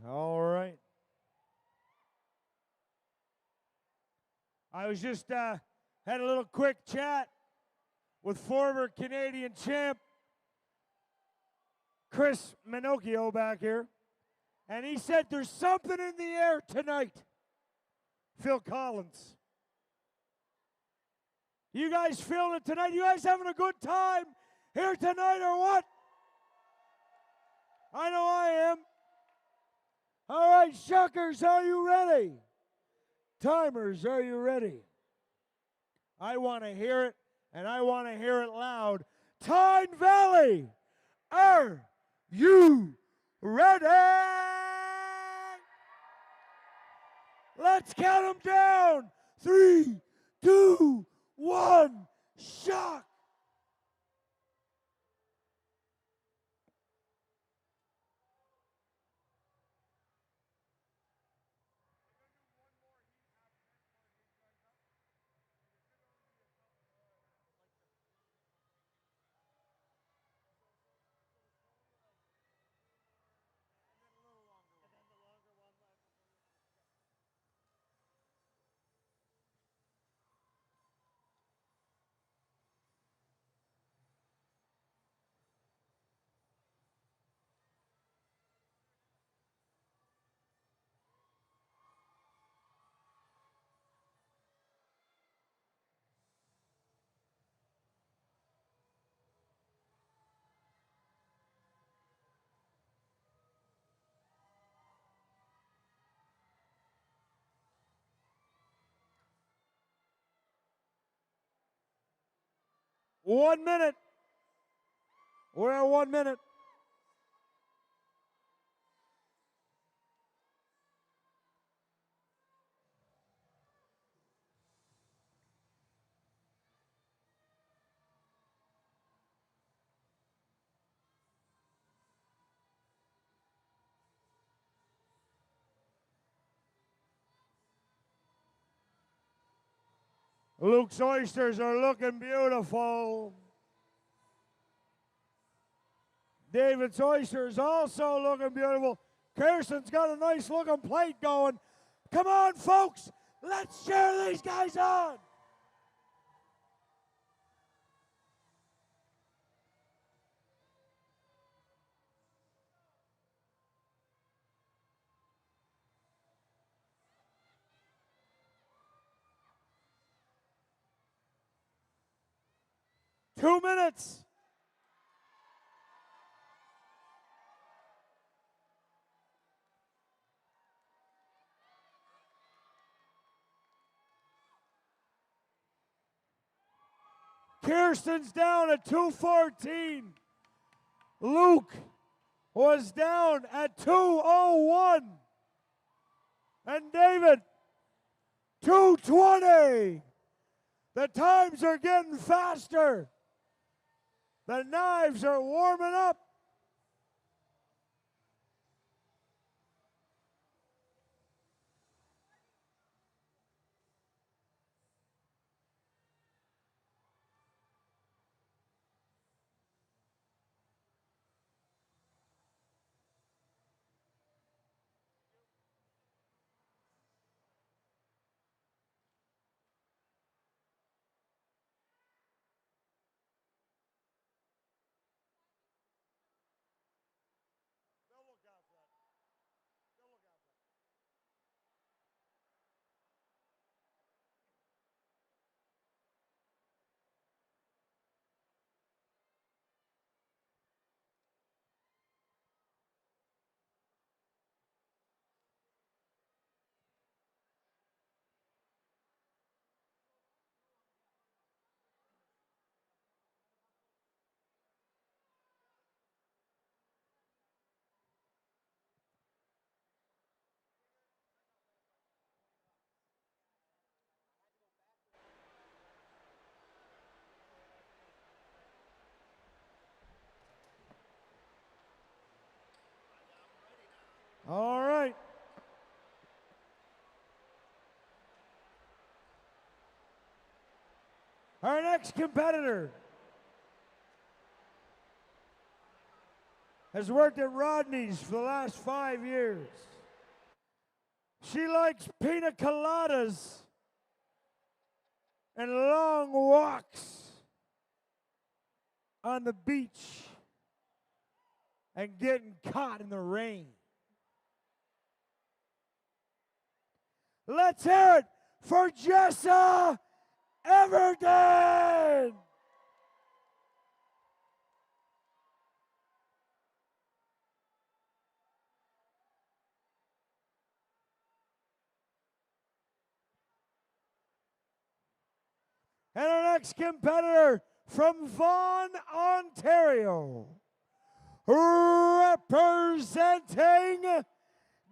All right. I was just had a little quick chat with former Canadian champ Chris Minocchio back here, and he said there's something in the air tonight. Phil Collins. You guys feeling it tonight? You guys having a good time here tonight or what? I know I am. All right, shuckers, are you ready? Timers, are you ready? I want to hear it, and I want to hear it loud. Tyne Valley, Are you ready? Let's count them down. 3, 2, 1, shock. One minute. We're at 1 minute. Luke's oysters are looking beautiful. David's oysters also looking beautiful. Kirsten's got a nice looking plate going. Come on, folks, let's cheer these guys on. Two minutes. Kirsten's down at 2:14. Luke was down at 2:01. And David, 2:20. The times are getting faster. The knives are warming up. All right. Our next competitor has worked at Rodney's for the last 5 years. She likes pina coladas and long walks on the beach and getting caught in the rain. Let's hear it for Jessa Everton! And our next competitor from Vaughan, Ontario, representing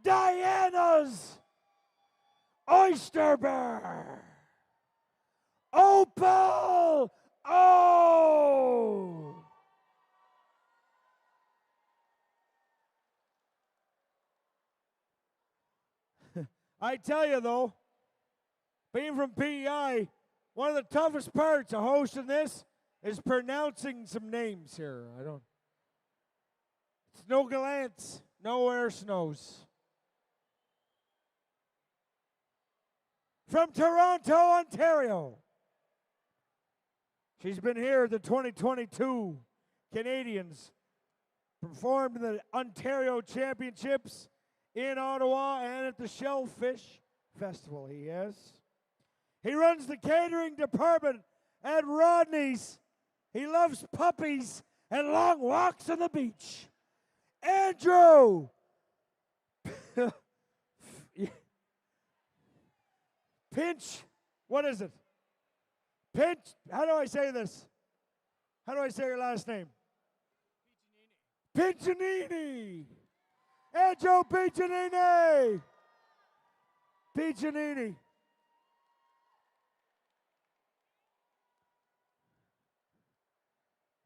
Diana's Oyster Bear, Opal O. I tell you though, being from PEI, one of the toughest parts of hosting this is pronouncing some names here. It's no Galants, no air snows. From Toronto, Ontario. She's been here at the 2022 Canadians, performed in the Ontario Championships in Ottawa and at the Shellfish Festival. He runs the catering department at Rodney's. He loves puppies and long walks on the beach. Andrew! Pinch, what is it? Pinch, how do I say this? How do I say your last name? Piccinini. Andrew Piccinini. Piccinini.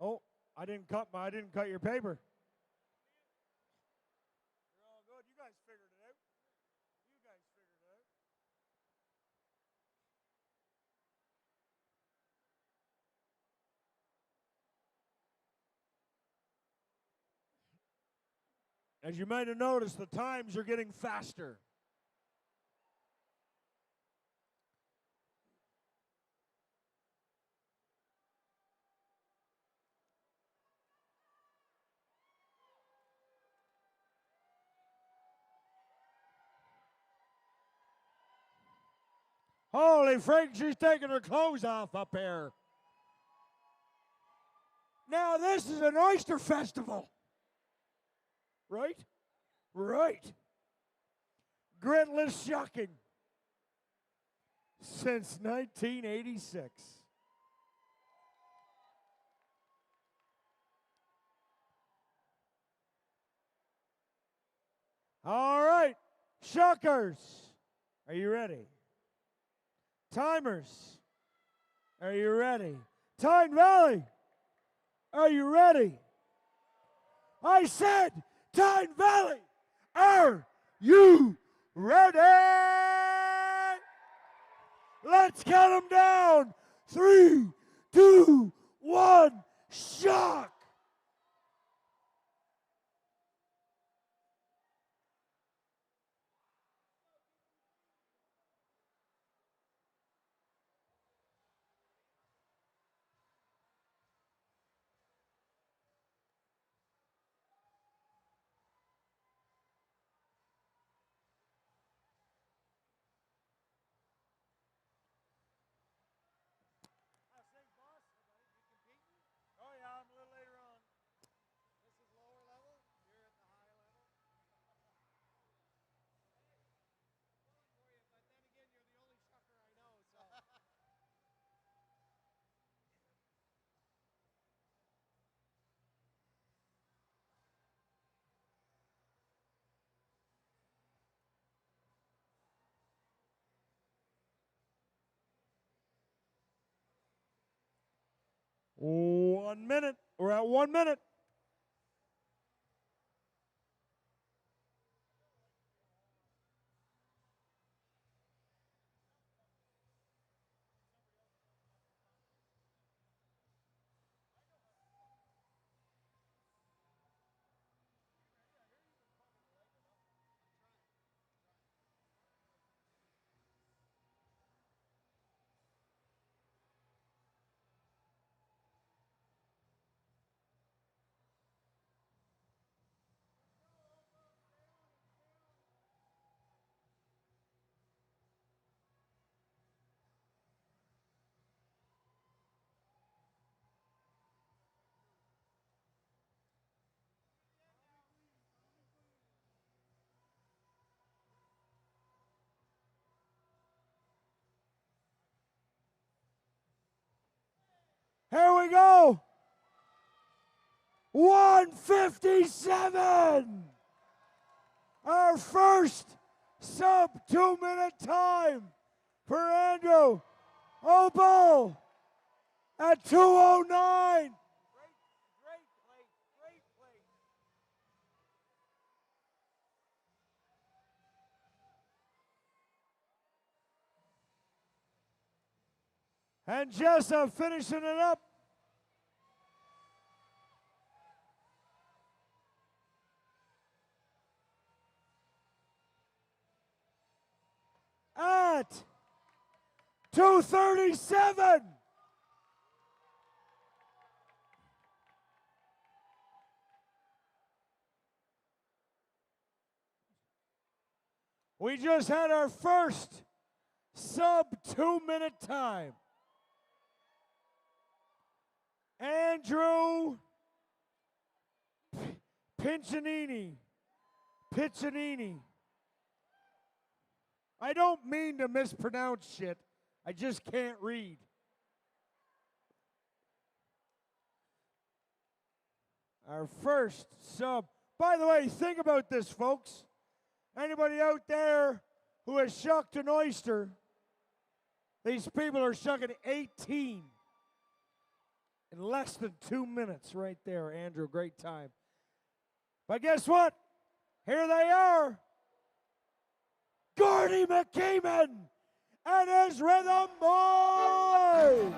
Oh, I didn't cut your paper. You're all good. You guys figured it out. As you might have noticed, the times are getting faster. Holy frig, she's taking her clothes off up here. Now this is an oyster festival. Right? Right. Gritless shucking. Since 1986. All right. Shuckers. Are you ready? Timers. Are you ready? Tyne Valley. Are you ready? I said, Tyne Valley, are you ready? Let's count them down. 3, 2, 1, shock. Oh, yeah, I'm a little later on. This is lower level. You're at the high level. For you, but then again, you're the only shucker I know, so. One minute. We're at 1 minute. Here we go. 1:57. Our first sub 2-minute time for Andrew Opal at 2:09. And Jessa finishing it up. At 2:37. We just had our first sub 2-minute time. Andrew Piccinini. I don't mean to mispronounce shit. I just can't read. Our first sub. By the way, think about this, folks. Anybody out there who has shucked an oyster, these people are shucking 18 in less than 2 minutes right there. Andrew, great time. But guess what? Here they are. Gordie McKeeman and his Rhythm Boy.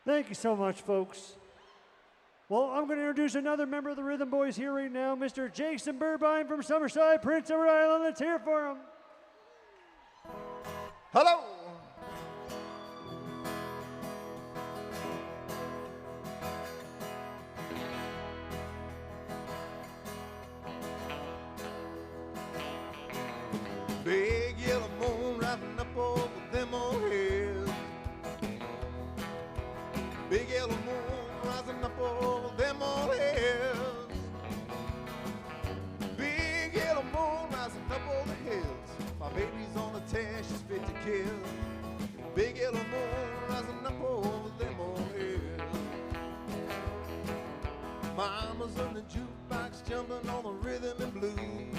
Thank you so much, folks. Well, I'm going to introduce another member of the Rhythm Boys here right now, Mr. Jason Burbine from Summerside, Prince Edward Island. Let's hear for him. Hello. Big yellow moon rising up over them old hills. Big yellow moon rising up over them old hills. Big yellow moon rising up over the hills. My baby's on a tear, she's fit to kill. Big yellow moon rising up over them old hills. Mama's on the jukebox jumping on the rhythm and blues.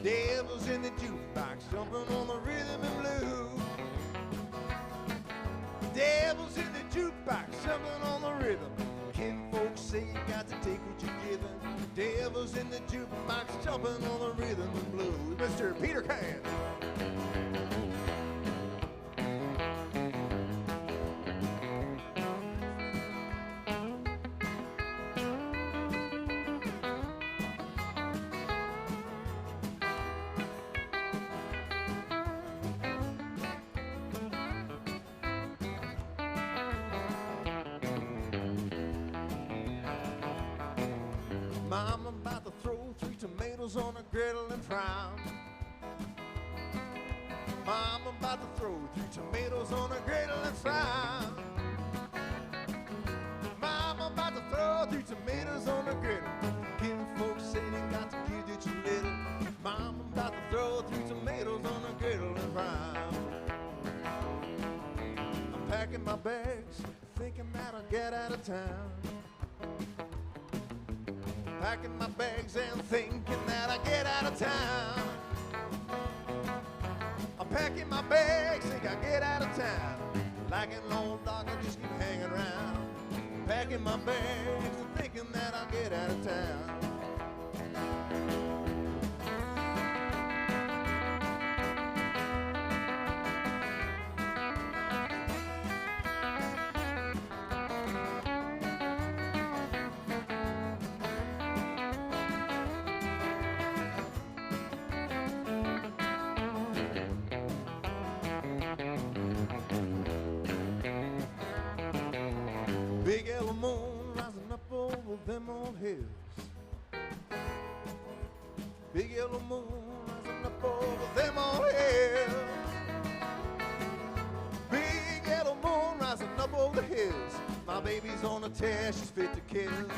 Devil's in the jukebox jumping on the rhythm and blues. Devil's in the jukebox jumping on the rhythm. Kin folks say you got to take what you're given. Devil's in the jukebox jumping on the rhythm and blues. Mr. Peter Can. Mama about to throw 3 tomatoes on a griddle and frown. Mama about to throw 3 tomatoes on a griddle and frown. Mama about to throw 3 tomatoes on a griddle. Kin folks say they got to give it too little. Mama about to throw 3 tomatoes on a griddle and frown. I'm packing my bags, thinking that I'll get out of town. Packing my bags and thinking that I get out of town. I'm packing my bags, think I get out of town. Like an old dog, I just keep hanging around. Packing my bags and thinking that I'll get out of town. Big yellow moon rising up over them old hills. Big yellow moon rising up over them old hills. Big yellow moon rising up over the hills. My baby's on a tear, she's fit to kill.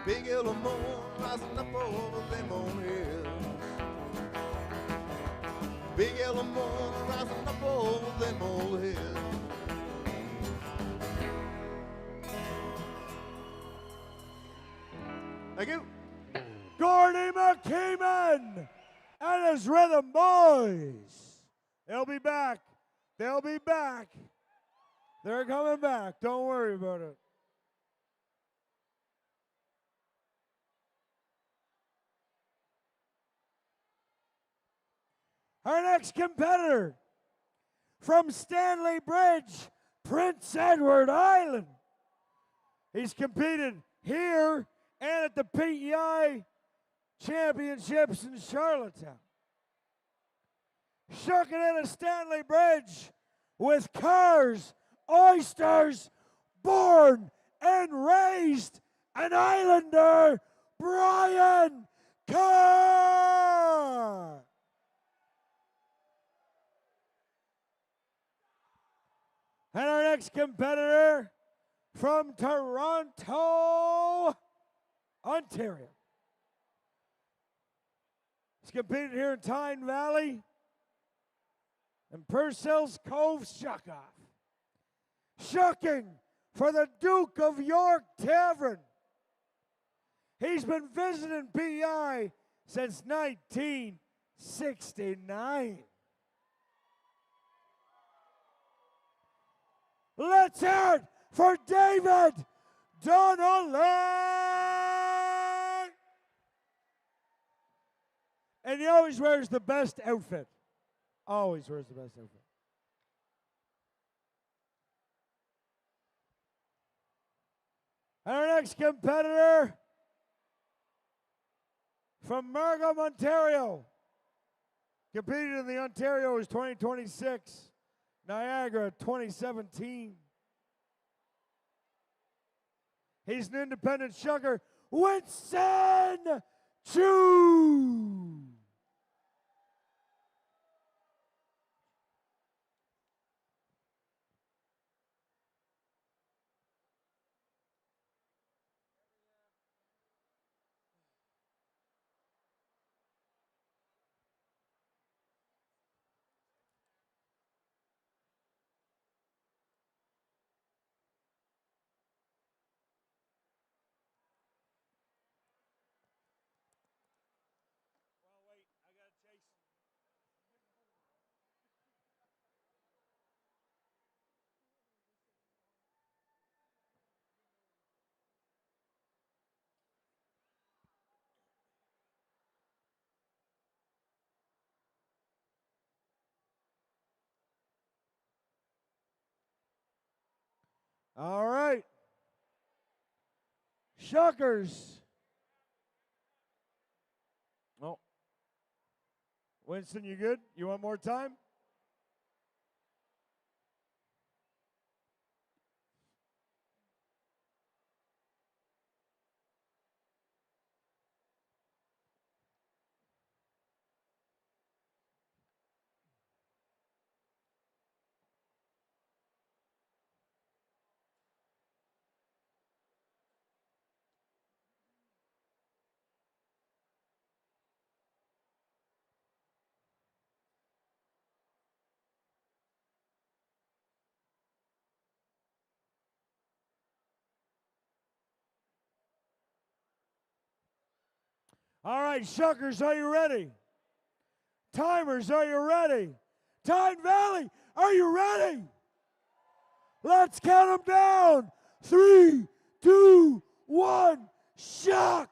Big yellow moon rising up over them old hills. Big yellow moon rising up over them old hills. Thank you. Gordie McKeeman and his Rhythm Boys. They'll be back. They'll be back. They're coming back. Don't worry about it. Our next competitor from Stanley Bridge, Prince Edward Island. He's competed here and at the PEI Championships in Charlottetown. Shucking at a Stanley Bridge with cars, oysters, born and raised an Islander, Brian Carr. And our next competitor from Toronto, Ontario. He's competed here in Tyne Valley and Purcell's Cove Shuck-Off. Shucking for the Duke of York Tavern. He's been visiting PEI since 1969. Let's hear it for David Donnelly. And he always wears the best outfit. Always wears the best outfit. And our next competitor from Markham, Ontario, competed in the Ontario's 2026, Niagara 2017. He's an independent shucker, Winston Chu. All right. Shuckers. Oh. Winston, you good? You want more time? All right, Shuckers, are you ready? Timers, are you ready? Tyne Valley, are you ready? Let's count them down. 3, 2, 1, shuck.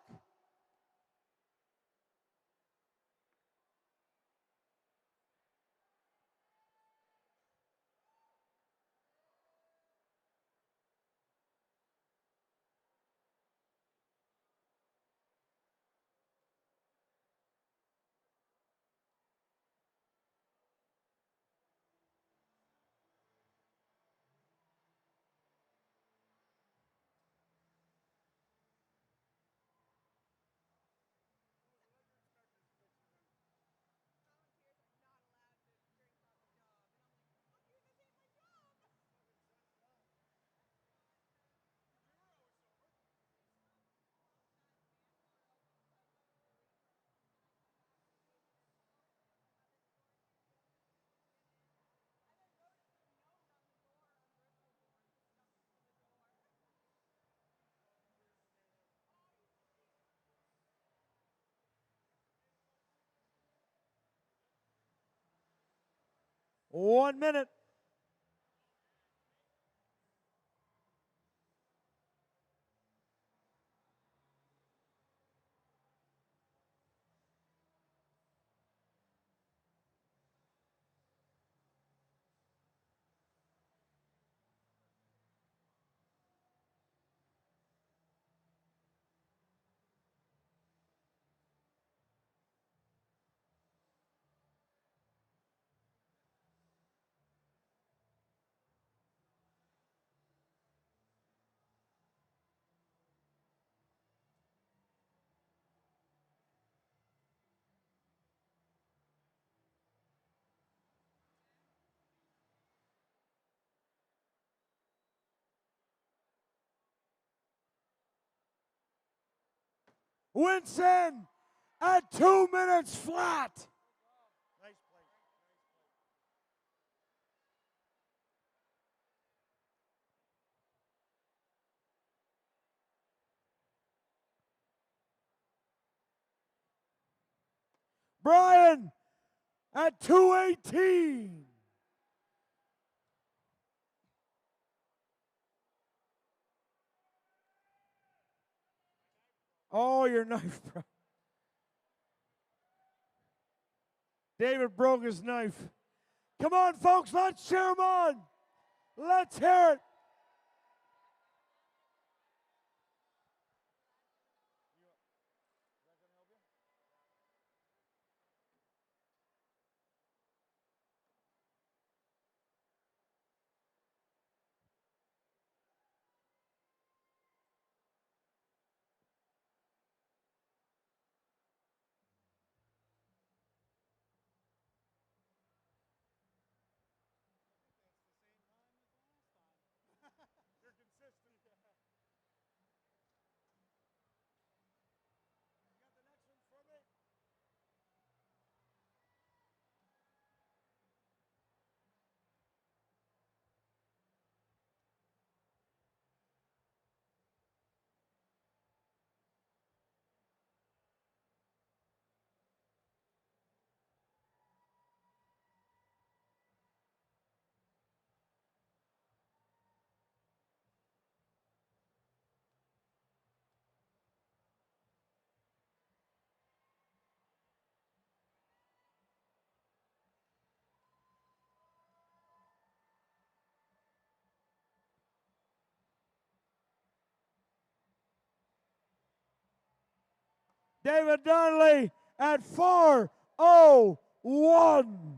One minute. Winston at 2 minutes flat. Brian at 2:18. Oh, your knife broke. David broke his knife. Come on, folks, let's cheer him on. Let's hear it. David Donnelly at 4:01.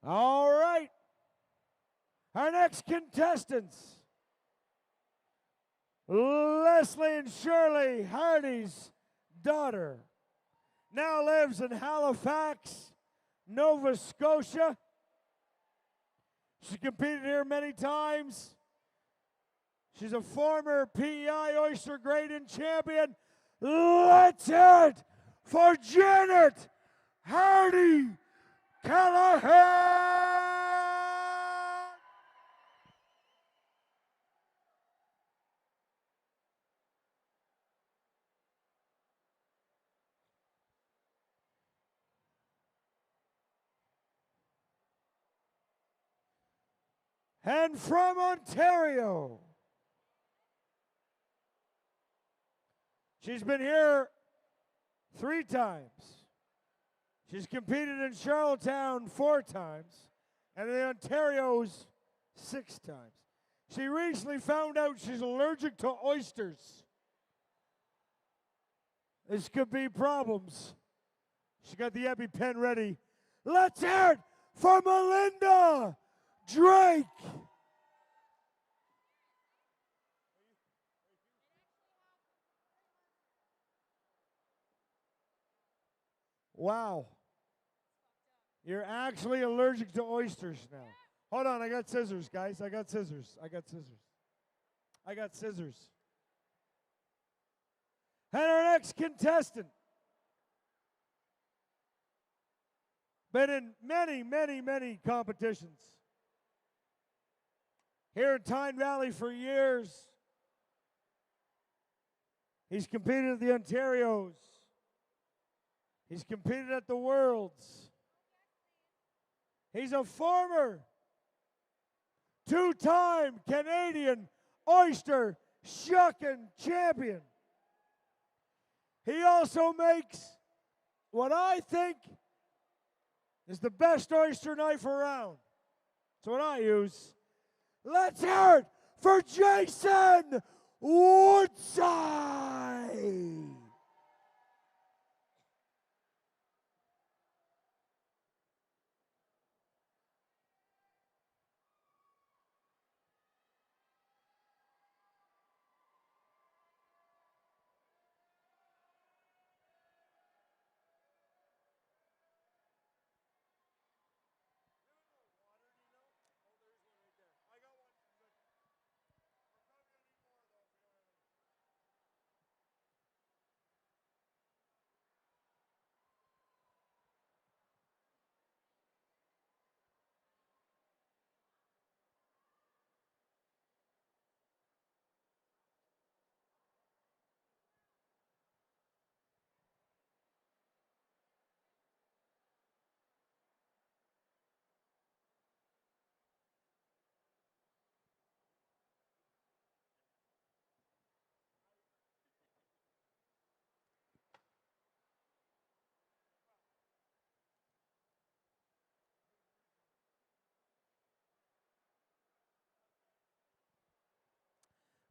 All right. Our next contestants, Leslie and Shirley Hardy's daughter, now lives in Halifax, Nova Scotia. She competed here many times. She's a former PEI Oyster Grading Champion. Let's hear it for Janet Hardy Callahan! And from Ontario, she's been here 3 times. She's competed in Charlottetown 4 times, and in the Ontario's 6 times. She recently found out she's allergic to oysters. This could be problems. She got the EpiPen ready. Let's hear it for Melinda Drake. Wow. You're actually allergic to oysters now. Hold on, I got scissors, guys. I got scissors. I got scissors. And our next contestant, been in many competitions. Here in Tyne Valley for years. He's competed at the Ontarios. He's competed at the Worlds. He's a former 2-time Canadian Oyster Shucking champion. He also makes what I think is the best oyster knife around. That's what I use. Let's hear it for Jason Woodside.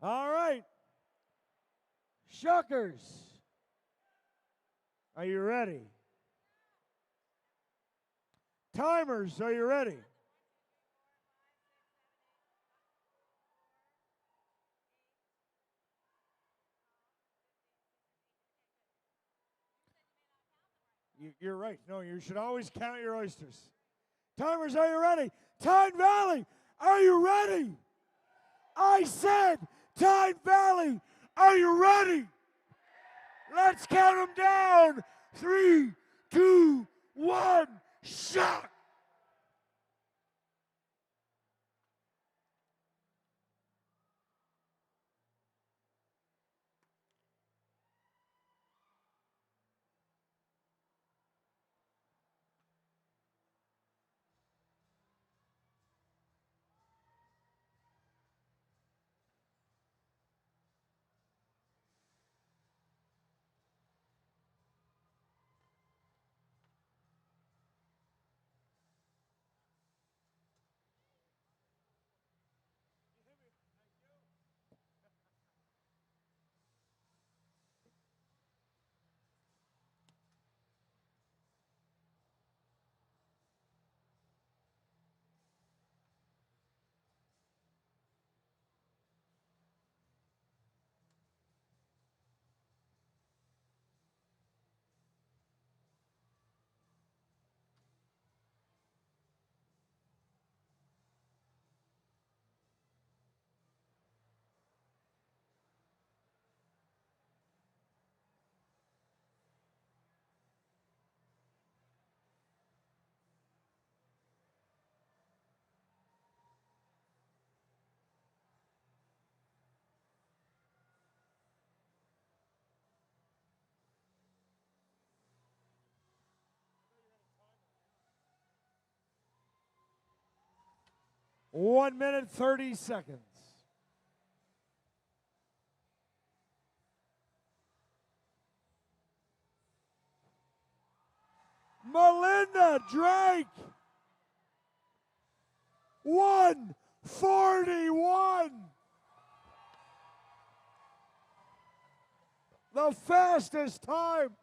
All right. Shuckers. Are you ready? Timers, are you ready? You're right. No, you should always count your oysters. Timers, are you ready? Tyne Valley, are you ready? I said Tyne Valley, are you ready? Let's count them down. 3, 2, 1, shot! One minute, 30 seconds. Melinda Drake, 1:41. The fastest time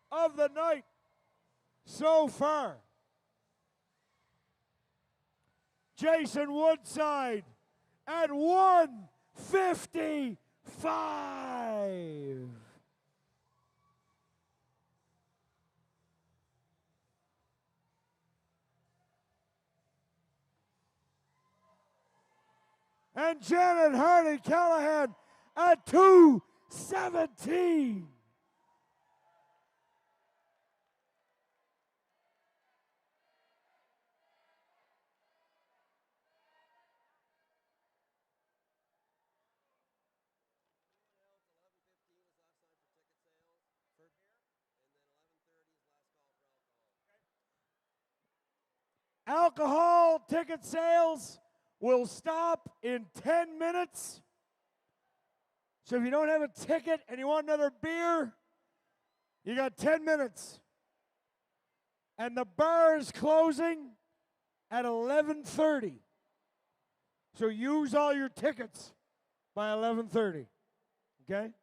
of the night so far. Jason Woodside at 1:55. And Janet Hardy Callahan at 2:17. Alcohol ticket sales will stop in 10 minutes. So if you don't have a ticket and you want another beer, you got 10 minutes. And the bar is closing at 11:30. So use all your tickets by 11:30. Okay?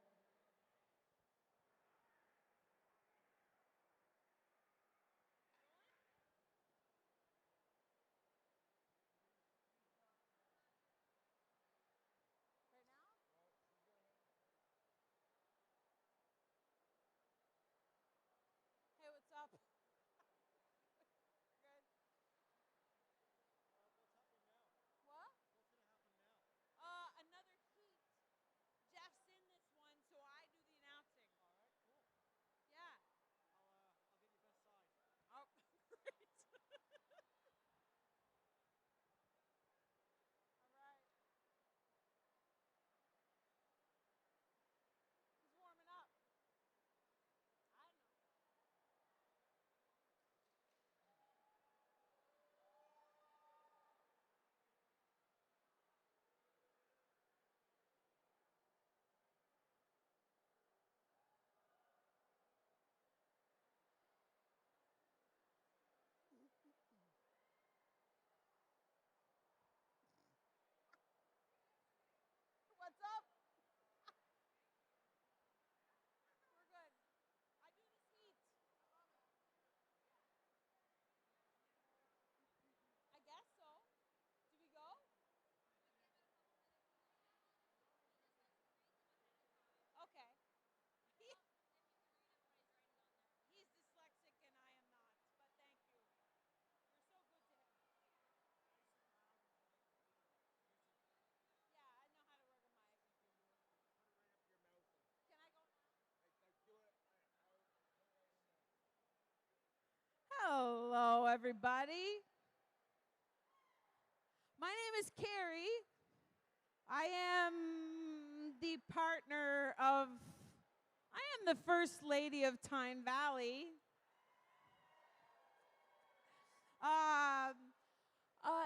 Hey, what's up? Good. What? What's gonna happen now? Another heat. Jeff's in this one. everybody. My name is Carrie. I am the First Lady of Tyne Valley.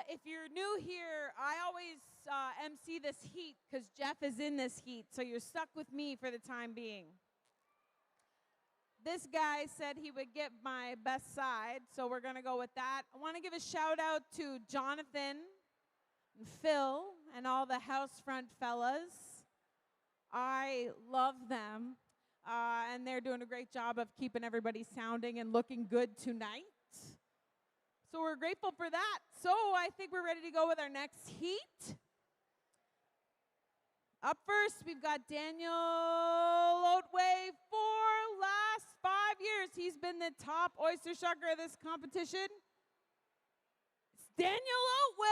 If you're new here, I always MC this heat because Jeff is in this heat, so you're stuck with me for the time being. This guy said he would get my best side, so we're going to go with that. I want to give a shout out to Jonathan and Phil and all the house front fellas. I love them, and they're doing a great job of keeping everybody sounding and looking good tonight. So we're grateful for that. So I think we're ready to go with our next heat. Up first, we've got Daniel Otway. For last 5 years, he's been the top oyster shucker of this competition. It's Daniel Otway.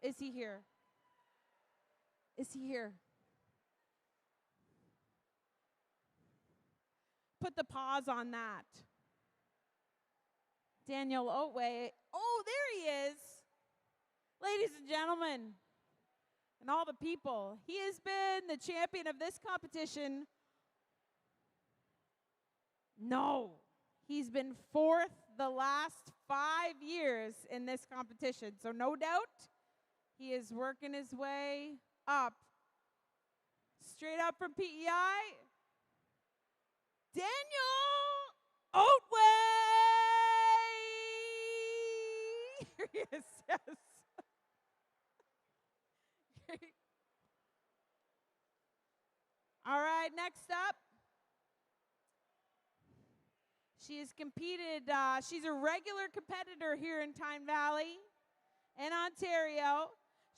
Is he here? Is he here? Put the pause on that. Daniel Otway. Oh, there he is. Ladies and gentlemen, and all the people, he has been the champion of this competition. No, he's been fourth the last 5 years in this competition. So no doubt, he is working his way up. Straight up from PEI, Daniel Otway. Here he is, yes. All right, next up. She has competed, she's a regular competitor here in Tyne Valley and Ontario.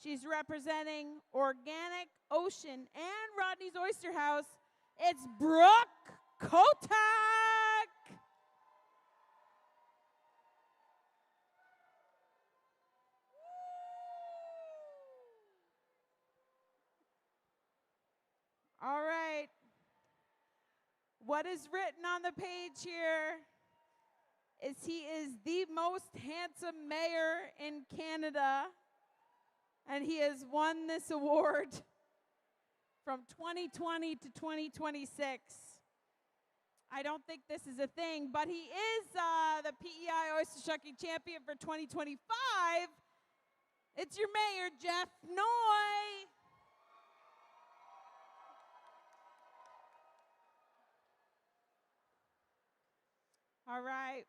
She's representing Organic Ocean and Rodney's Oyster House. It's Brooke Kotak. All right. What is written on the page here is he is the most handsome mayor in Canada, and he has won this award from 2020 to 2026. I don't think this is a thing, but he is the PEI Oyster Shucking champion for 2025. It's your mayor, Jeff Noy. All right.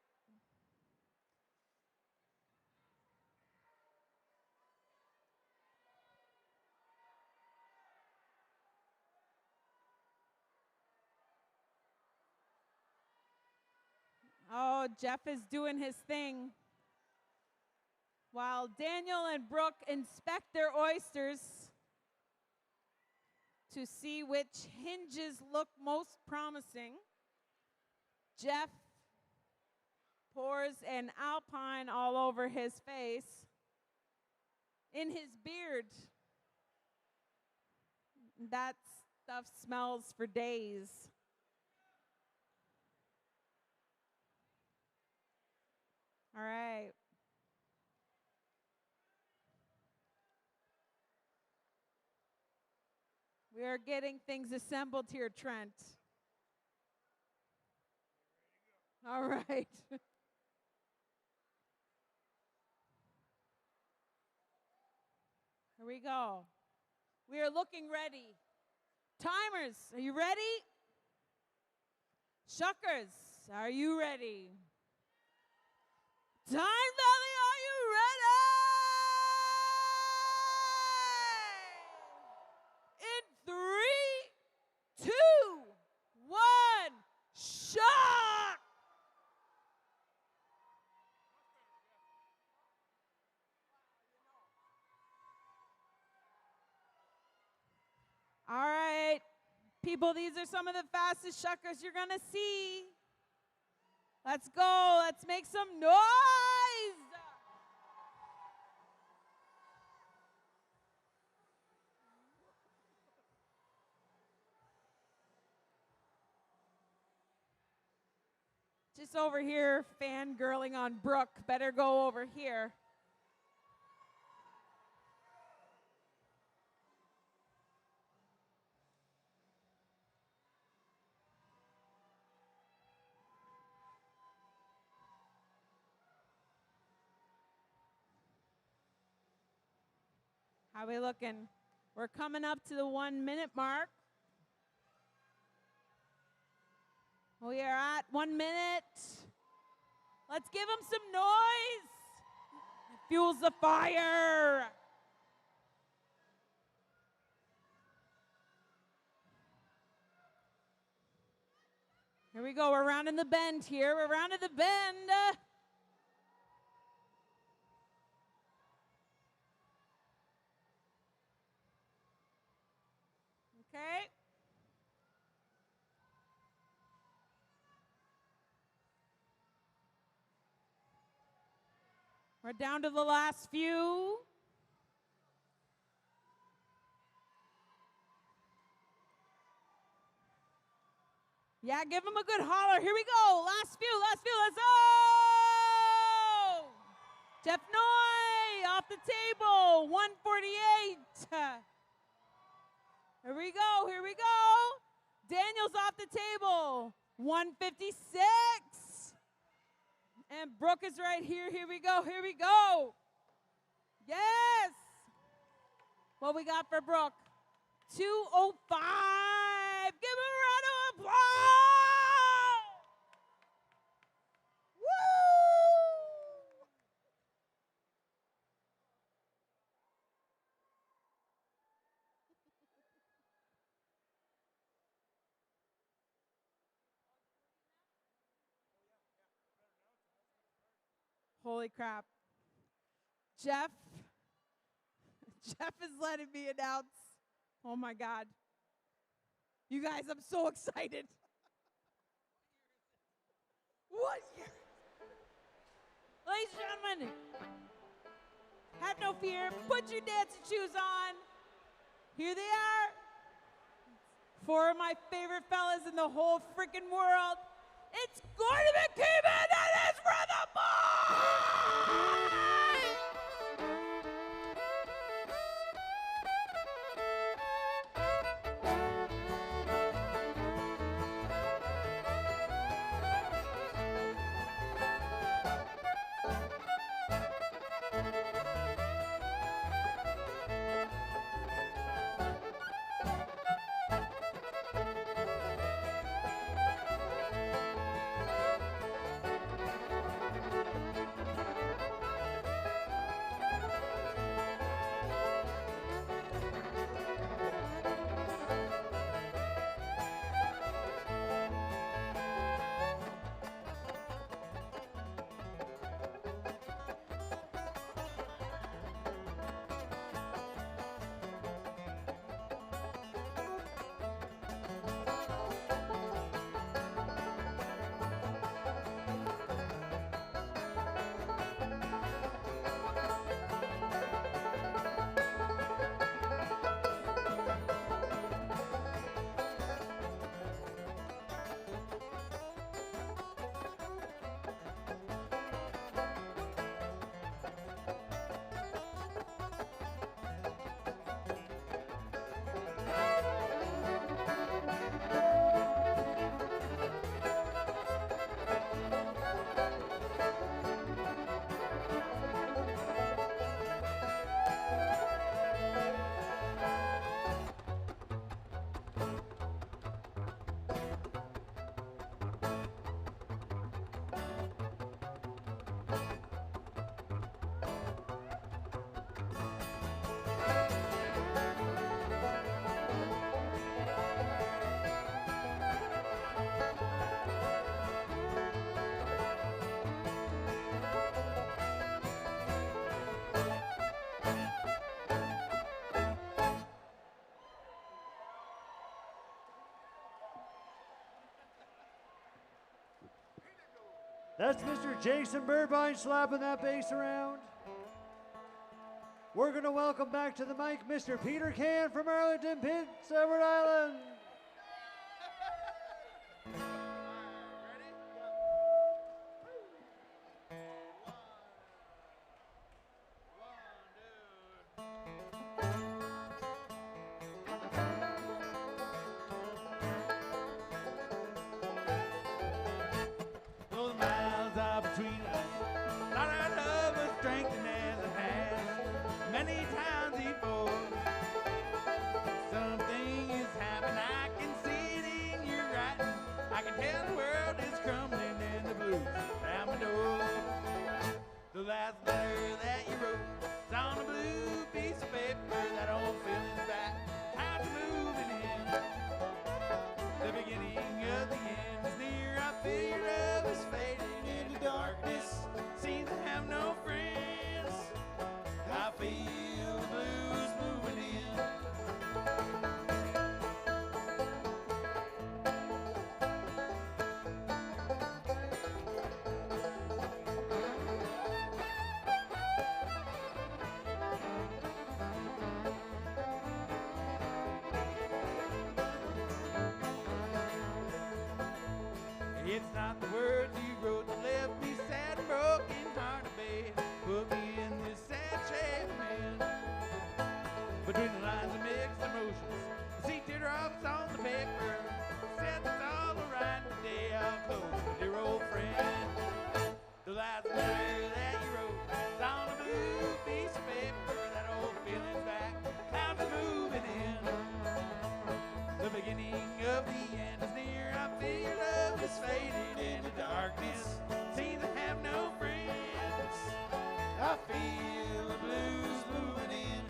Oh, Jeff is doing his thing. While Daniel and Brooke inspect their oysters to see which hinges look most promising, Jeff pours an Alpine all over his face, in his beard. That stuff smells for days. All right. We are getting things assembled here, Trent. All right. Here we go. We are looking ready. Timers, are you ready? Shuckers, are you ready? Tyne Valley, are you ready? In 3, 2, 1, shuck! All right, people, these are some of the fastest shuckers you're gonna see. Let's go, let's make some noise. Just over here fangirling on Brooke. Better go over here. How we looking? We're coming up to the 1 minute mark. We are at 1 minute. Let's give them some noise. It fuels the fire. Here we go. We're rounding the bend here. We're rounding the bend. Okay. We're down to the last few. Yeah, give them a good holler. Here we go. Last few, let's go! Jeff Noy off the table, 148. Here we go. Daniel's off the table, 156. And Brooke is right here. Here we go. Yes. What we got for Brooke? 205. Give him a round of applause. Woo! Holy crap. Jeff is letting me announce. Oh my God. You guys, I'm so excited. What year? Ladies and gentlemen, have no fear. Put your dancing shoes on. Here they are. 4 of my favorite fellas in the whole freaking world. It's Gordie McKeeman and his Rhythm Boy! That's Mr. Jason Burbine slapping that bass around. We're going to welcome back to the mic Mr. Peter Can from Arlington, Prince Edward Island. It's not the words you wrote that left me sad and broken heart of bed. Put me in this sad shape, man. Between the lines of mixed emotions, I see teardrops on the paper. Said it's all right today. I'll close with dear old friend. The last letter that you wrote is on a blue piece of paper. That old feeling's back, clouds are moving in. The beginning of the end is near. I feel love is faded into darkness. Seems I have no friends. I feel the blues moving in.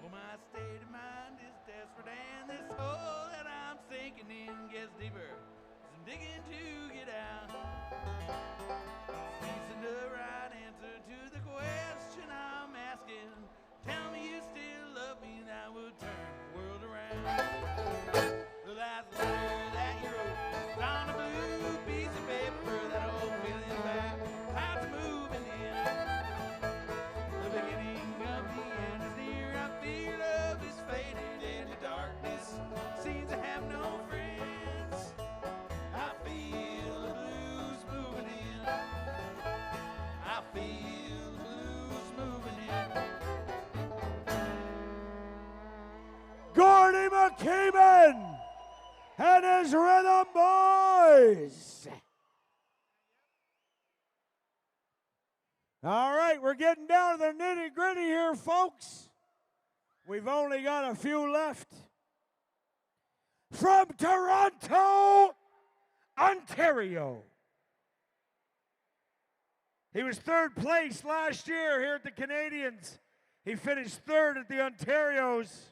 Oh, my state of mind is desperate, and this hole that I'm sinking in gets deeper as I'm digging to get out. Seizing the right answer to the question I'm asking. Tell me you still love me, and I will turn the world around. The last letter that you wrote is on a blue piece of paper. That old feeling back, clouds are moving in. The beginning of the end is near. I feel love is faded into darkness. Seems I have no friends. I feel the blues moving in. I feel the blues moving in. Gordie McKeeman and his Rhythm Boys. All right, we're getting down to the nitty-gritty here, folks. We've only got a few left. From Toronto, Ontario. He was third place last year here at the Canadians. He finished third at the Ontarios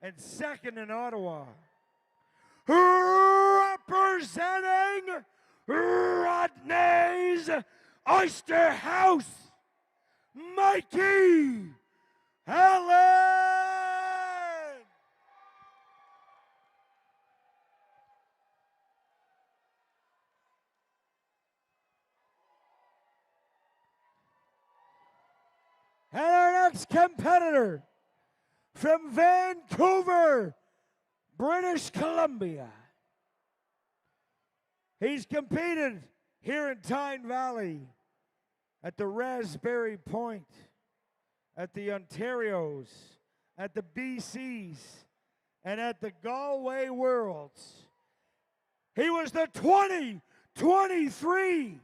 and second in Ottawa. Representing Rodney's Oyster House, Mikey Allen. And our next competitor from Vancouver, British Columbia. He's competed here in Tyne Valley at the Raspberry Point, at the Ontarios, at the BCs, and at the Galway Worlds. He was the 2023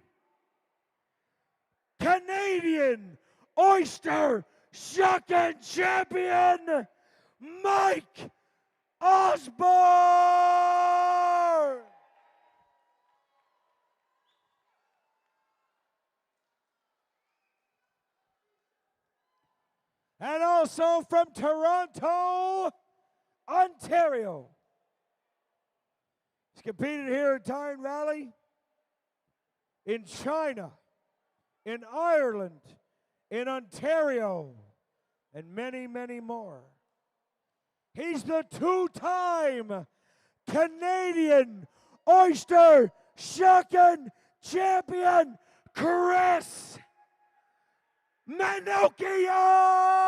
Canadian Oyster Shucking Champion, Mike Osborne. And also from Toronto, Ontario. He's competed here in Tyne Valley, in China, in Ireland, in Ontario, and many, many more. He's the two-time Canadian Oyster Shucking Champion, Chris Manocchio!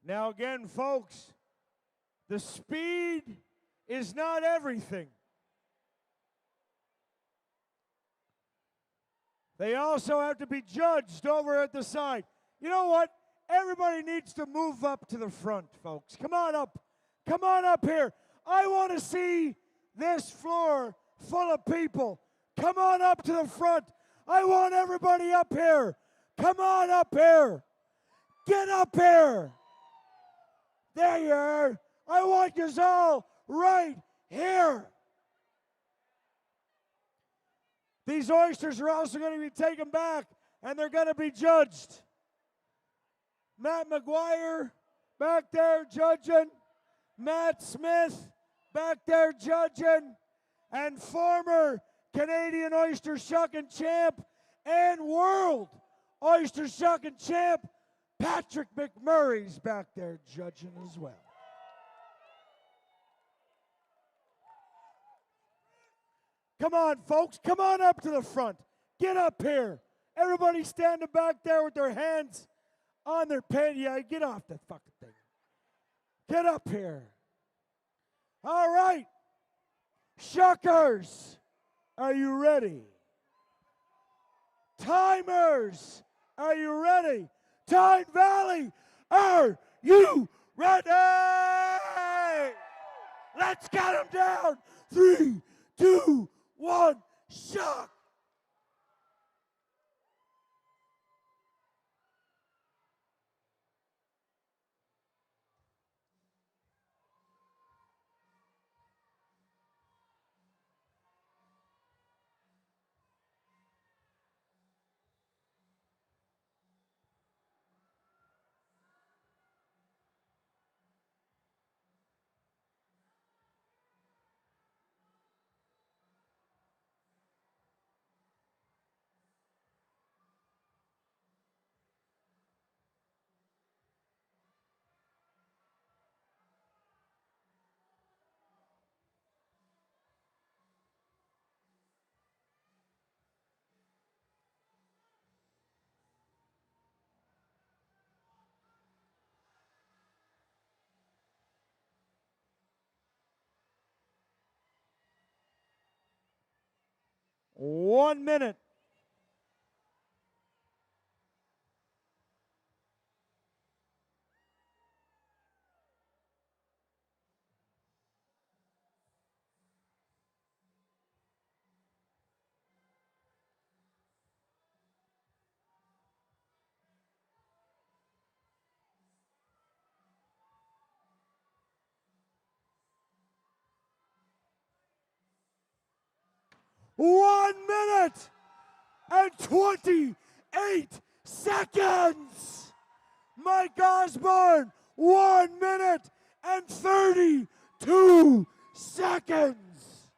Now again, folks, the speed is not everything. They also have to be judged over at the side. You know what? everybody needs to move up to the front, folks. Come on up. Come on up here. I want to see this floor full of people. Come on up to the front. I want everybody up here. Come on up here. Get up here. There you are. I want you all right here. These oysters are also going to be taken back, and they're going to be judged. Matt McGuire back there judging. Matt Smith back there judging. And former Canadian Oyster Shucking champ and world Oyster Shucking champ Patrick McMurray's back there judging as well. Come on, folks. Come on up to the front. Get up here. Everybody standing back there with their hands on their pen. Yeah, get off that fucking thing. Get up here. All right. Shuckers, are you ready? Timers, are you ready? Tyne Valley, are you ready? Let's get them down. 3, 2, 1, shuck. One minute. One minute and 28 seconds. Mike Osborne, 1 minute and 32 seconds.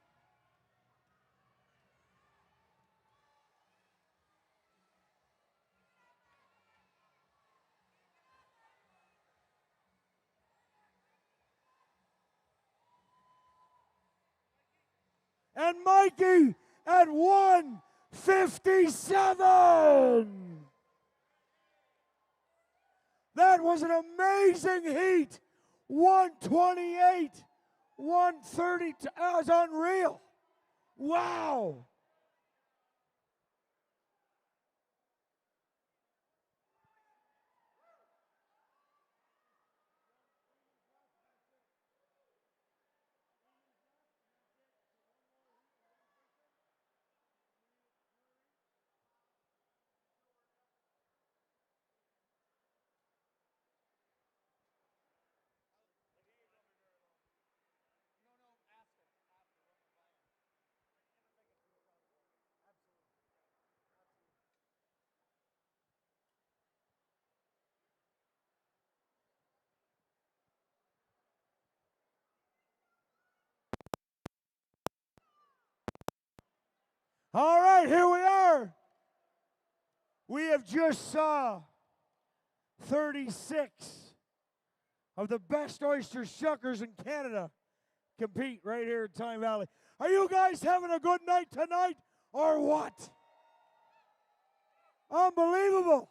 And Mikey at 1:57. That was an amazing heat. 128, 132. That was unreal. Wow. All right, here we are. We have just saw 36 of the best oyster shuckers in Canada compete right here in Tyne Valley. Are you guys having a good night tonight or what? Unbelievable.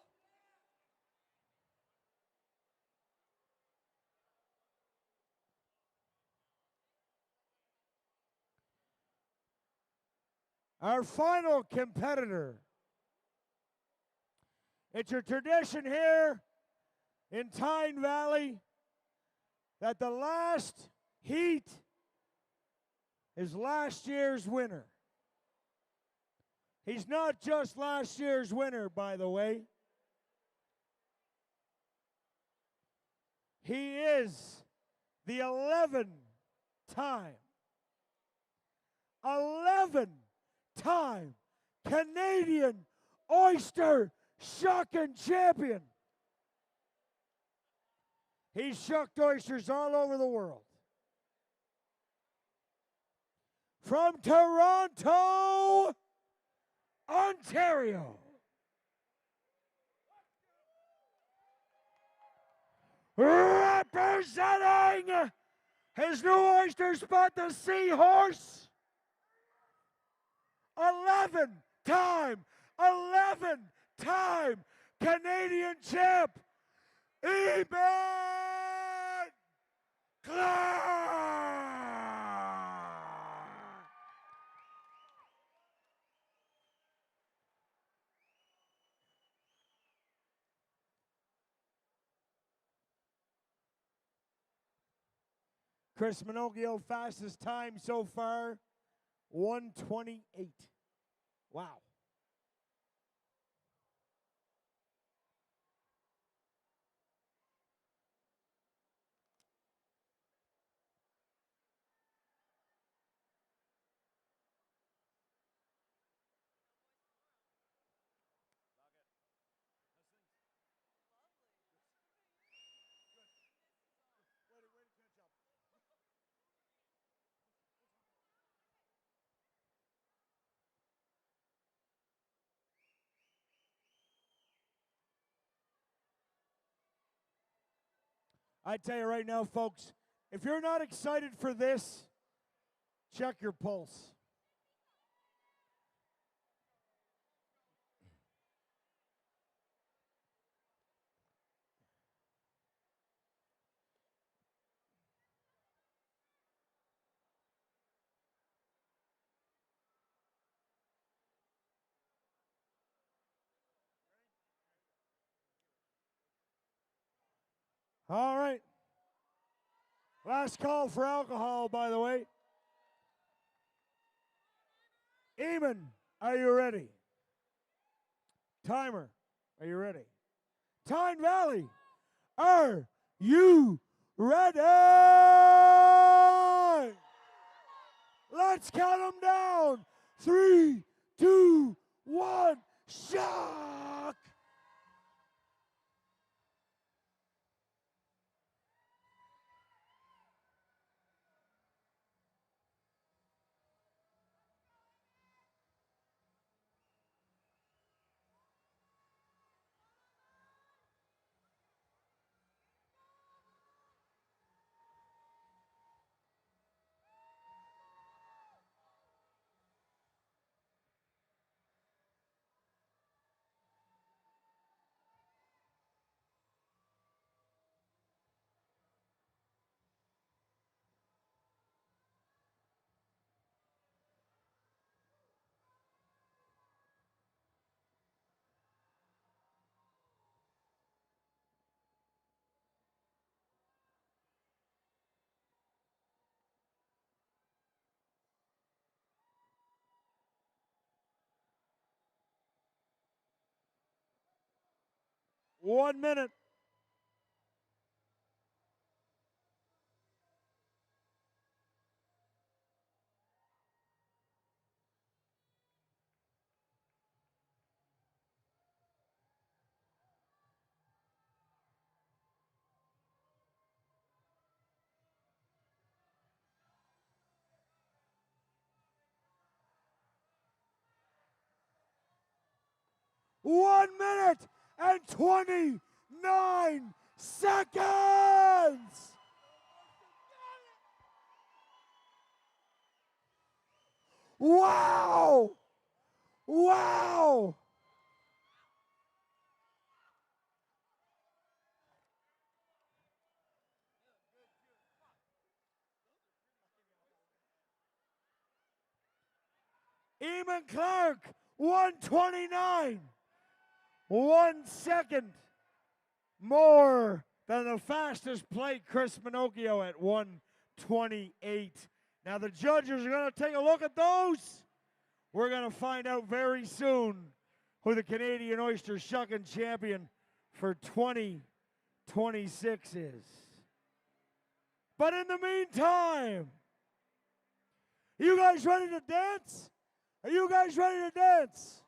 Our final competitor. It's a tradition here in Tyne Valley that the last heat is last year's winner. He's not just last year's winner, by the way. He is the 11-time Canadian Oyster Shucking champion. He's shucked oysters all over the world. From Toronto, Ontario, representing his new oyster spot, the Seahorse, 11-time Canadian champ, Eben Clark. Chris Minogio, fastest time so far, 1:28. Wow. I tell you right now, folks, if you're not excited for this, check your pulse. All right. Last call for alcohol, by the way. Eamon, are you ready? Timer, are you ready? Tyne Valley, are you ready? Let's count them down. 3, 2, 1, shock! One minute. One minute and 29 seconds. Wow! Wow! Eamon Clark, 129. 1 second. more than the fastest plate, Chris Minocchio, at 1:28. Now the judges are going to take a look at those. We're going to find out very soon who the Canadian Oyster Shucking champion for 2026 is. But in the meantime, are you guys ready to dance? Are you guys ready to dance?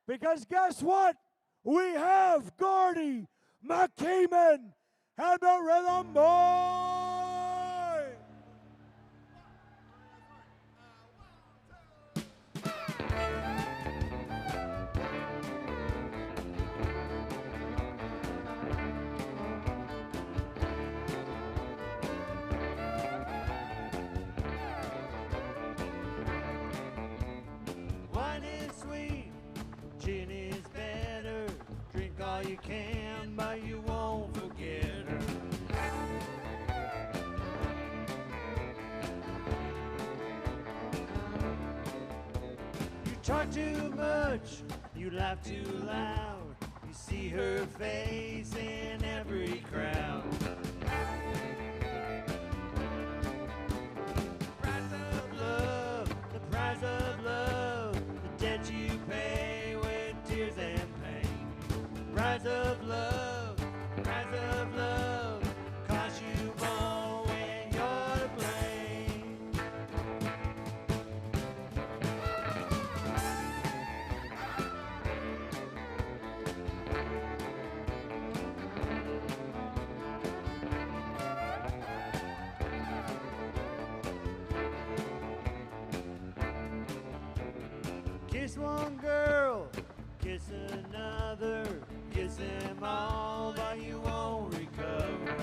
Because guess what? We have Gordie, McKeeman, and the Rhythm Boy. Wine is sweet, gin is better. Drink all you can, but you won't forget her. You talk too much, you laugh too loud. You see her face in every crowd. Price of love, the price of love, the debt you pay with tears and pain. Price of love, cost you more when you're to blame. Kiss one girl, kiss another, kiss them all, but you won't recover.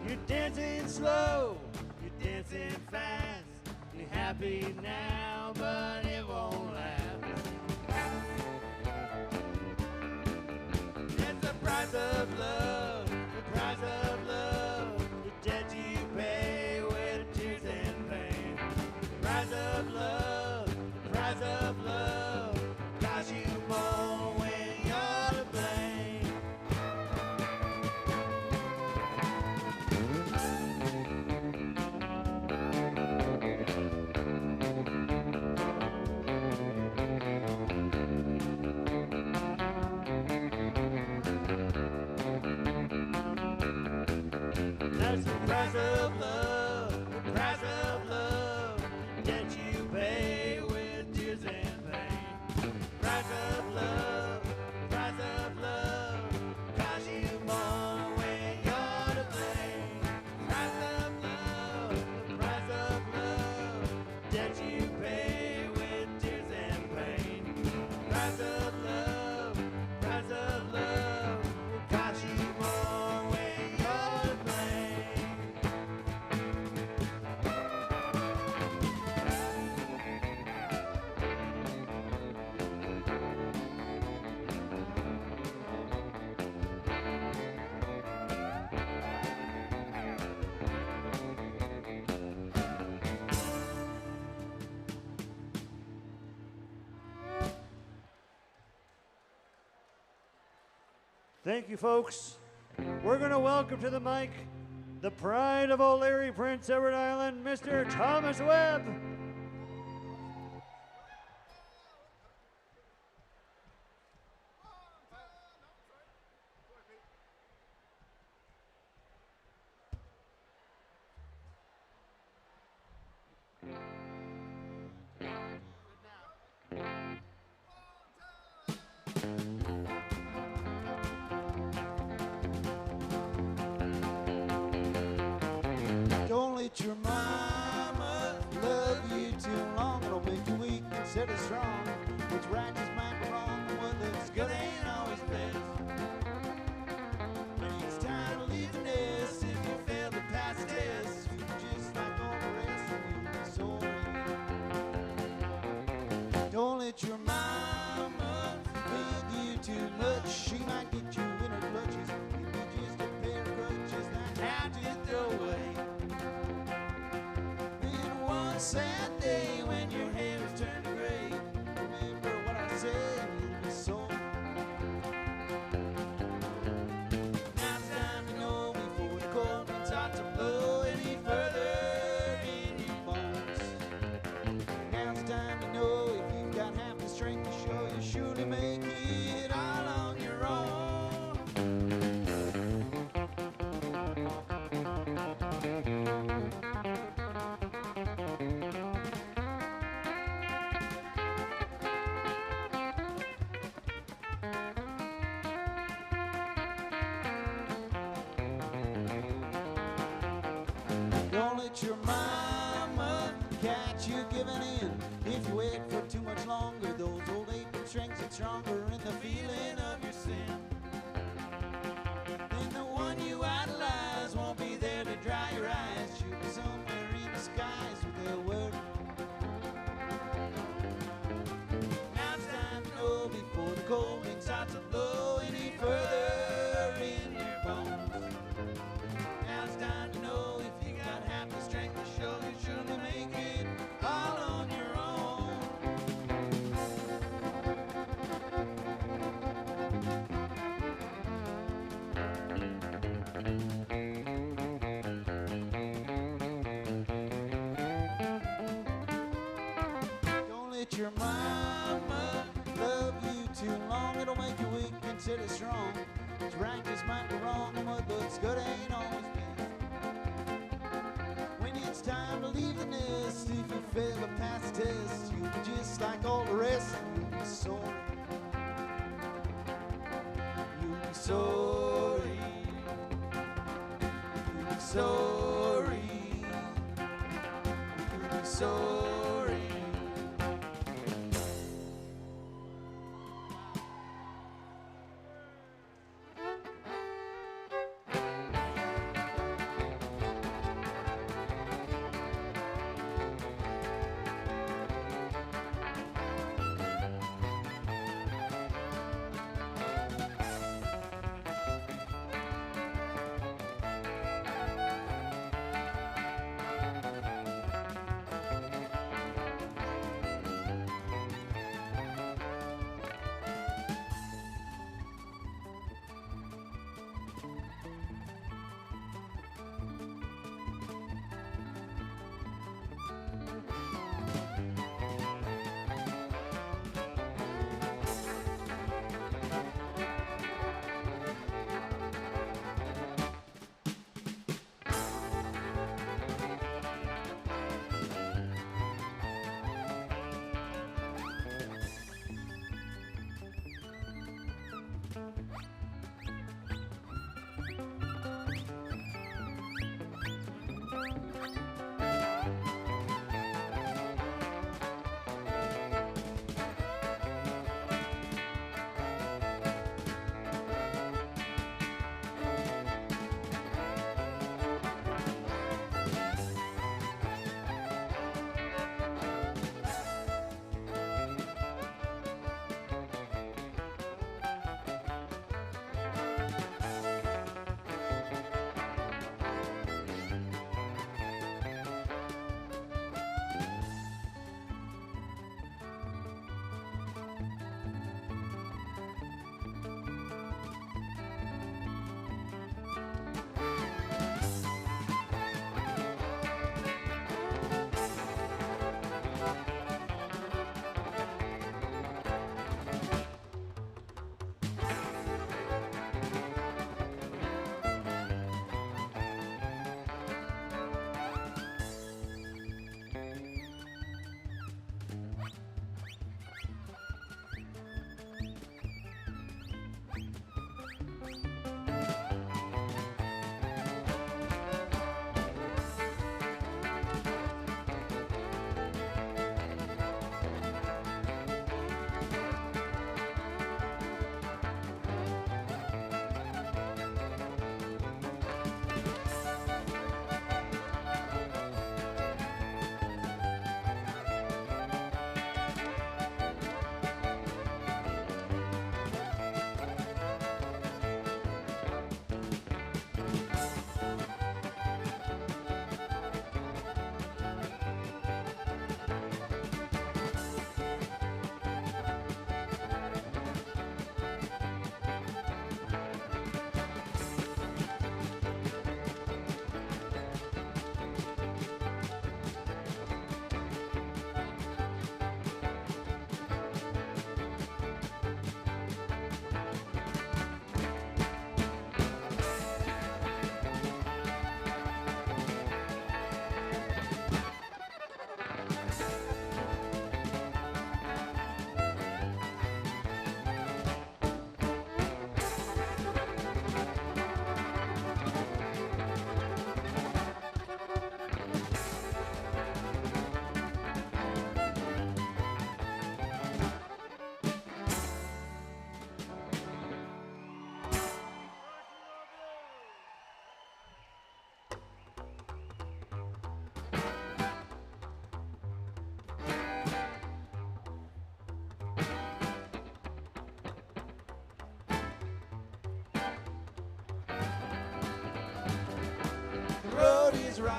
You're dancing slow, you're dancing fast. You're happy now, but it won't last. It's the price of love, the price of love, the debt you pay with tears and pain. The price of love, the price of love, cost you more when you're to blame. That's the price of love, the price of love, that you pay with tears and pain. Price of love, cost you more when you're to blame. Price of love, that you pay with tears and pain. Price of love, cost you more when you're to blame. Thank you, folks. We're going to welcome to the mic the pride of O'Leary, Prince Edward Island, Mr. Thomas Webb. Don't let your mama love you too long. It'll make you weak instead of strong. What's right just might be wrong. What looks good ain't always best. But it's time to leave the nest. If you fail to pass the test, you just like all the rest, and you'll be sorry. Don't let your mama feed you too much. She might get you in her clutches. Give you just a pair of crutches that have to throw away. Then one sad day when Don't let your mama catch you giving in. If you wait for too much longer, those old apron strings get stronger in the feeling of your sin. Then the one you idolize won't be there to dry your eyes. She'll be somewhere in the skies with their word. Now it's time to know before the cold wind starts to blow any further in your bones. Now it's time to know if you got half the strength to show you shouldn't make it all on your own. Don't let your mama love you too long. It'll make you weak instead of strong. It's right just might be wrong, and what looks good ain't always best. When it's time to leave the nest, if you fail to pass the test, you'll be just like all the rest, and you'll be sorry. You'll be sorry. You'll be sorry. You'll be sorry.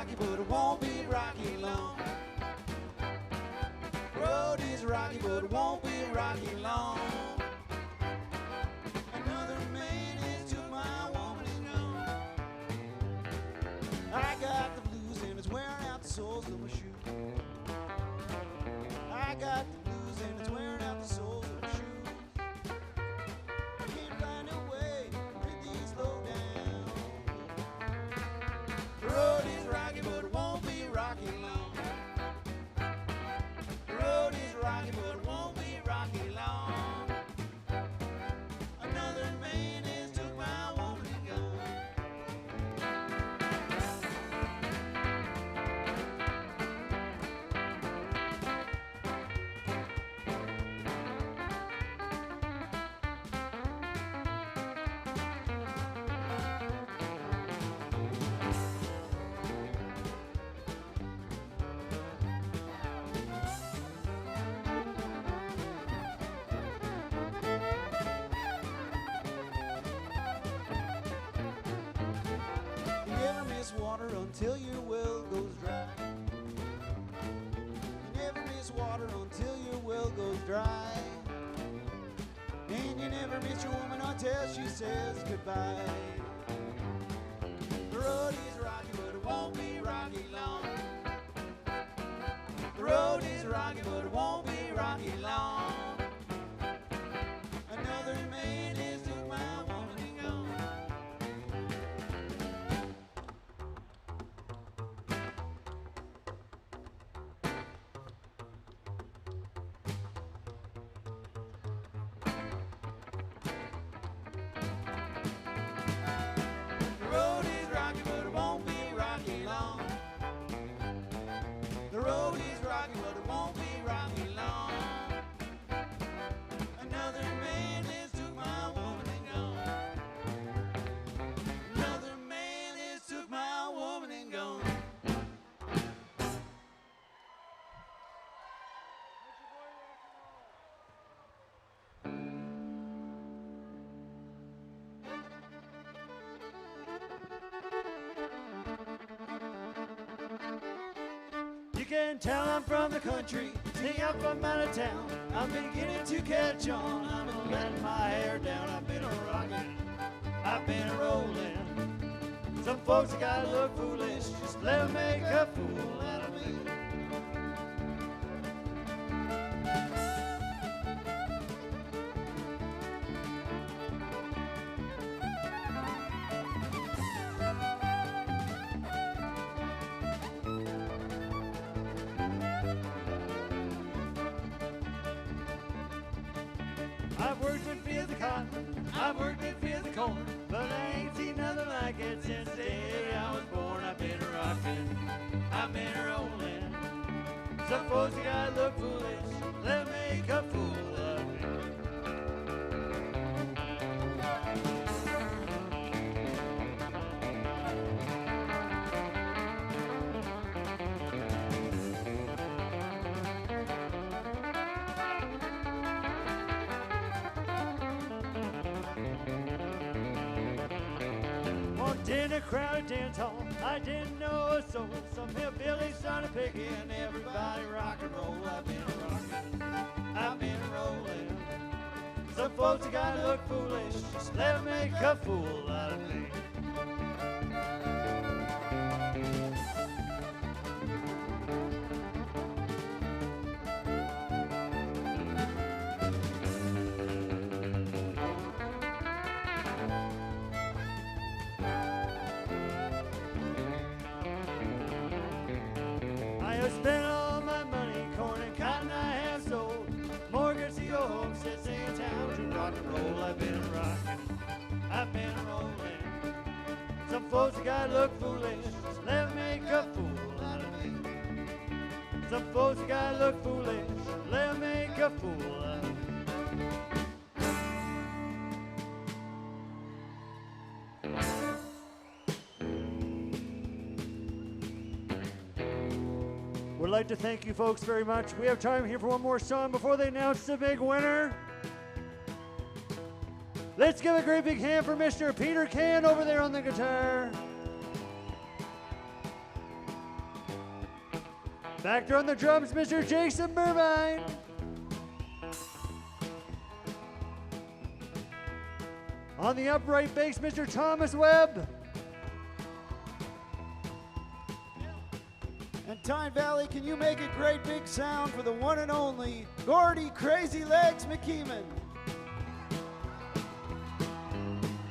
rocky, but it won't be rocky long. Road is rocky, but it won't be rocky long. Another man is to my woman is gone. I got the blues and it's wearing out the soles of my shoes. I got the blues and it's wearing out the soles of my shoes. I can't find a way to bring these low down. The road is rocky, but it won't be rocky long. The road is rocky, but it won't be rocky long. Another man has took my woman and gone. You never miss water until your well goes dry. You never miss water until your well goes dry. And you never miss your woman until she says goodbye. The road is rocky, but it won't be rocky long. The road is rocky, but it won't be rocky long. Another man is to my woman and gone. The road is rocky, but it won't be rocky long. The road is rocky, but it won't be rocky long. Another man has took my woman and gone. Another man has took my woman and gone. You can tell I'm from the country, think I'm from out of town. I'm beginning to catch on, I'm letting my hair down. I've been a rockin', I've been a rollin'. Some folks that gotta look foolish, just let 'em make a fool out of me. I've worked in fields of cotton, I've worked in fields of corn, but I ain't seen nothing like it since the day I was born. I've been rockin', I've been rollin'. Some folks that gotta look foolish, let 'em make a fool of me. Walked in a crowded dance hall, I didn't know a soul. Some hillbillies started picking, everybody rock and roll. I've been rocking, I've been rolling. Some folks that gotta look foolish, just let 'em make a fool out of me. I have spent all my money, corn and cotton I have sold. Mortgage to go home, said stay in town to rock and roll. I've been rocking, I've been rolling. Some folks that gotta look foolish, just let 'em make a fool out of me. Some folks that gotta look foolish, let 'em make a fool out of me. Would like to thank you folks very much. We have time here for one more song before they announce the big winner. Let's give a great big hand for Mr. Peter Can over there on the guitar. Back there on the drums, Mr. Jason Burbine. On the upright bass, Mr. Thomas Webb. And Tyne Valley, can you make a great big sound for the one and only Gordie Crazy Legs McKeeman?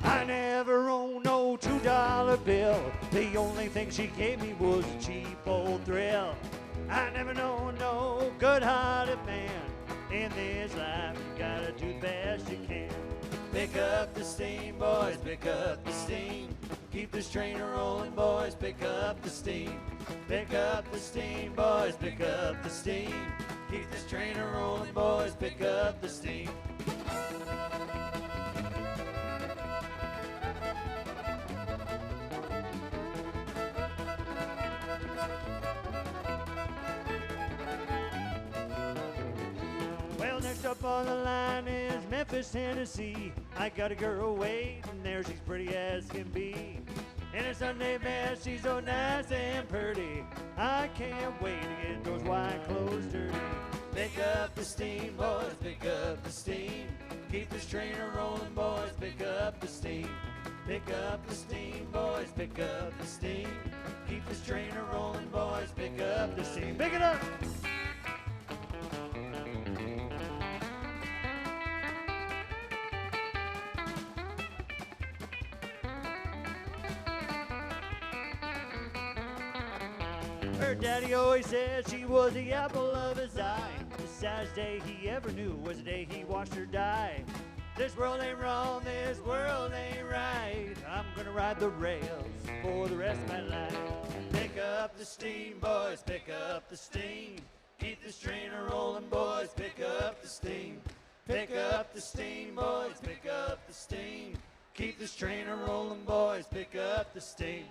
I never owned no $2 bill. The only thing she gave me was a cheap old thrill. I never known no good-hearted man. In this life, you gotta do the best you can. Pick up the steam, boys, pick up the steam. Keep this train a-rolling, boys, pick up the steam. Pick up the steam, boys, pick up the steam. Keep this train a-rolling, boys, pick up the steam. Well, next up on the line is Memphis, Tennessee. I got a girl waiting there, she's pretty as can be. In her Sunday best, she's so nice and pretty. I can't wait to get those white clothes dirty. Pick up the steam, boys, pick up the steam. Keep this train a-rolling, boys, pick up the steam. Pick up the steam, boys, pick up the steam. Keep this train a-rolling, boys, pick up the steam. Pick it up! Her daddy always said she was the apple of his eye. The saddest day he ever knew was the day he watched her die. This world ain't wrong, this world ain't right. I'm gonna ride the rails for the rest of my life. Pick up the steam, boys, pick up the steam. Keep this train a-rolling, boys, pick up the steam. Pick up the steam, boys, pick up the steam. Keep this train a-rolling, boys, pick up the steam.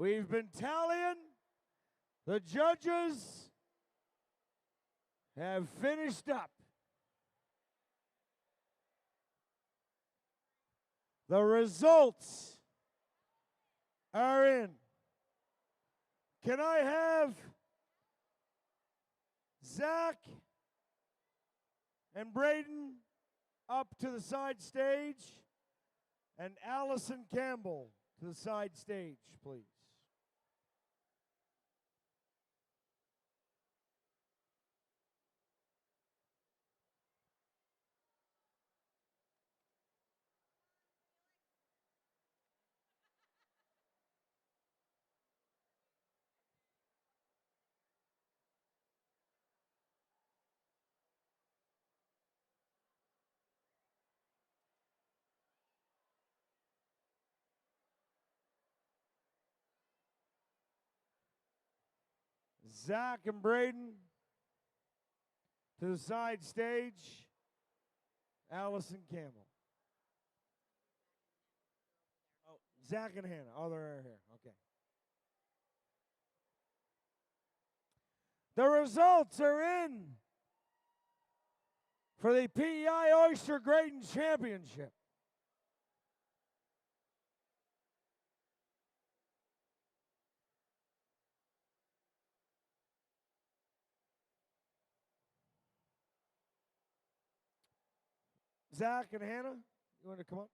We've been tallying. The judges have finished up. The results are in. Can I have Zach and Braden up to the side stage and Allison Campbell to the side stage, please? Zach and Braden to the side stage. Allison Campbell. Oh, Zach and Hannah. Oh, they're here. Okay. The results are in for the PEI Oyster Grading Championship. Zach and Hannah, you want to come up?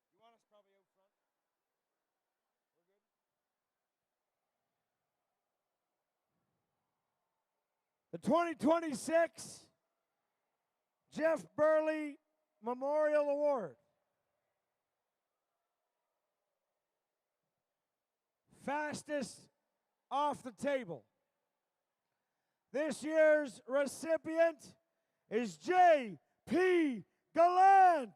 You want us probably out front? We're good? The 2026 Jeff Burley Memorial Award. Fastest off the table. This year's recipient is J.P. Gallant.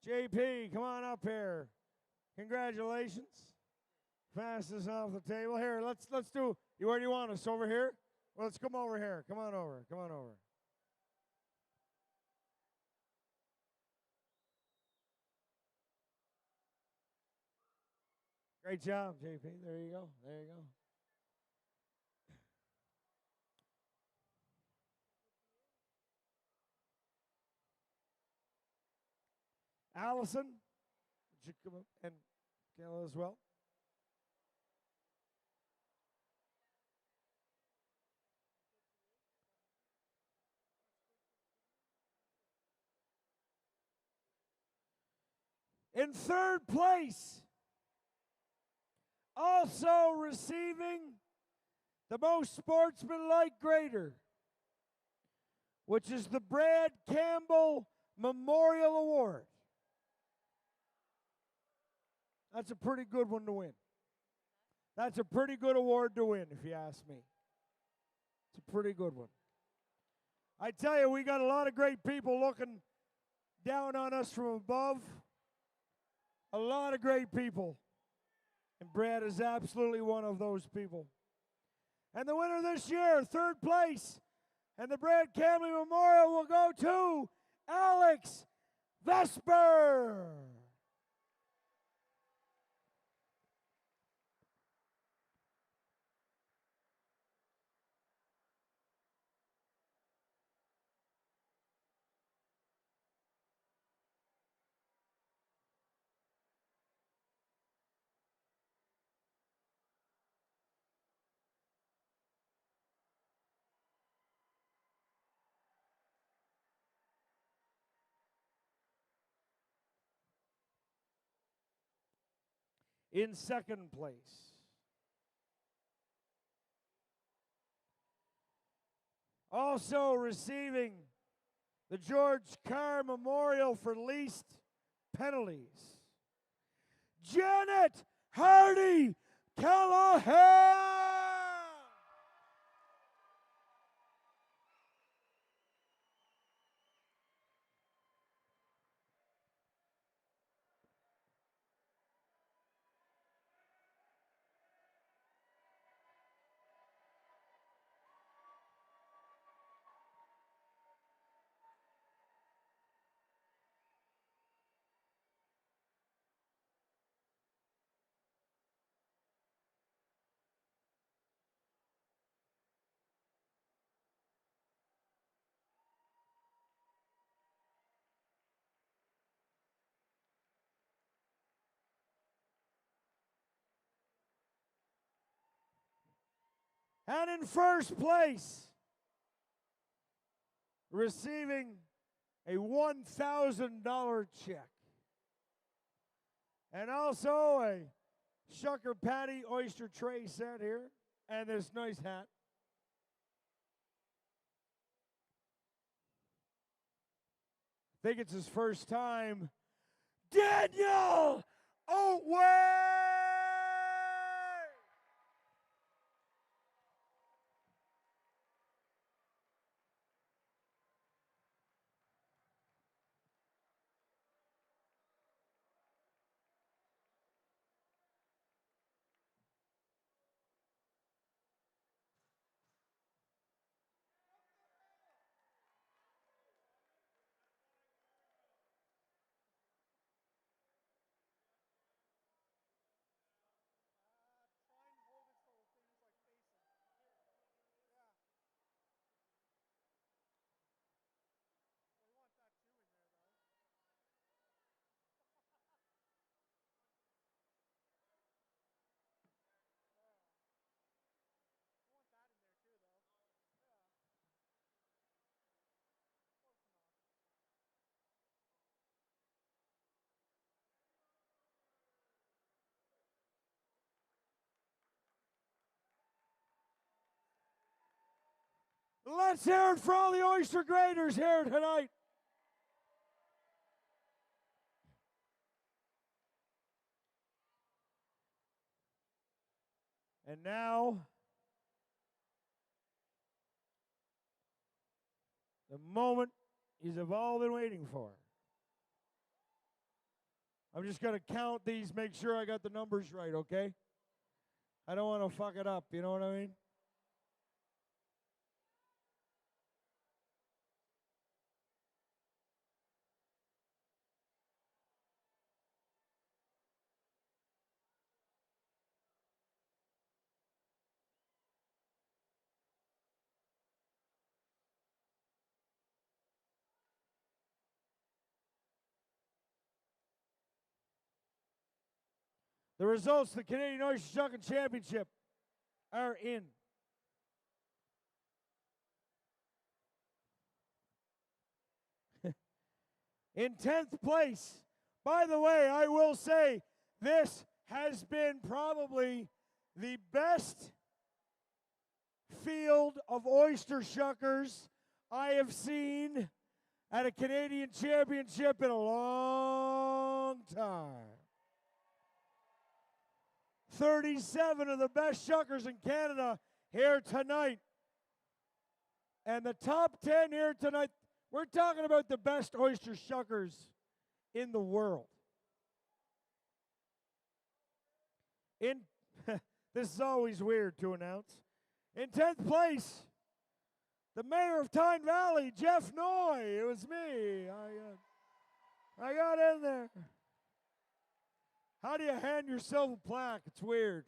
JP, come on up here. Congratulations. Fastest off the table. Here, let's do. Where do you want us? Over here? Well, let's come over here. Come on over. Come on over. Great job, JP. There you go. There you go. Allison, would you come up, and Kayla as well? In third place, also receiving the most sportsmanlike grader, which is the Brad Campbell Memorial Award. That's a pretty good one to win. That's a pretty good award to win, if you ask me. It's a pretty good one. I tell you, we got a lot of great people looking down on us from above. A lot of great people. And Brad is absolutely one of those people. And the winner this year, third place, and the Brad Campbell Memorial will go to Alex Vesper. In second place, also receiving the George Carr Memorial for least penalties, Janet Hardy Callahan. And in first place, receiving a $1,000 check. And also a Shucker Patty oyster tray set here. And this nice hat. I think it's his first time. Daniel Otway! Let's hear it for all the oyster graders here tonight. And now, the moment you've all been waiting for. I'm just going to count these, make sure I got the numbers right, okay? I don't want to fuck it up, you know what I mean? The results of the Canadian Oyster Shucking Championship are in. In 10th place, by the way, I will say this has been probably the best field of oyster shuckers I have seen at a Canadian championship in a long time. 37 of the best shuckers in Canada here tonight. And the top 10 here tonight, we're talking about the best oyster shuckers in the world. In this is always weird to announce. In 10th place, the mayor of Tyne Valley, Jeff Noy. It was me. I got in there. How do you hand yourself a plaque? It's weird.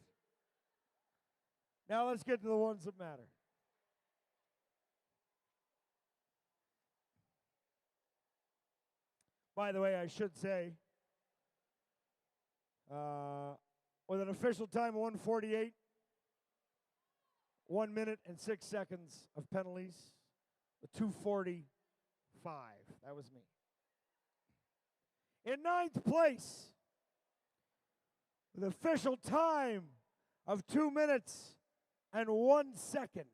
Now let's get to the ones that matter. By the way, I should say, with an official time of 1:48, 1 minute and 6 seconds of penalties, the 2:45. That was me. In 9th place, with official time of 2 minutes and 1 second,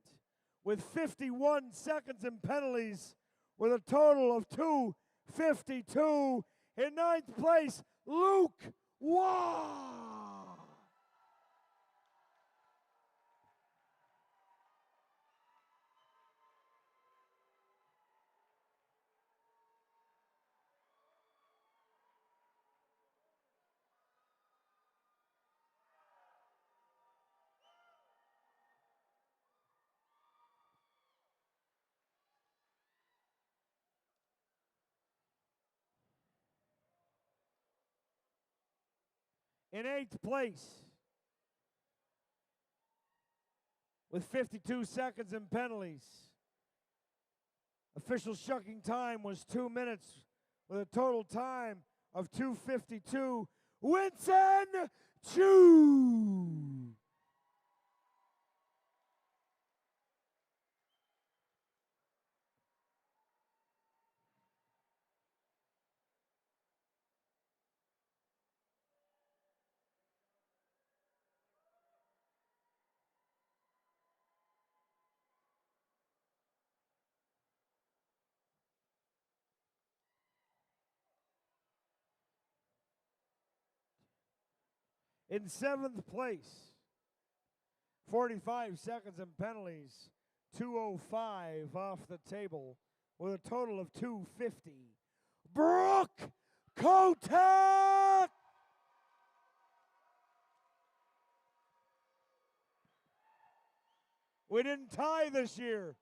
with 51 seconds in penalties, with a total of 2:52. In 9th place, Luke Waugh. In 8th place, with 52 seconds in penalties, official shucking time was 2 minutes, with a total time of 2:52. Winston Chu. In 7th place, 45 seconds and penalties, 2:05 off the table with a total of 2:50. Brooke Kotek! We didn't tie this year.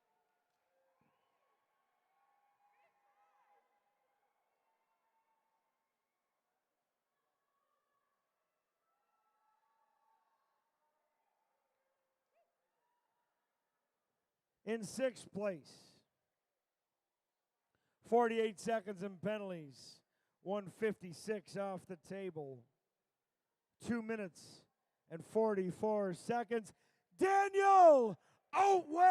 In 6th place, 48 seconds and penalties, 156 off the table, 2 minutes and 44 seconds. Daniel Outway!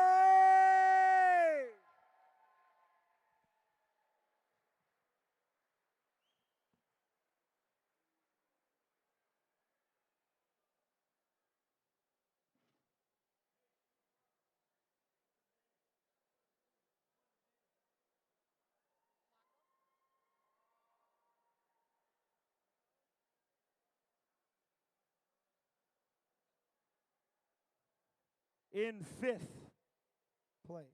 In 5th place,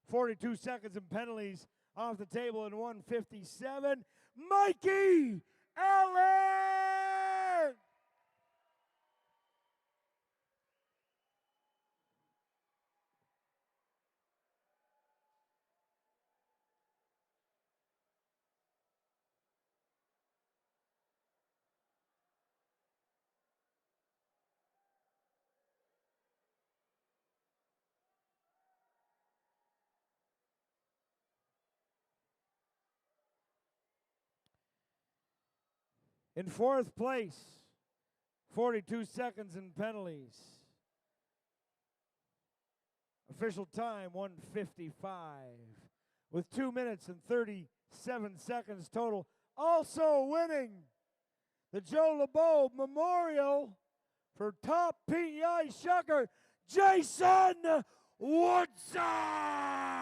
42 seconds and penalties off the table in 157, Mikey Allen! In 4th place, 42 seconds and penalties. Official time 1:55 with 2 minutes and 37 seconds total. Also winning the Joe LeBeau Memorial for top PEI shucker, Jason Woodside.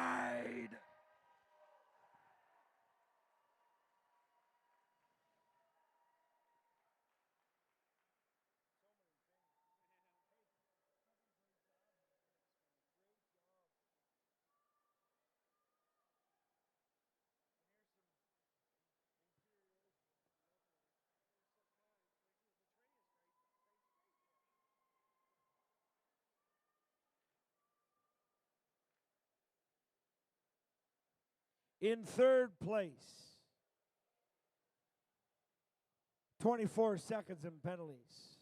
In 3rd place, 24 seconds and penalties.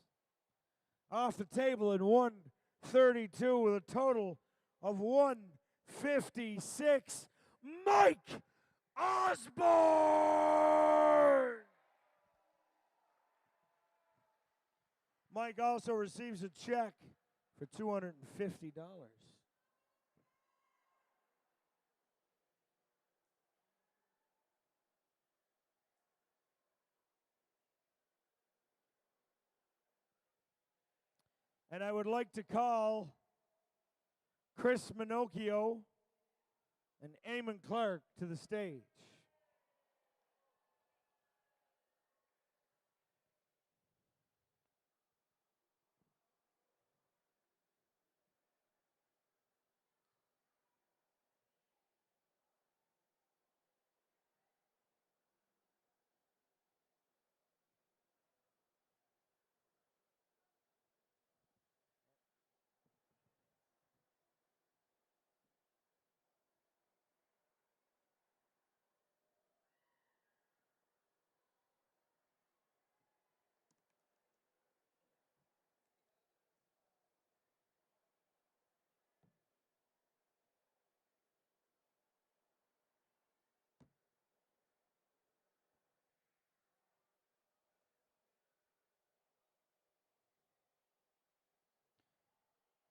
Off the table in 1:32 with a total of 1:56, Mike Osborne! Mike also receives a check for $250. And I would like to call Chris Minocchio and Eamon Clark to the stage.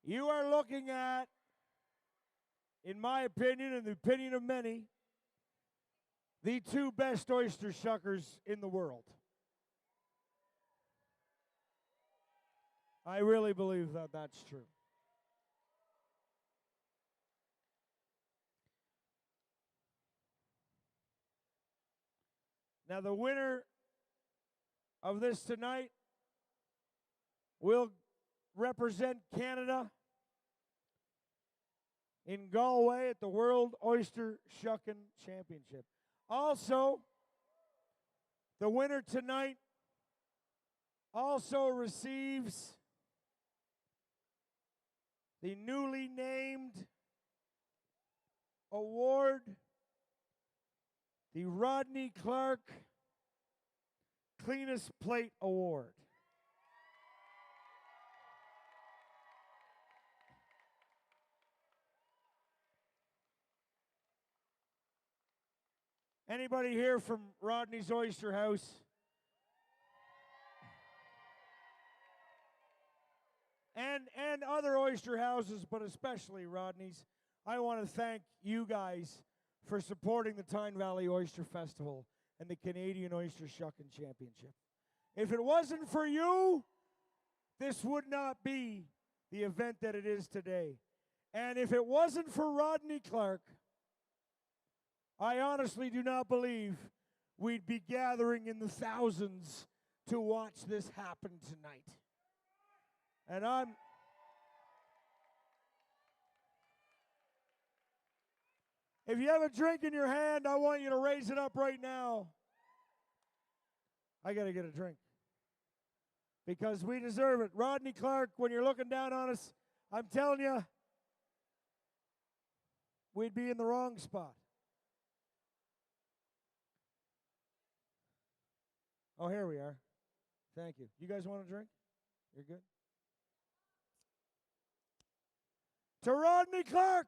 You are looking at, in my opinion and the opinion of many, the 2 best oyster shuckers in the world. I really believe that that's true. Now, the winner of this tonight will represent Canada in Galway at the World Oyster Shucking Championship. Also, the winner tonight also receives the newly named award, the Rodney Clark Cleanest Plate Award. Anybody here from Rodney's Oyster House? And other oyster houses, but especially Rodney's. I want to thank you guys for supporting the Tyne Valley Oyster Festival and the Canadian Oyster Shucking Championship. If it wasn't for you, this would not be the event that it is today. And if it wasn't for Rodney Clark, I honestly do not believe we'd be gathering in the thousands to watch this happen tonight. And if you have a drink in your hand, I want you to raise it up right now. I got to get a drink. Because we deserve it. Rodney Clark, when you're looking down on us, I'm telling you, we'd be in the wrong spot. Oh, here we are. Thank you. You guys want a drink? You're good? To Rodney Clark.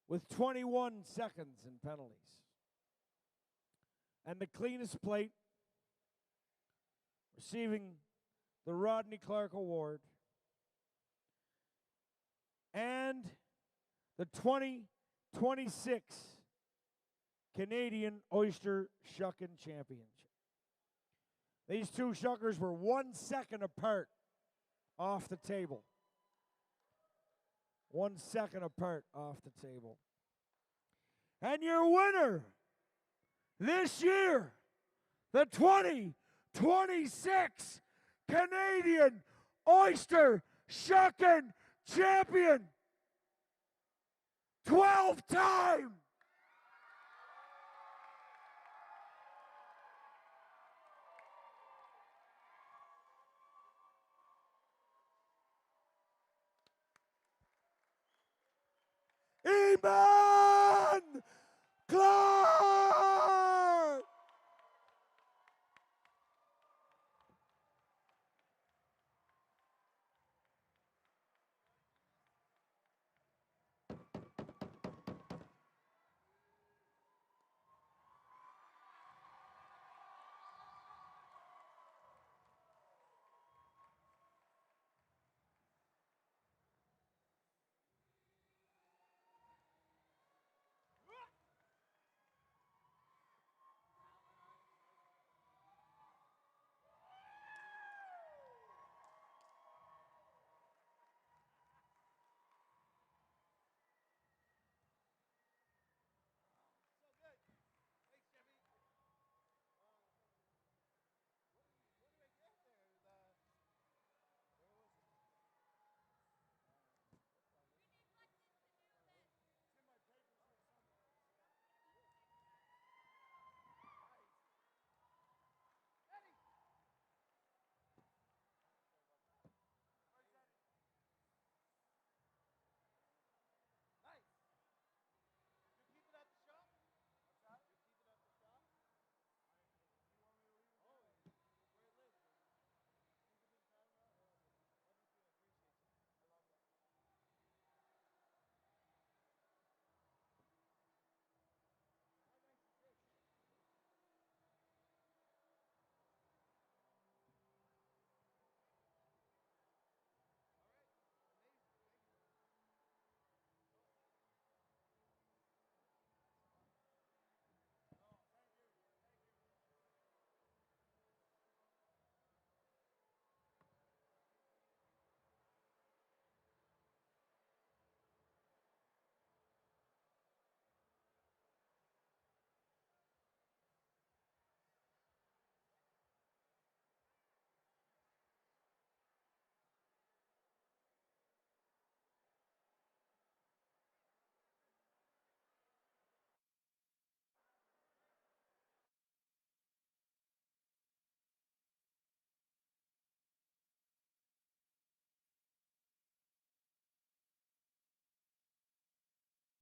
With 21 seconds in penalties. And the cleanest plate, receiving the Rodney Clark Award, and the 2026 Canadian Oyster Shucking Championship. These two shuckers were 1 second apart off the table. 1 second apart off the table. And your winner this year, the 2026 Canadian Oyster Shucking Champion, 12-time Ema